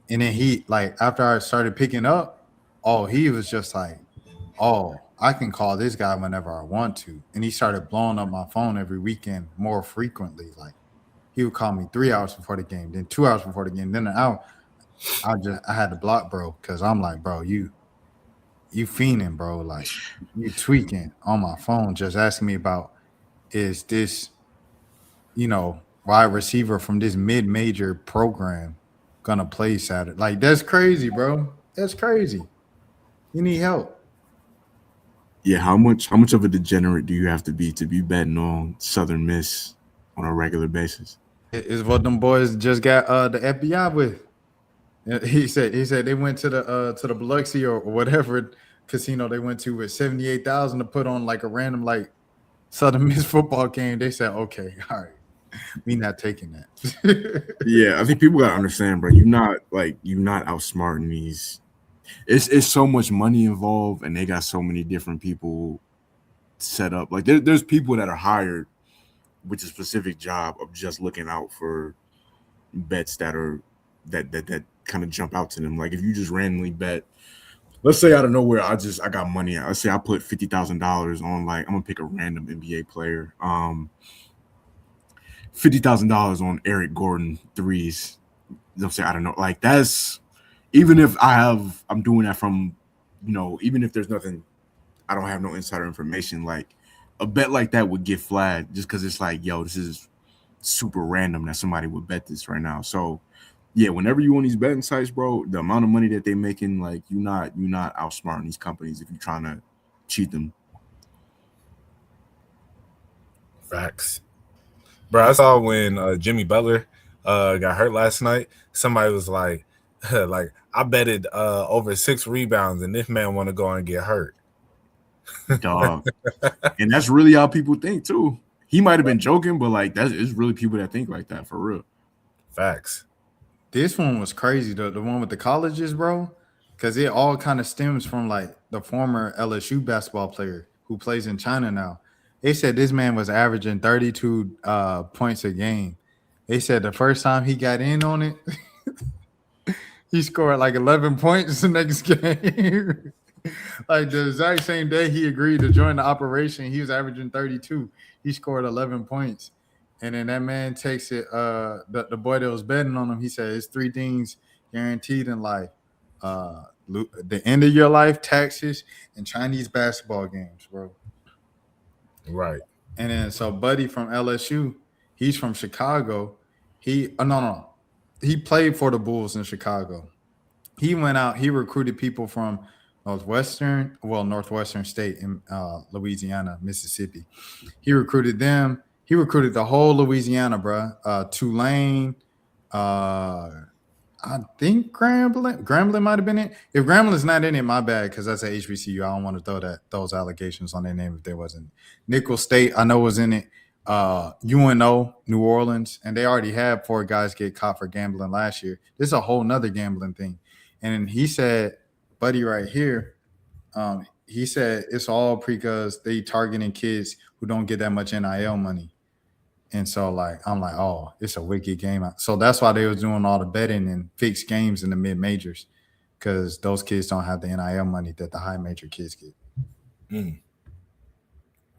and then he like after I started picking up, oh, he was just like, oh, I can call this guy whenever I want to, and he started blowing up my phone every weekend more frequently. Like he would call me 3 hours before the game, then 2 hours before the game, then an hour. I had to block bro because I'm like, bro, you fiending, bro. Like you tweaking on my phone, just asking me about is this, wide receiver from this mid-major program gonna play Saturday? Like that's crazy, bro. That's crazy. You need help. Yeah, how much of a degenerate do you have to be betting on Southern Miss on a regular basis? Is what them boys just got the FBI with. He said they went to the Biloxi or whatever casino they went to with 78,000 to put on like a random like Southern Miss football game. They said, okay, all right, we not taking that. Yeah, I think people gotta understand, bro. You're not outsmarting these. It's so much money involved, and they got so many different people set up. Like there's people that are hired with a specific job of just looking out for bets that kind of jump out to them. Like if you just randomly bet, let's say out of nowhere, I got money. Let's say I put $50,000 on like I'm gonna pick a random NBA player. $50,000 on Eric Gordon threes. They'll say I don't know. Like that's even if I'm doing that from even if there's nothing, I don't have no insider information. Like a bet like that would get flagged just because it's like, yo, this is super random that somebody would bet this right now. So yeah, whenever you on these betting sites, bro, the amount of money that they making, like you're not outsmarting these companies if you're trying to cheat them. Facts. Bro, I saw when Jimmy Butler got hurt last night. Somebody was like, like I betted over 6 rebounds, and this man want to go and get hurt. Dog. And that's really how people think too. He might have been joking, but like it's really people that think like that for real. Facts. This one was crazy, the one with the colleges, bro, because it all kind of stems from like the former LSU basketball player who plays in China now. They said this man was averaging 32 points a game. They said the first time he got in on it, he scored like 11 points the next game. Like the exact same day he agreed to join the operation, he was averaging 32. He scored 11 points. And then that man takes it, the boy that was betting on him, he said, it's 3 things guaranteed in life. The end of your life, taxes, and Chinese basketball games, bro. Right. And then so Buddy from LSU, he's from Chicago. No. He played for the Bulls in Chicago. He went out, he recruited people from Northwestern State in Louisiana, Mississippi. He recruited them. He recruited the whole Louisiana, bro. Tulane, I think Grambling might have been it. If Grambling's not in it, my bad, because that's a HBCU. I don't want to throw those allegations on their name if there wasn't. Nicholls State, I know was in it. UNO, New Orleans, and they already had 4 guys get caught for gambling last year. This is a whole nother gambling thing. And he said, Buddy right here, he said it's all because they targeting kids who don't get that much NIL money. And so, like, I'm like, oh, it's a wicked game. So that's why they was doing all the betting and fixed games in the mid majors, because those kids don't have the NIL money that the high major kids get. I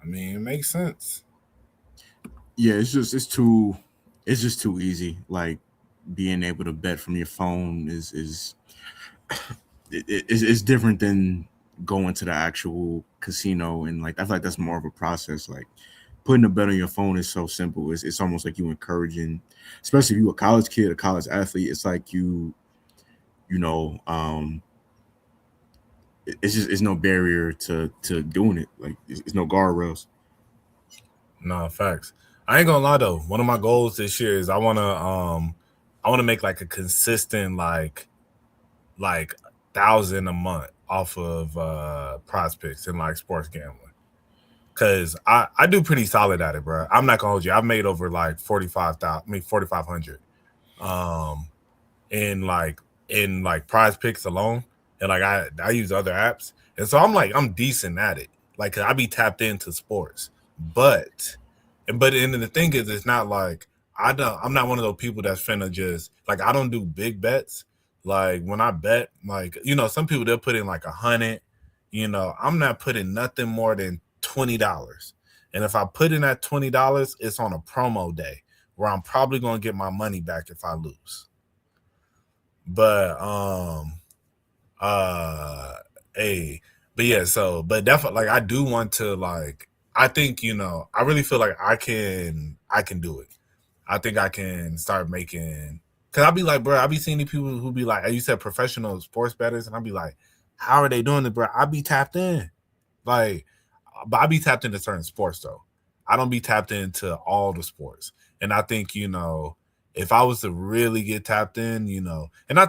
mean, it makes sense. Yeah, it's just too easy. Like being able to bet from your phone is it's different than going to the actual casino, and like I feel like that's more of a process. Like putting a bet on your phone is so simple. It's almost like you encouraging, especially if you a college kid, a college athlete. It's like it's no barrier to doing it. Like it's no guardrails. No, facts. I ain't gonna lie though. One of my goals this year is I wanna make like a consistent like 1,000 a month off of Prize Picks and like sports gambling. Cause I do pretty solid at it, bro. I'm not gonna hold you. I've made over like 4,500 in Prize Picks alone. and like I use other apps, and so I'm decent at it. Like, 'cause I be tapped into sports, but and then the thing is, it's not like I'm not one of those people that's finna just like I don't do big bets. Like when I bet, like some people they'll put in like 100. I'm not putting nothing more than $20. And if I put in that $20, it's on a promo day where I'm probably gonna get my money back if I lose. But uh hey, but yeah, but definitely like I do want to like I think, I really feel like I can do it. I think I can start making because I'll be like, bro, I'll be seeing these people who be like, you said professional sports bettors, and I'll be like, how are they doing it, bro? I'll be tapped in. Like, but I be tapped into certain sports though. I don't be tapped into all the sports. And I think, if I was to really get tapped in, and I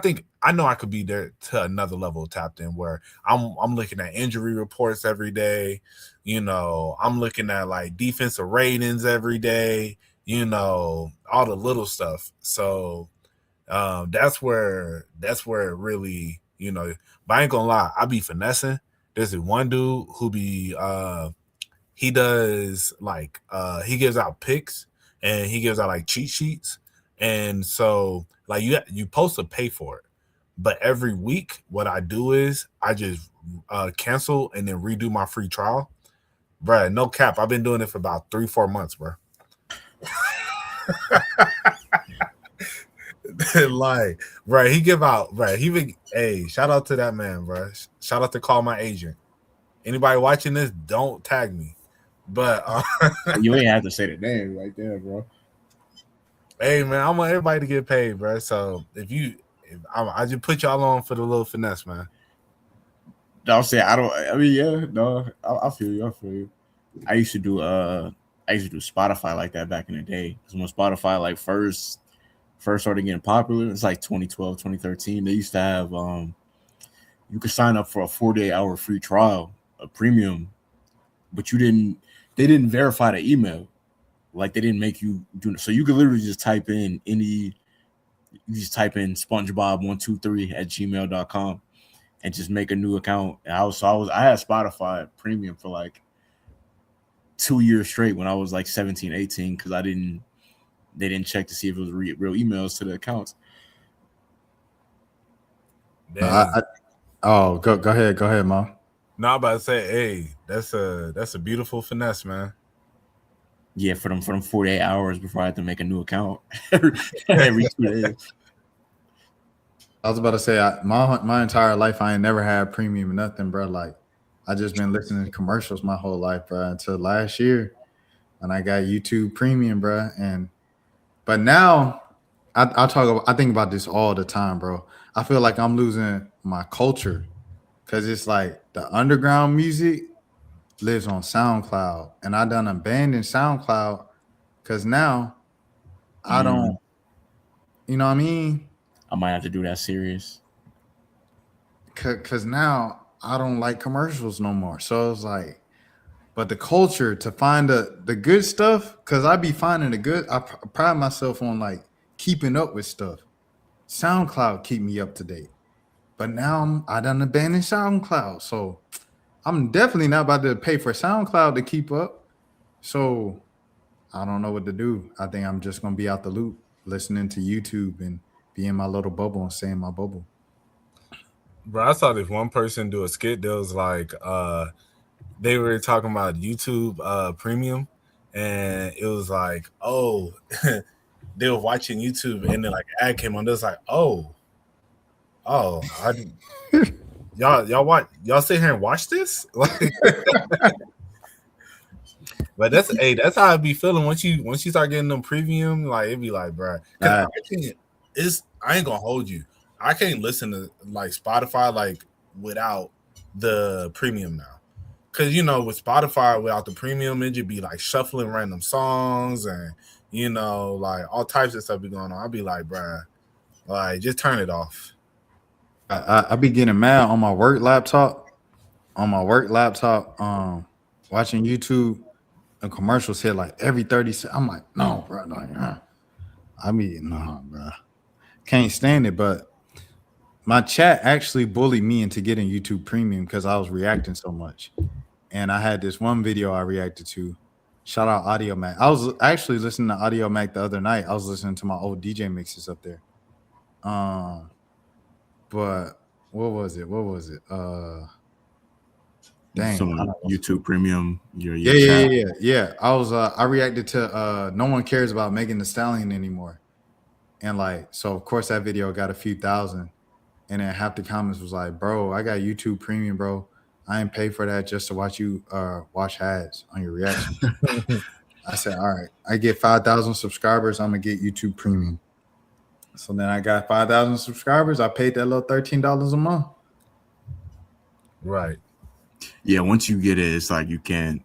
know I could be there to another level tapped in where I'm looking at injury reports every day, I'm looking at like defensive ratings every day, all the little stuff. So that's where it really, but I ain't gonna lie, I be finessing. There's this one dude who be he does like he gives out picks and he gives out like cheat sheets. And so like you supposed to pay for it. But every week what I do is I just cancel and then redo my free trial. Bruh, no cap. I've been doing it for about 3-4 months, bro. Like, right, he give out, right? Hey, shout out to that man, bro. Shout out to Call My Agent. Anybody watching this, don't tag me. But You ain't have to say the name right there, bro. hey, man, I want everybody to get paid, bro. So I just put y'all on for the little finesse, man. No, I'm saying I don't. I mean, yeah, no, I feel you. I feel you. I used to do Spotify like that back in the day. Because when Spotify like first started getting popular, it's like 2012, 2013. They used to have you could sign up for a 48-hour free trial, a premium, but they didn't verify the email. Like they didn't make you do so. You could literally just type in SpongeBob123@gmail.com and just make a new account. And I had Spotify premium for like 2 years straight when I was like 17, 18 because they didn't check to see if it was real emails to the accounts. Go ahead, Mom. No, I'm about to say, hey, that's a beautiful finesse, man. Yeah, for them 48 hours before I had to make a new account every 2 days. I was about to say, my entire life, I ain't never had premium or nothing, bro. Like, I just been listening to commercials my whole life, bro, until last year when I got YouTube Premium, bro. But now I think about this all the time, bro. I feel like I'm losing my culture because it's like the underground music lives on SoundCloud, and I done abandoned SoundCloud because now I don't, you know what I mean? I might have to do that serious. Because now I don't like commercials no more. So it's like, but the culture to find the good stuff, because I be finding the good. I pride myself on like keeping up with stuff. SoundCloud keep me up to date. But now I done abandoned SoundCloud. So I'm definitely not about to pay for SoundCloud to keep up. So I don't know what to do. I think I'm just gonna be out the loop, listening to YouTube and be in my little bubble and stay in my bubble. Bro, I saw this one person do a skit that was like they were talking about YouTube premium, and it was like, oh, they were watching YouTube and then like ad came on. It was like, y'all sit here and watch this? Like, but that's how I be feeling once you start getting them premium. Like it'd be like, bro, I ain't gonna hold you. I can't listen to like Spotify like without the premium now. Cause with Spotify without the premium, it just be like shuffling random songs and like all types of stuff be going on. I'll be like, bruh, like just turn it off. I be getting mad on my work laptop. Watching YouTube and commercials hit like every 30 seconds. I'm like, no, bro. Like, I mean, no, bro. Can't stand it. But my chat actually bullied me into getting YouTube Premium because I was reacting so much. And I had this one video I reacted to. Shout out Audio Mac. I was actually listening to Audio Mac the other night. I was listening to my old DJ mixes up there. Um, but what was it? What was it? Dang, I Some don't know. YouTube Premium, your Yeah, yeah, chat. yeah, yeah. Yeah. I was I reacted to No One Cares About Megan the Stallion anymore. And like, so of course that video got a few thousand. And then half the comments was like, bro, I got YouTube Premium, bro. I ain't pay for that just to watch you watch ads on your reactions. I said, all right, I get 5,000 subscribers, I'm gonna get YouTube Premium. So then I got 5,000 subscribers. I paid that little $13 a month. Right. Yeah, once you get it, it's like you can't.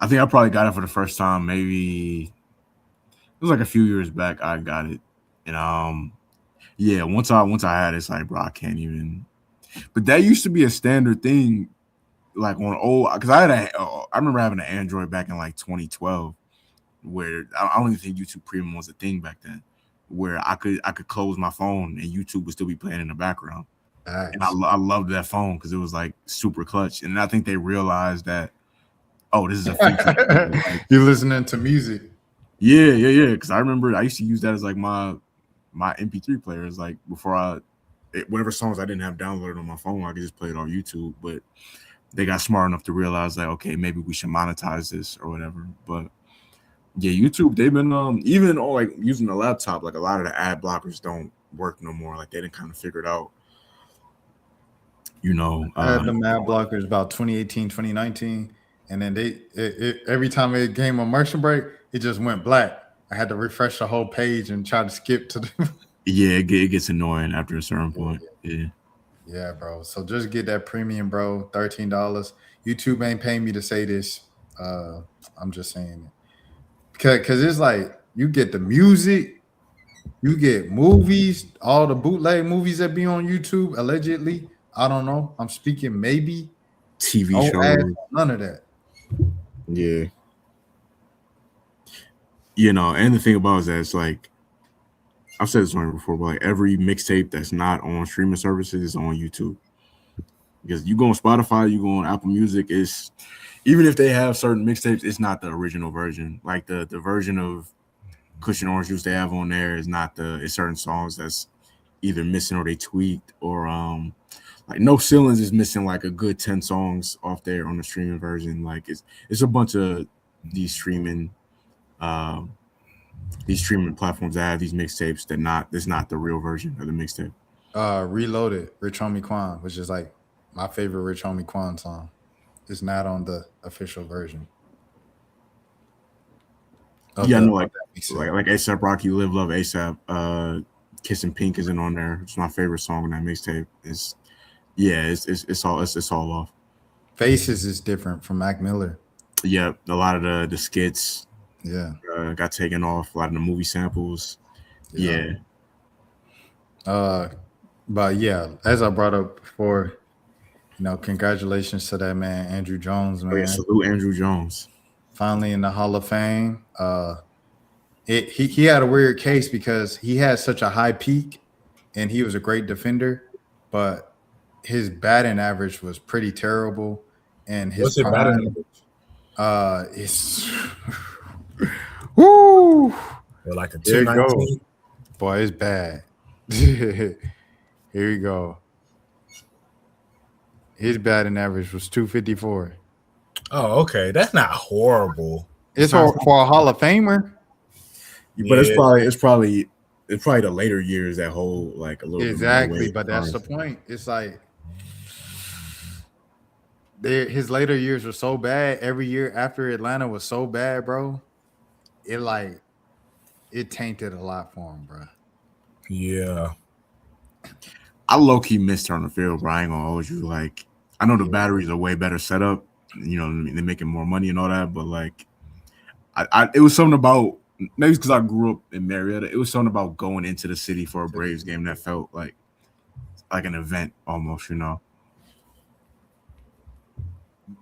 I think I probably got it for the first time. Maybe it was like a few years back. I got it, and yeah. Once I had it, it's like, bro, I can't even. But that used to be a standard thing, like on old. Because I remember having an Android back in like 2012, where I don't even think YouTube Premium was a thing back then, where I could close my phone and YouTube would still be playing in the background. And I loved that phone because it was like super clutch. And I think they realized that, oh, this is a feature. Like, You listening to music. yeah. Because I remember I used to use that as like my MP3 players. Like before whatever songs I didn't have downloaded on my phone, I could just play it on YouTube. But they got smart enough to realize that, okay, maybe we should monetize this or whatever. But yeah, YouTube, they've been even on like using the laptop, like a lot of the ad blockers don't work no more. Like they didn't kind of figure it out. I had them ad blockers about 2018, 2019. And then every time it came a commercial break, it just went black. I had to refresh the whole page and try to skip to the yeah, it gets annoying after a certain point. Yeah. Yeah, bro. So just get that premium, bro. $13. YouTube ain't paying me to say this. I'm just saying it. Because it's like you get the music, you get movies, all the bootleg movies that be on YouTube, allegedly. I don't know. I'm speaking maybe. TV No ads, shows. none of that. Yeah. And the thing about it is that it's like I've said this one before, but like every mixtape that's not on streaming services is on YouTube. Because you go on Spotify, you go on Apple Music, it's even if they have certain mixtapes, it's not the original version. Like the version of Cushion Orange Juice they have on there is not it's certain songs that's either missing or they tweaked or like No Ceilings is missing like a good 10 songs off there on the streaming version. Like it's a bunch of these streaming platforms that have these mixtapes that's not the real version of the mixtape. Reloaded, Rich Homie Quan, which is like my favorite Rich Homie Quan song. It's not on the official version. Yeah, I know, like ASAP Rocky, Live Love ASAP, Kissing Pink isn't on there. It's my favorite song on that mixtape. It's all off. Faces is different from Mac Miller. Yeah, a lot of the skits Yeah. Got taken off. A lot of the movie samples. Yeah. But yeah, as I brought up before, congratulations to that man, Andrew Jones, man. Oh, yeah, salute Andrew Jones. Finally in the Hall of Fame. He had a weird case because he had such a high peak and he was a great defender, but his batting average was pretty terrible. And his prime, it's woo, like a 219. Boy, it's bad. Here we go. His batting average was 254. Oh, okay. That's not horrible. It's for a Hall of Famer. But it's probably the later years that hold like a little exactly. Bit but that's the point. It's like his later years were so bad. Every year after Atlanta was so bad, bro. It tainted a lot for him, bro. Yeah. I low key missed her on the field, bro. I ain't gonna hold you. Like, I know the batteries are way better set up. They're making more money and all that, but like, it was something about maybe because I grew up in Marietta. It was something about going into the city for a Braves game that felt like an event almost.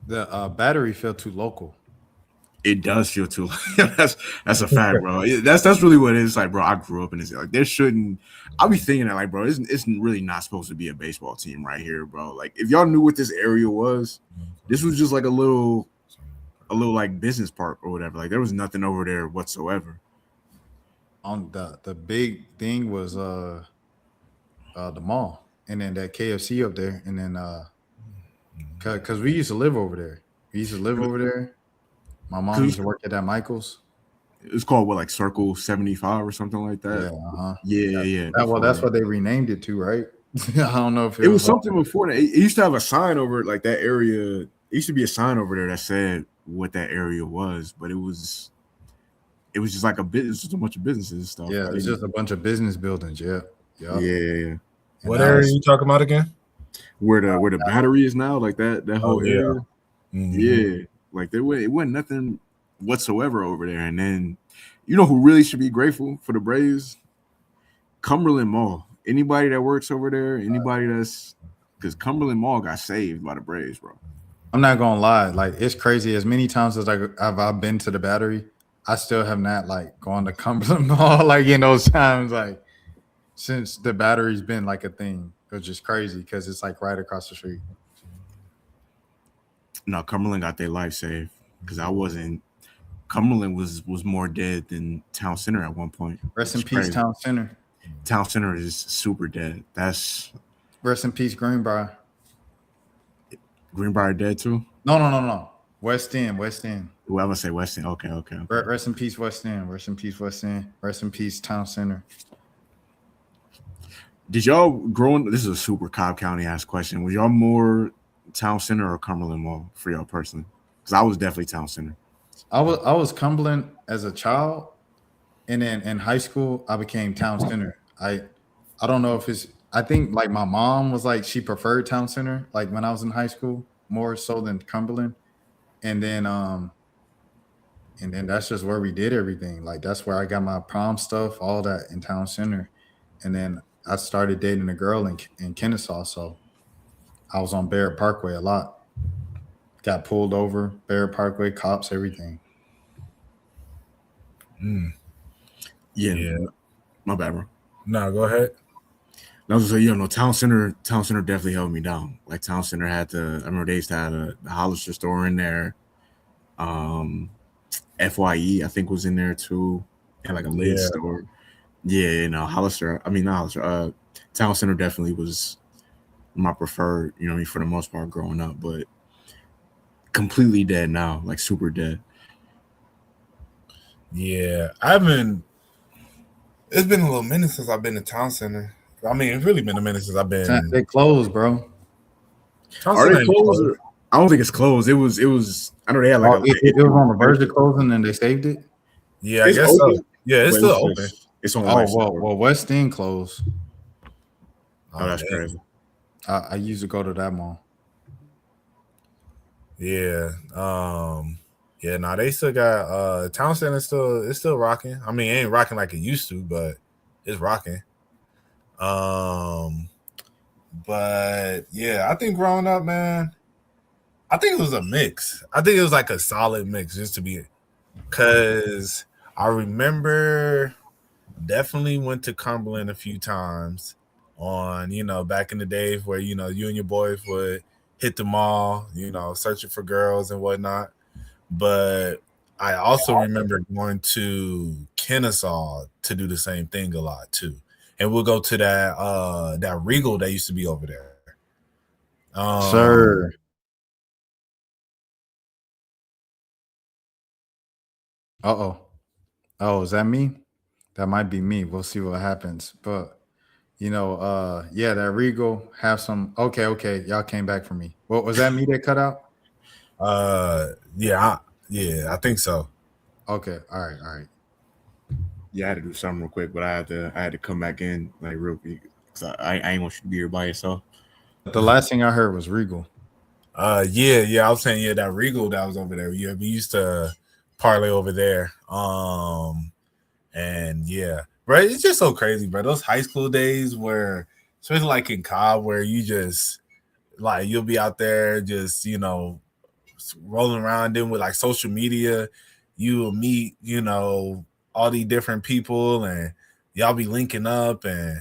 The battery felt too local. It does feel too like that's a fact, bro. That's really what it is. Like, bro, I grew up in this. Like, there shouldn't. I'll be thinking that, like, bro, it's really not supposed to be a baseball team right here, bro. Like, if y'all knew what this area was, this was just like a little like business park or whatever. Like, there was nothing over there whatsoever. On the big thing was the mall, and then that KFC up there, and then cause we used to live over there. We used to live over there. My mom used to work at that Michael's. It's called what, like Circle 75 or something like that. Yeah, Yeah. Well, that's what they renamed it to, right? I don't know if it was something before that. It used to have a sign over like that area. It used to be a sign over there that said what that area was, but it was just like a bit. It's just a bunch of businesses and stuff. Yeah, it's just a bunch of business buildings. Yeah. Yeah. What area are you talking about again? Where the battery is now, like that whole area. Mm-hmm. Yeah, like it wasn't nothing whatsoever over there. And then, you know who really should be grateful for the Braves? Cumberland Mall. Anybody that works over there, anybody because Cumberland Mall got saved by the Braves, bro. I'm not gonna lie, like it's crazy. As many times as I've been to the Battery, I still have not like gone to Cumberland Mall like in those times, like since the Battery's been like a thing, which is crazy because it's like right across the street. No, Cumberland got their life saved because Cumberland was more dead than Town Center at one point. Rest in peace, Town Center. Town Center is super dead. That's rest in peace, Greenbrier. Greenbrier dead too? No. West End. Well, I'm gonna say West End. Okay. Rest in peace, West End. Rest in peace, West End. Rest in peace, Town Center. Did y'all growing? This is a super Cobb County ass question. Was y'all more Town Center or Cumberland Mall for y'all personally? Because I was definitely Town Center. I was Cumberland as a child, and then in high school I became Town Center. I don't know if it's. I think like my mom was like she preferred Town Center like when I was in high school more so than Cumberland, and then that's just where we did everything. Like that's where I got my prom stuff, all that in Town Center, and then I started dating a girl in Kennesaw, so I was on Barrett Parkway a lot. Got pulled over, Barrett Parkway, cops, everything. Yeah. My bad, bro. No, go ahead. I was gonna say, Town Center definitely held me down. Like Town Center had I remember they used to have the Hollister store in there. FYE, I think, was in there too. Had like a lid store. Yeah, Hollister. I mean, not Hollister. Town Center definitely was my preferred, for the most part growing up, but completely dead now, like super dead. Yeah, it's been a little minute since I've been to Town Center. I mean, it's really been a minute since I've been. They closed, bro. Are they closed? I don't think it's closed. It was. I know they had like. It was on the verge of closing, and they saved it. Yeah, I guess so. Yeah, it's still open. It's on. Well, West End closed. Oh, that's crazy. I used to go to that mall. Yeah. They still got Town Center it's still rocking. I mean, it ain't rocking like it used to, but it's rocking. But yeah, I think growing up, man, I think it was a mix. I think it was like a solid mix just to be, because I remember definitely went to Cumberland a few times on, back in the days where, you and your boys would hit the mall, searching for girls and whatnot. But I also remember going to Kennesaw to do the same thing a lot too. And we'll go to that Regal that used to be over there. Sir. Oh, is that me? That might be me. We'll see what happens. But that Regal have some. Okay. Y'all came back for me. What was that? Me that cut out? I think so. Okay. All right. Yeah, I had to do something real quick, but I had to come back in like real quick because I ain't want you to be here by yourself. The last thing I heard was Regal. I was saying that Regal that was over there. Yeah, we used to parlay over there. And yeah, bro, it's just so crazy, bro. Those high school days where, especially like in Cobb, where you just like you'll be out there just rolling around. Then with like social media, you will meet, all these different people, and y'all be linking up, and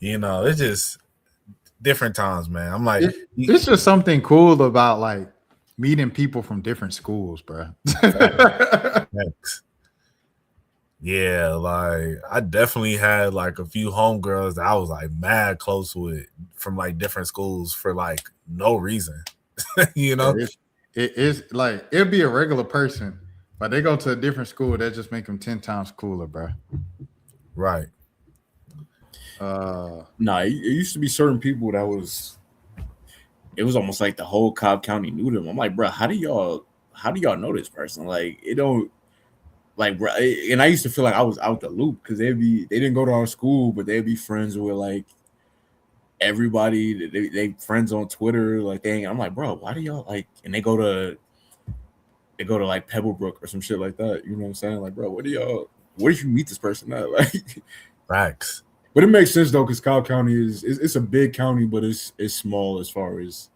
it's just different times, man. I'm like, It's just something cool about like meeting people from different schools, bro. thanks. Yeah, like I definitely had like a few homegirls that I was like mad close with from like different schools for like no reason. It is like it'll be a regular person, but they go to a different school that just make them 10 times cooler, bro. Right. Nah, it used to be certain people that it was almost like the whole Cobb County knew them. I'm like, bro, how do y'all know this person? Like, it don't like, bro. And I used to feel like I was out the loop because they didn't go to our school, but they'd be friends with like everybody. They friends on Twitter, like I'm like, bro, why do y'all like? And they go to like Pebblebrook or some shit like that. You know what I'm saying? Like, bro, where did you meet this person at? Like, facts. But it makes sense though, because Cobb County it's a big county, but it's small as far as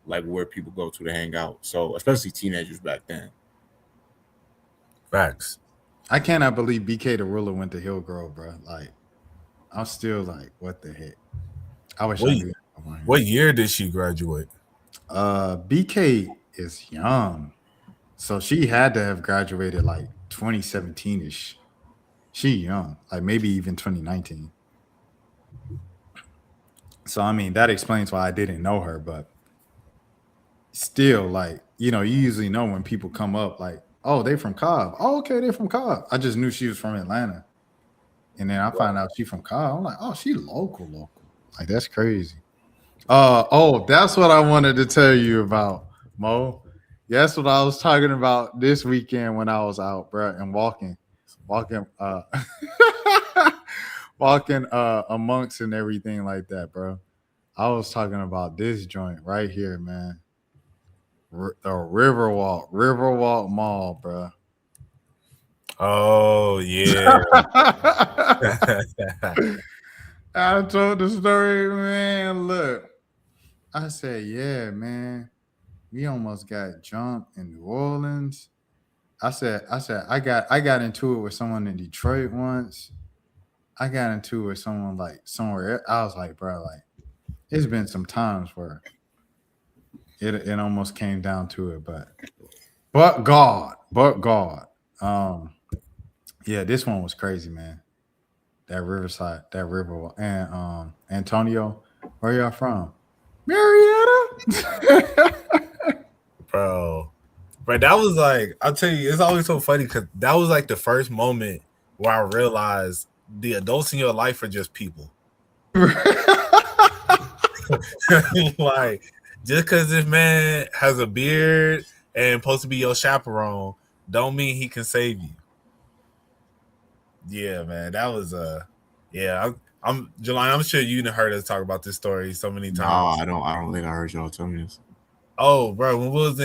like where people go to hang out. So especially teenagers back then. Facts. I cannot believe BK the Ruler went to Hillgrove, bro. Like, I'm still like, what the heck? I wish I knew. What year did she graduate? BK is young, so she had to have graduated like 2017ish. She young, like maybe even 2019. So I mean, that explains why I didn't know her, but still, like, you usually know when people come up, like, oh, they from Cobb. Oh, okay, they're from Cobb. I just knew she was from Atlanta. And then I find out she from Cobb. I'm like, oh, she local. Like, that's crazy. That's what I wanted to tell you about, Mo. That's what I was talking about this weekend when I was out, bro, and walking walking amongst and everything like that, bro. I was talking about this joint right here, man. The Riverwalk Mall, bro. Oh yeah. I told the story, man. Look, I said, yeah, man. We almost got jumped in New Orleans. I said, I got into it with someone in Detroit once. I got into it with someone like somewhere. I was like, bro, like, it's been some times where it almost came down to it, but God. Yeah, this one was crazy, man. That Riverside, that river, and Antonio, where y'all from? Marietta. Bro, that was like, I'll tell you, it's always so funny because that was like the first moment where I realized the adults in your life are just people. Like, just because this man has a beard and supposed to be your chaperone, don't mean he can save you. Yeah, man, that was yeah. I'm Jelani. I'm sure you heard us talk about this story so many times. No, I don't think I heard y'all tell me this. Oh, bro, when we was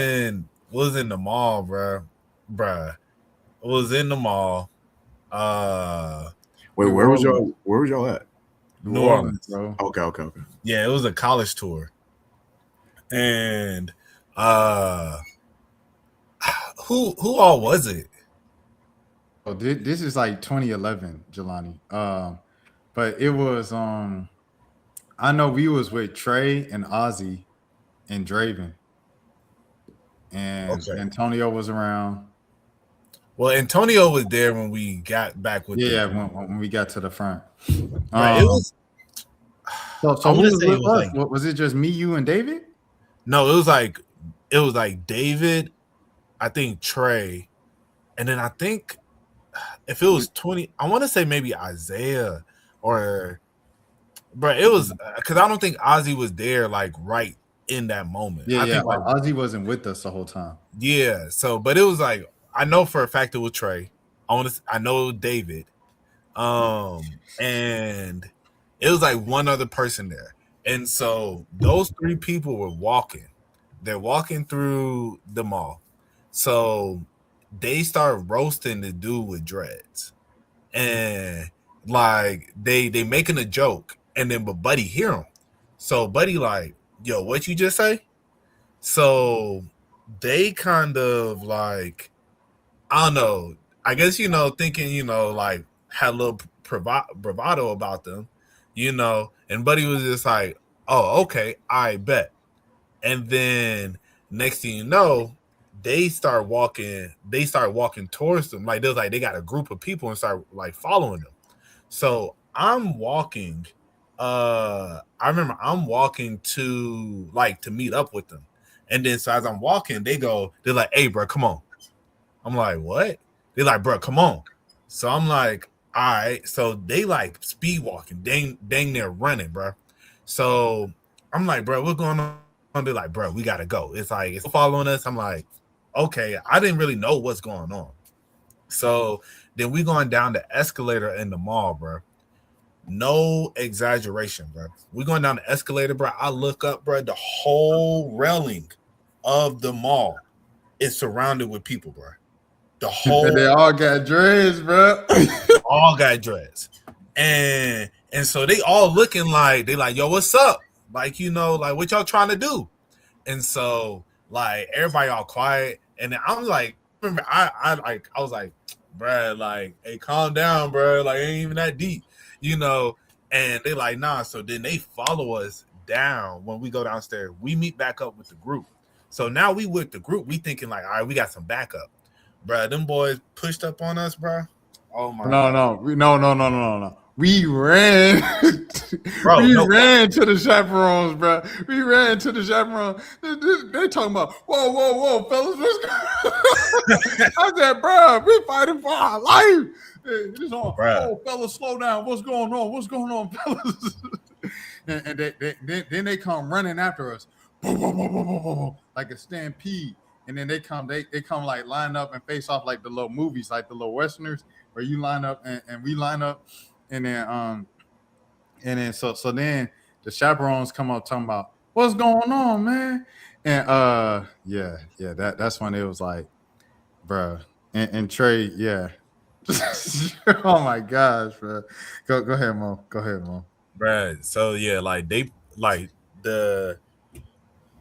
in the mall, bro, was in the mall. Wait, where was y'all at? New Orleans, bro. Okay. Yeah, it was a college tour, and who all was it? Oh, this is like 2011, Jelani. But it was I know we was with Trey and Ozzy and Draven, and Okay. Antonio was around. Well, Antonio was there when we got back with when we got to the front. Right, it was. So who was with us? Like, was it just me, you, and David? No, it was like David, I think Trey, and then I think if it was 20, I want to say maybe Isaiah or, but it was because I don't think Ozzy was there like right in that moment. Yeah, I think like Ozzy wasn't with us the whole time. Yeah, so but it was like I know for a fact it was Trey. I know David, and it was like one other person there, and so those three people were walking. They're walking through the mall, so they start roasting the dude with dreads, and like they making a joke, and then but Buddy hear him, so Buddy like, yo, what you just say? So they kind of like, I don't know. I guess thinking like had a little bravado about them, and Buddy was just like, "Oh, okay, I bet." And then next thing you know, they start walking. They start walking towards them. Like they got a group of people and start like following them. So I'm walking. I remember I'm walking to meet up with them, and then so as I'm walking, they're like, "Hey, bro, come on." I'm like, "What?" They're like, "Bro, come on." So I'm like, "All right." So they like speed walking, dang near running, bro. So I'm like, "Bro, what's going on?" They're like, "Bro, we gotta go." It's like it's following us. I'm like, "Okay." I didn't really know what's going on. So then we going down the escalator in the mall, bro. No exaggeration, bro. We going down the escalator, bro. I look up, bro. The whole railing of the mall is surrounded with people, bro. The And they whole all got dreads, bro. all got dressed, and so they all looking like they like, "Yo, what's up?" Like like what y'all trying to do? And so like everybody all quiet, and then I'm like, remember I was like, bruh, like, hey, calm down, bruh, like it ain't even that deep, you know. And they like, nah. So then they follow us down when we go downstairs. We meet back up with the group. So now we with the group, we thinking like, all right, we got some backup, bruh. Them boys pushed up on us, bruh. Oh my god, No. We ran. bro, We no, ran to the chaperones, bro. We ran to the chaperones. They talking about, whoa, fellas. What's going I said, bro, we fighting for our life. It's on, bruh, fellas, slow down. What's going on, fellas? And then they come running after us. Like a stampede. And then they come like line up and face off like the little movies, like the little westerners, where you line up and we line up, and then so then the chaperones come up talking about what's going on, man. And yeah, that's when it was like, bruh. And Trey, yeah. Oh my gosh, bro. Go ahead, Mo. bruh. So yeah, like the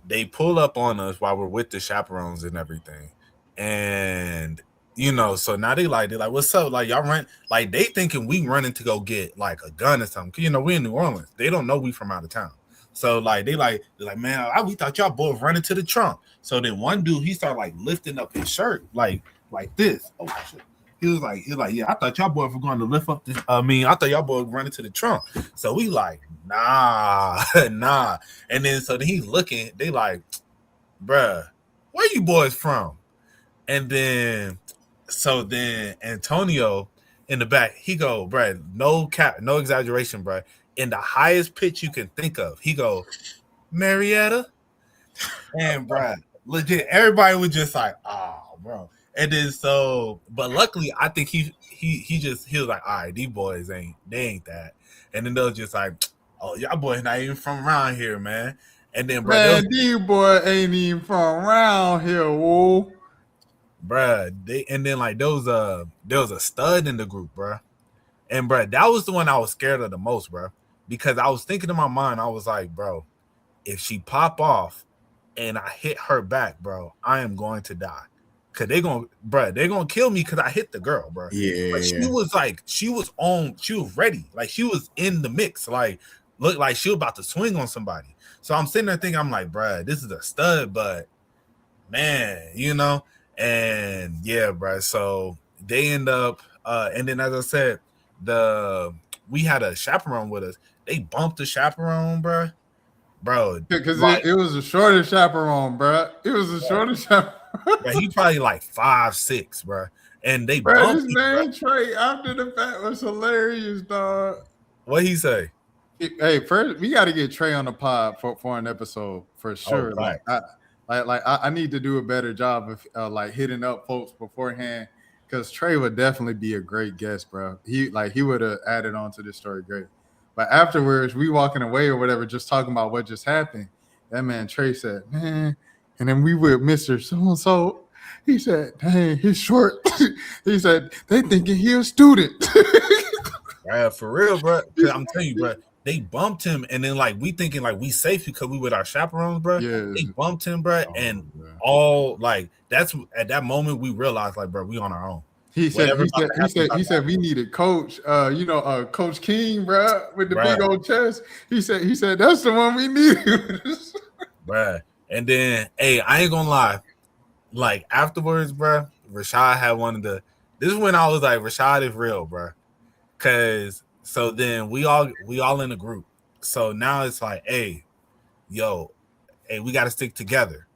they pull up on us while we're with the chaperones and everything. And so now they're like, what's up? Like y'all run like they thinking we running to go get like a gun or something. 'Cause, we in New Orleans. They don't know we from out of town. So like they're like, man, we thought y'all boys running to the trunk. So then one dude he started like lifting up his shirt like this. Oh shit. He was like, yeah, I thought y'all boys were going to lift up this. I thought y'all boys running to the trunk. So we like, nah, nah. And then so then he's looking, they like, bruh, where you boys from? And then Antonio in the back, he go, bruh, no cap, no exaggeration, bruh. In the highest pitch you can think of, he go, Marietta. And bruh, legit, everybody was just like, oh, bro. And then but luckily, I think he was like, all right, these boys ain't that. And then they was just like, oh, y'all boys not even from around here, man. And then, Man, these boy ain't even from around here, whoa. bruh, there was a stud in the group, bruh. And bruh, that was the one I was scared of the most, bruh. Because I was thinking in my mind, I was like, bro, if she pop off and I hit her back, bro, I am going to die. Cause they're gonna kill me because I hit the girl, bro. Yeah. But she was ready. Like she was in the mix. Like looked like she was about to swing on somebody. So I'm sitting there thinking, I'm like, bruh, this is a stud, but man, and yeah, bruh. So they end up and then as I said, we had a chaperone with us. They bumped the chaperone, bruh. Bro, Because like, it was a shorter chaperone, bro. It was a shorter chaperone. bro, he probably like 5'6", bro. And they Bro, bumped his him, name Trey after the fact was hilarious, dog. what he say? Hey, first we got to get Trey on the pod for an episode for sure. Right. I need to do a better job of like hitting up folks beforehand, because Trey would definitely be a great guest, bro. He would have added on to this story great. But afterwards, we walking away or whatever, just talking about what just happened. That man Trey said, man, and then we with Mr. So-and-so. He said, dang, he's short. He said, they thinking he a student. Right, for real, bro. I'm telling you, bro. they bumped him, and then like we thinking like we safe because we with our chaperones, bro. Yeah. They bumped him, bro, and all like that's at that moment we realized like, bro, we on our own. He said we needed Coach, Coach King, bro, with the big old chest. He said that's the one we needed, bro. And then, hey, I ain't gonna lie, like afterwards, bro, Rashad had one of the. This is when I was like, Rashad is real, bro, cause so then we all in a group. So now it's like, hey, yo, hey, we got to stick together.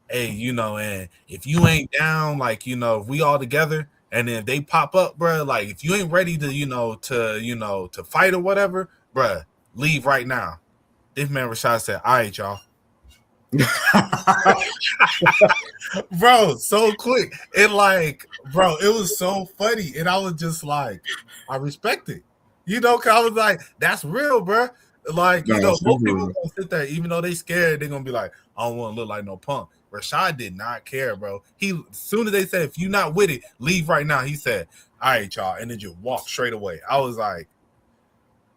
Hey, and if you ain't down, like, if we all together, and then if they pop up, bro, like if you ain't ready to, to fight or whatever, bro, leave right now. This man Rashad said, all right, y'all. Bro, so quick. And like, bro, it was so funny. And I was just like, I respect it. Cause I was like, that's real, bro. Like, most people gonna sit there, even though they scared, they're gonna be like, I don't want to look like no punk. Rashad did not care, bro. He, as soon as they said, if you not with it, leave right now. He said, all right, y'all, and then just walk straight away. I was like,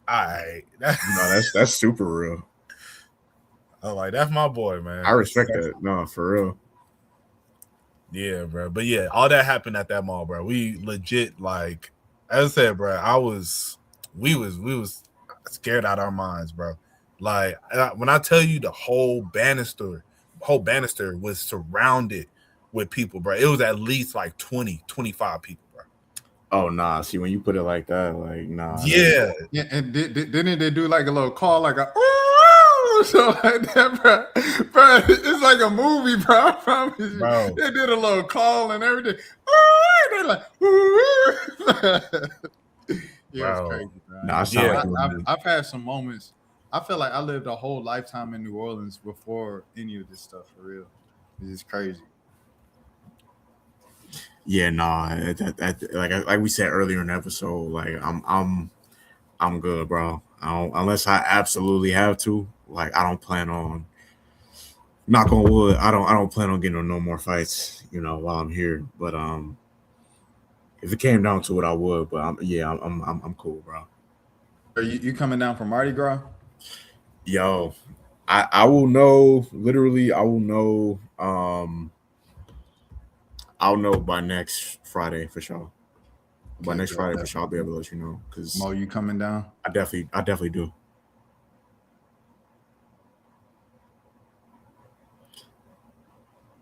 all right. That's super real. I'm like, that's my boy, man. I respect that. No, for real. Yeah, bro. But yeah, all that happened at that mall, bro. We legit, like, as I said, bro, we was scared out of our minds, bro. Like, when I tell you the whole banister was surrounded with people, bro. It was at least like 20, 25 people, bro. Oh, nah. See, when you put it like that, like, nah. Yeah. Yeah, and didn't they do like a little call, like a so like that, bro? It's like a movie, bro. I promise you. Bro. They did a little call and everything. They're like, yeah, it's crazy, bro. Nah, I've had some moments. I feel like I lived a whole lifetime in New Orleans before any of this stuff, for real. It's crazy. Yeah, nah. Like we said earlier in the episode, like I'm good, bro. Unless I absolutely have to. Like, I don't plan on, knock on wood, I don't plan on getting no more fights, while I'm here. But if it came down to it, I would. But I'm cool, bro. Are you coming down from Mardi Gras? Yo, I will know. Literally, I will know. I'll know by next Friday for sure. By next Friday for sure, I'll be able to let you know. Cause Mo, you coming down? I definitely do.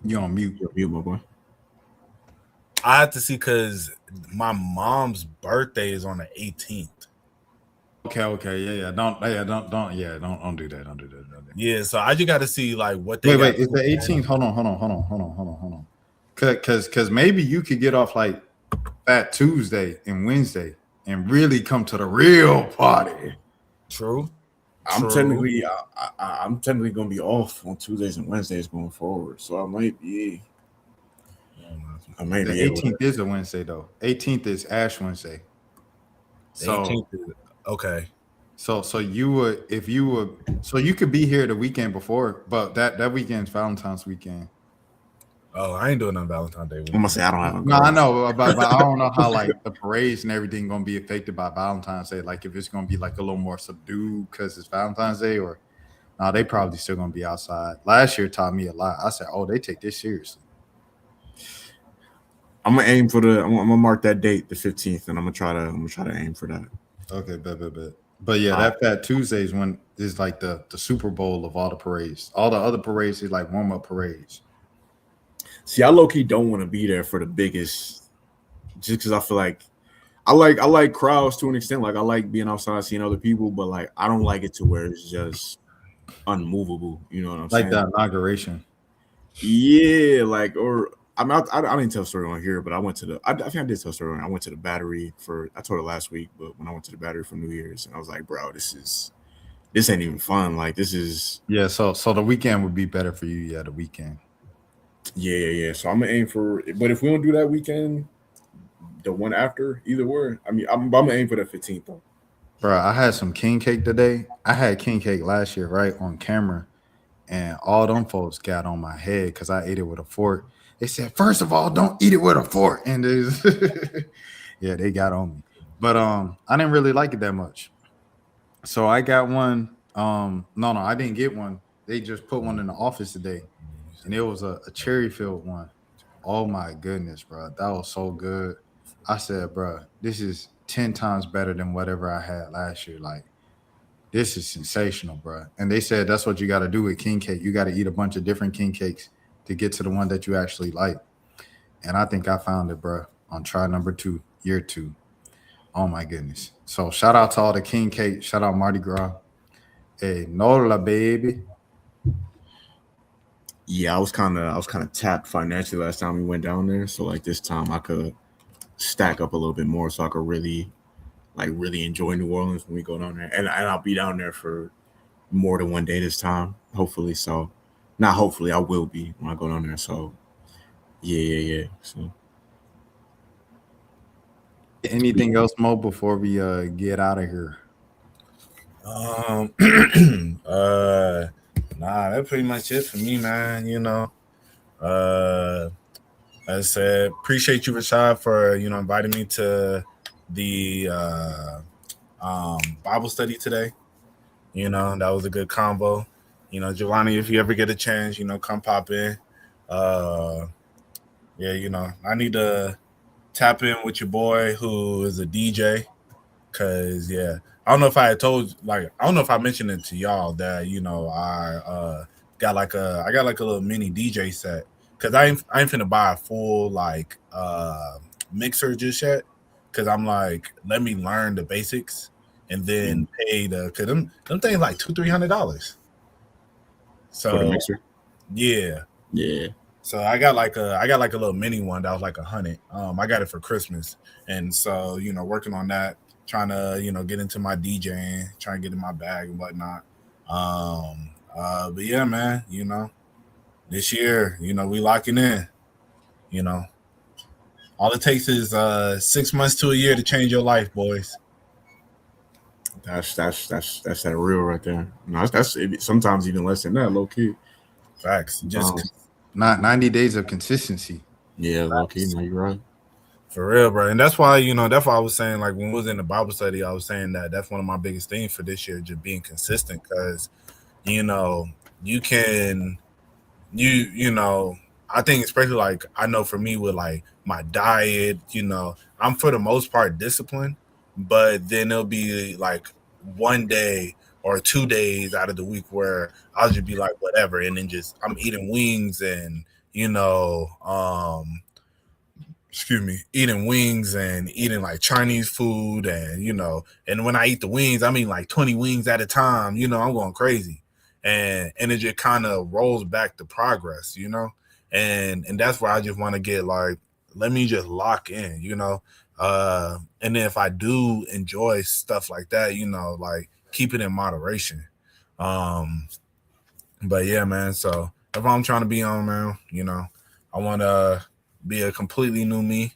You on mute? You're mute, my boy. I have to see because my mom's birthday is on the 18th. Okay, yeah. Don't do that. Yeah, so I just got to see like what they. Wait, it's the 18th. Hold on. Cause maybe you could get off like Fat Tuesday and Wednesday and really come to the real party. True. I'm technically gonna be off on Tuesdays and Wednesdays going forward, so I might be. The 18th is a Wednesday though. 18th is Ash Wednesday. So 18th is, okay. So you could be here the weekend before, but that weekend's Valentine's weekend. Oh, I ain't doing no Valentine's Day weekend. I'm gonna say I don't have a girl. No, I know, but I don't know how like the parades and everything gonna be affected by Valentine's Day. Like if it's gonna be like a little more subdued because it's Valentine's Day, or no, they probably still gonna be outside. Last year taught me a lot. I said, oh, they take this seriously. I'm gonna mark that date, the 15th, and I'm gonna try to aim for that. Okay, bet. But yeah, that Fat Tuesdays when is like the Super Bowl of all the parades. All the other parades is like warm up parades. See, I low key don't want to be there for the biggest, just because I feel like I like crowds to an extent. Like I like being outside, seeing other people, but like I don't like it to where it's just unmovable. You know what I'm saying? Like the inauguration. Yeah, like I didn't tell a story on here, but I think I did tell a story. I went to the Battery I told it last week, but when I went to the Battery for New Year's, and I was like, bro, this ain't even fun. Like this is So the weekend would be better for you. Yeah, the weekend. Yeah. So I'm gonna aim for, but if we don't do that weekend, the one after, either way. I mean, I'm gonna aim for the 15th though. Bro, I had some king cake today. I had king cake last year, right, on camera, and all them folks got on my head because I ate it with a fork. They said, first of all, don't eat it with a fork, and yeah, they got on me. But I didn't really like it that much. So I got one. No, I didn't get one. They just put one in the office today, and it was a cherry filled one. Oh my goodness, bro, that was so good. I said, bro, this is 10 times better than whatever I had last year. Like this is sensational, bro. And they said that's what you got to do with king cake. You got to eat a bunch of different king cakes to get to the one that you actually like. And I think I found it, bro, on try number 2, year 2. Oh my goodness. So shout out to all the king cake. Shout out Mardi Gras. Hey, Nola, baby. Yeah, I was kind of tapped financially last time we went down there. So like this time I could stack up a little bit more so I could really enjoy New Orleans when we go down there. And I'll be down there for more than one day this time, hopefully. So not hopefully, I will be when I go down there. So yeah. So Anything else, Mo, before we get out of here? Um, nah, that's pretty much it for me, man. Uh, like I said, appreciate you, Rashad, for inviting me to the Bible study today. That was a good combo. Giovanni, if you ever get a chance, come pop in. Uh, yeah, I need to tap in with your boy who is a DJ. Cause yeah, I don't know if I had told I don't know if I mentioned it to y'all that I got like a little mini DJ set. Cause I ain't finna buy a full mixer just yet. Cause I'm like, let me learn the basics and then pay cause them things like $200-300. for the So mixer. yeah. Yeah. So I got like a little mini one that was like $100. I got it for Christmas, and so working on that, trying to get into my DJing, trying to get in my bag and whatnot. But yeah, man, this year, we locking in. All it takes is 6 months to a year to change your life, boys. That's that real right there. No, that's sometimes even less than that, low key. Facts. Just Not 90 days of consistency. Yeah, low key. No, you're right. for real, bro. And that's why I was saying, like, when we was in the Bible study, I was saying that that's one of my biggest things for this year, just being consistent. Because you can I think especially like I know for me with like my diet, I'm for the most part disciplined, but then it'll be like one day or 2 days out of the week where I'll just be like whatever, and then just I'm eating wings and you know eating wings and eating like Chinese food, and and when I eat the wings, I mean like 20 wings at a time. I'm going crazy, and it just kind of rolls back to progress, and that's where I just want to get like, let me just lock in, and then if I do enjoy stuff like that, like keep it in moderation. Um, but yeah, man. So if I'm trying to be on, man, I want to be a completely new me.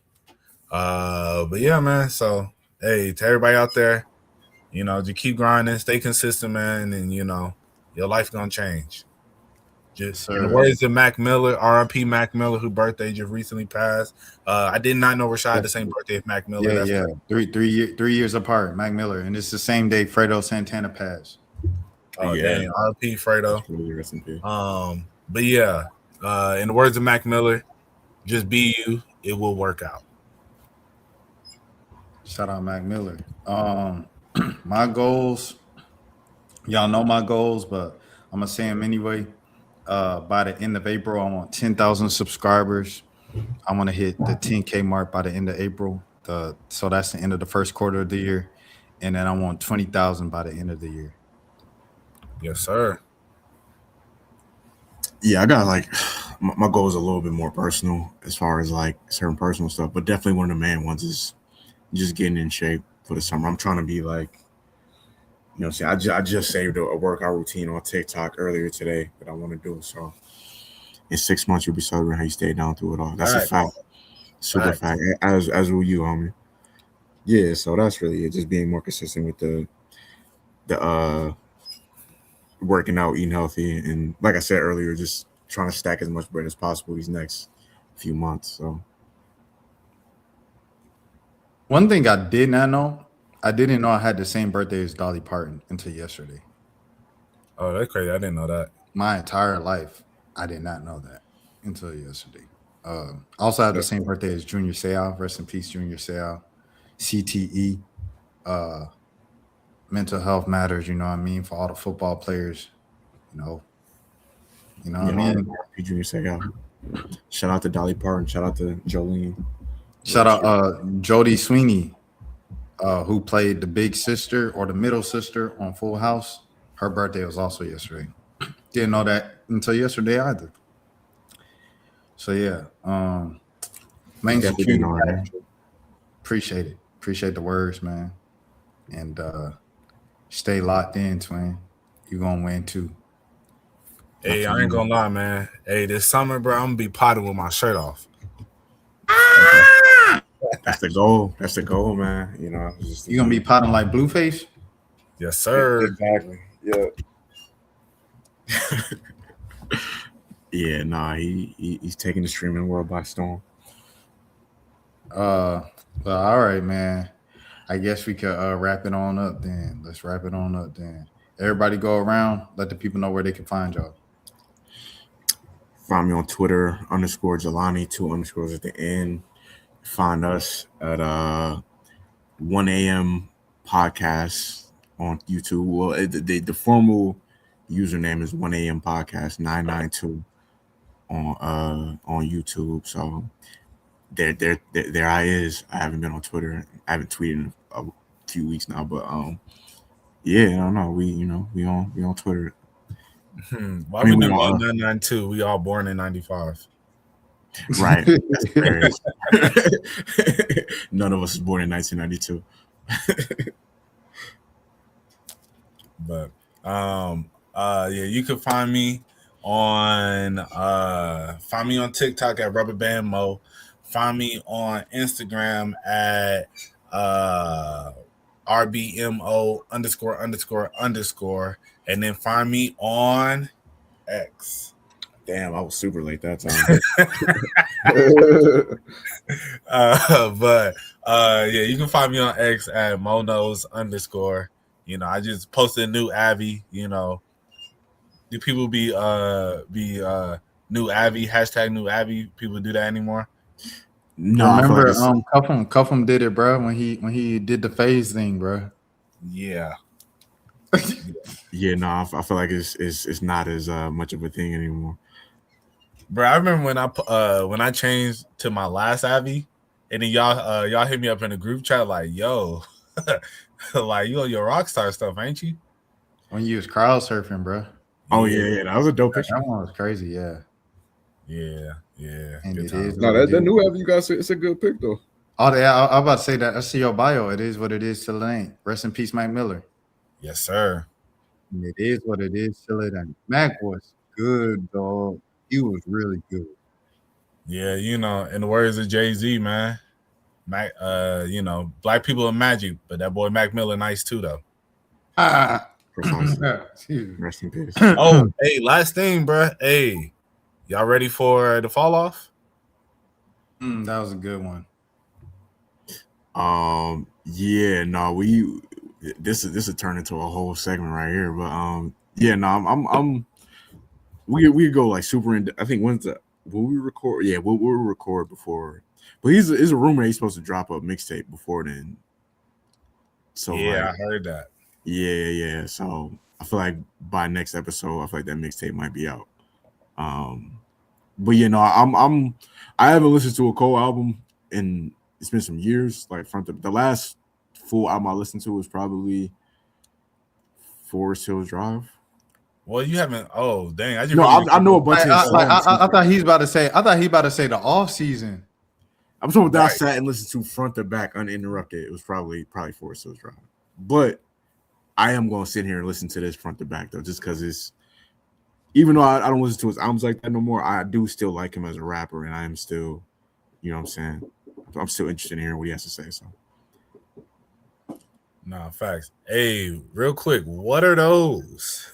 But yeah, man. So hey, to everybody out there, just keep grinding, stay consistent, man, and your life gonna change. Just in the words of Mac Miller, R.I.P. Mac Miller, whose birthday just recently passed. I did not know Rashad had the same birthday as Mac Miller. Yeah. 3 years apart, Mac Miller, and it's the same day Fredo Santana passed. Oh Yeah. dang, R.I.P. Fredo. Really rest in peace. But yeah, in the words of Mac Miller, just be you. It will work out. Shout out Mac Miller. My goals, y'all know my goals, but I'm gonna say them anyway. By the end of April, I want 10,000 subscribers. I want to hit the 10K mark by the end of April. So that's the end of the first quarter of the year, and then I want 20,000 by the end of the year. Yes, sir. Yeah, I got like my goal is a little bit more personal as far as like certain personal stuff, but definitely one of the main ones is just getting in shape for the summer. I'm trying to be like, see, I just saved a workout routine on TikTok earlier today that I want to do. So in 6 months, you'll be celebrating how you stayed down through it all. That's a fact. Super fact. As will you, homie. Yeah, so that's really it. Just being more consistent with the working out, eating healthy, and like I said earlier, just trying to stack as much bread as possible these next few months. So One thing I did not know, I didn't know I had the same birthday as Dolly Parton until yesterday. Oh, that's crazy. I didn't know that. My entire life, I did not know that until yesterday. I also have the That's same birthday as Junior Seau. Rest in peace, Junior Seau. CTE. Uh, mental health matters. You know what I mean, for all the football players. You know. You know what I yeah. mean. Junior Seau. Shout out to Dolly Parton. Shout out to Jolene. Shout out Jodie Sweeney, who played the big sister or the middle sister on Full House. Her birthday was also yesterday. Didn't know that until yesterday either. So yeah, main Definitely didn't security know her name. appreciate it. Appreciate the words, man. And stay locked in, twin. You gonna win too. Hey, I ain't gonna lie, man. Hey, this summer, bro, I'm gonna be potting with my shirt off. That's the goal. That's the goal, man. You know, it's just You gonna be potting like Blueface? Yes, sir. exactly. Yeah. Yeah, nah, he's taking the streaming world by storm. Well, all right, man. I guess we could wrap it on up then. Let's wrap it on up then. Everybody go around, let the people know where they can find y'all. Find me on Twitter _Jelani, 2 underscores at the end. Find us at 1 a.m. podcast on YouTube. Well, the formal username is 1 a.m. podcast 992 on YouTube. So there I is. I haven't been on Twitter. I haven't tweeted in a few weeks now, but yeah, I don't know. We on Twitter. Why we do 992? We all born in 95. Right. That's hilarious. None of us was born in 1992. But yeah, you can find me on TikTok at Rubberband Mo. Find me on Instagram at RBMO ___, and then find me on X. Damn, I was super late that time. But yeah, you can find me on X at Monos _. You know, I just posted a new Abby. You know, do people be new Abby hashtag new Abby? People do that anymore? No, I remember I feel like Cuffham did it, bro, when he did the phase thing, bro. Yeah. yeah, no, I feel like it's not as much of a thing anymore. Bro, I remember when I changed to my last Abby, and then y'all hit me up in the group chat like, yo, like you on your rock star stuff, ain't you? When you was crowd surfing, bro. Oh yeah, that was a dope picture. That one was crazy, yeah. Yeah. And Good it time. is. No, what it that is. new album you guys, it's a good pick though. Oh, yeah, I'm about to say that. I see your bio. It is what it is till it ain't. Rest in peace, Mac Miller. Yes, sir. And it is what it is till it ain't. Mac was good, dog. He was really good. Yeah, you know, in the words of Jay-Z, man, Mac, you know, black people are magic, but that boy Mac Miller nice too, though. Precisely. Rest in peace. Oh, hey, last thing, bro. Hey, y'all ready for the fall off? That was a good one. Yeah, no, this will turn into a whole segment right here, but yeah, no, I'm we go like super in. I think will we record? Yeah, we'll record before. But he's a rumor he's supposed to drop a mixtape before then. So yeah, like, I heard that. Yeah. So I feel like by next episode, I feel like that mixtape might be out. But you know, I haven't listened to a Cole album in it's been some years. Like from the last full album I listened to was probably Forest Hills Drive. Well, you haven't. Oh, dang! I know a bunch of his songs. I thought he's about to say. I thought he about to say the off season. I'm talking about I sat and listened to front to back uninterrupted. It was probably Forest Hills Drive. But I am going to sit here and listen to this front to back though, just because it's. Even though I don't listen to his albums like that no more, I do still like him as a rapper, and I am still, you know what I'm saying? I'm still interested in hearing what he has to say. So, nah, facts. Hey, real quick, what are those?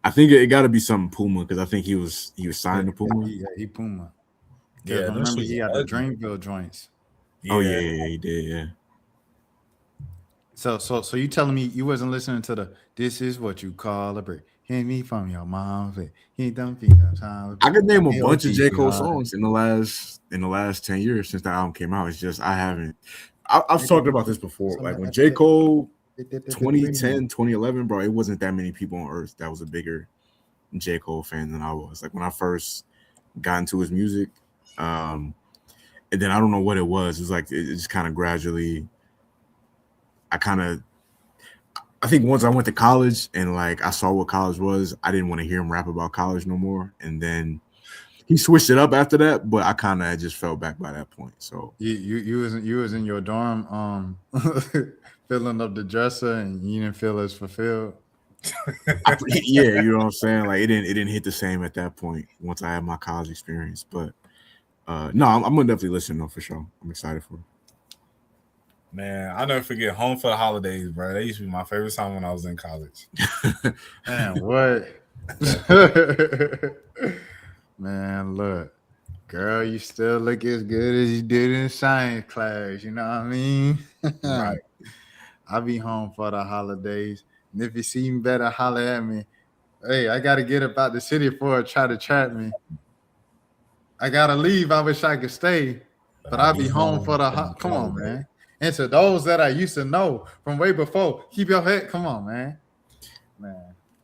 I think it got to be something Puma because I think he was signed to Puma. Yeah, he Puma. Yeah, remember he had the Dreamville joints. Yeah. Oh yeah, he did. Yeah. So you telling me you wasn't listening to the "This is what you call a brick"? Hit me from your mom. He don't feed us. I could name a bunch of J. Cole songs in the last 10 years since that album came out. It's just I haven't. I've talked about this before. Like when J. Cole 2010, 2011, bro, it wasn't that many people on earth that was a bigger J. Cole fan than I was. Like when I first got into his music, and then I don't know what it was. It was like it just kind of gradually. I think once I went to college and like I saw what college was, I didn't want to hear him rap about college no more. And then he switched it up after that, but I kind of just fell back by that point. So you was in your dorm filling up the dresser and you didn't feel as fulfilled. Yeah, you know what I'm saying? Like it didn't hit the same at that point once I had my college experience. But no, I'm gonna definitely listen though for sure. I'm excited for it. Man, I'll never forget Home for the Holidays, bro. That used to be my favorite song when I was in college. Man, what? Man, look, girl, you still look as good as you did in science class. You know what I mean? Right. I'll be home for the holidays. And if you see me better, holler at me. Hey, I got to get up out the city before it try to trap me. I got to leave. I wish I could stay. But I'll be home for the come on, man. And to those that I used to know from way before, keep your head. Come on, man.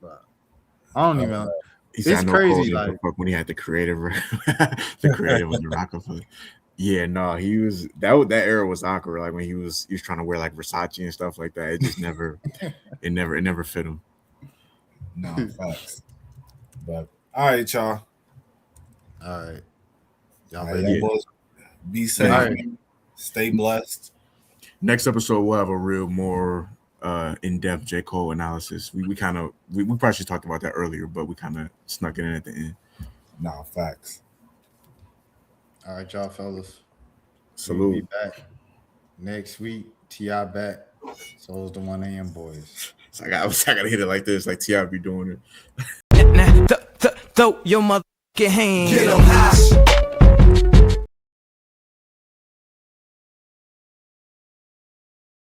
But I don't even. It's crazy. Like when he had the creative of the Rockefeller. Yeah, no, he was that era was awkward. Like when he was trying to wear like Versace and stuff like that. It just never, it never fit him. No facts. But all right, y'all. All right, y'all ready? Be safe. Right. Stay blessed. Next episode we'll have a real more in-depth J. Cole analysis. We probably should talked about that earlier, but we kind of snuck it in at the end. No, facts. All right, y'all fellas. Salute. We'll be back next week. T.I. back. So is the 1 a.m. boys. So I gotta hit it like this, like T.I. be doing it. Throw your motherfucking hands. Get 'em high.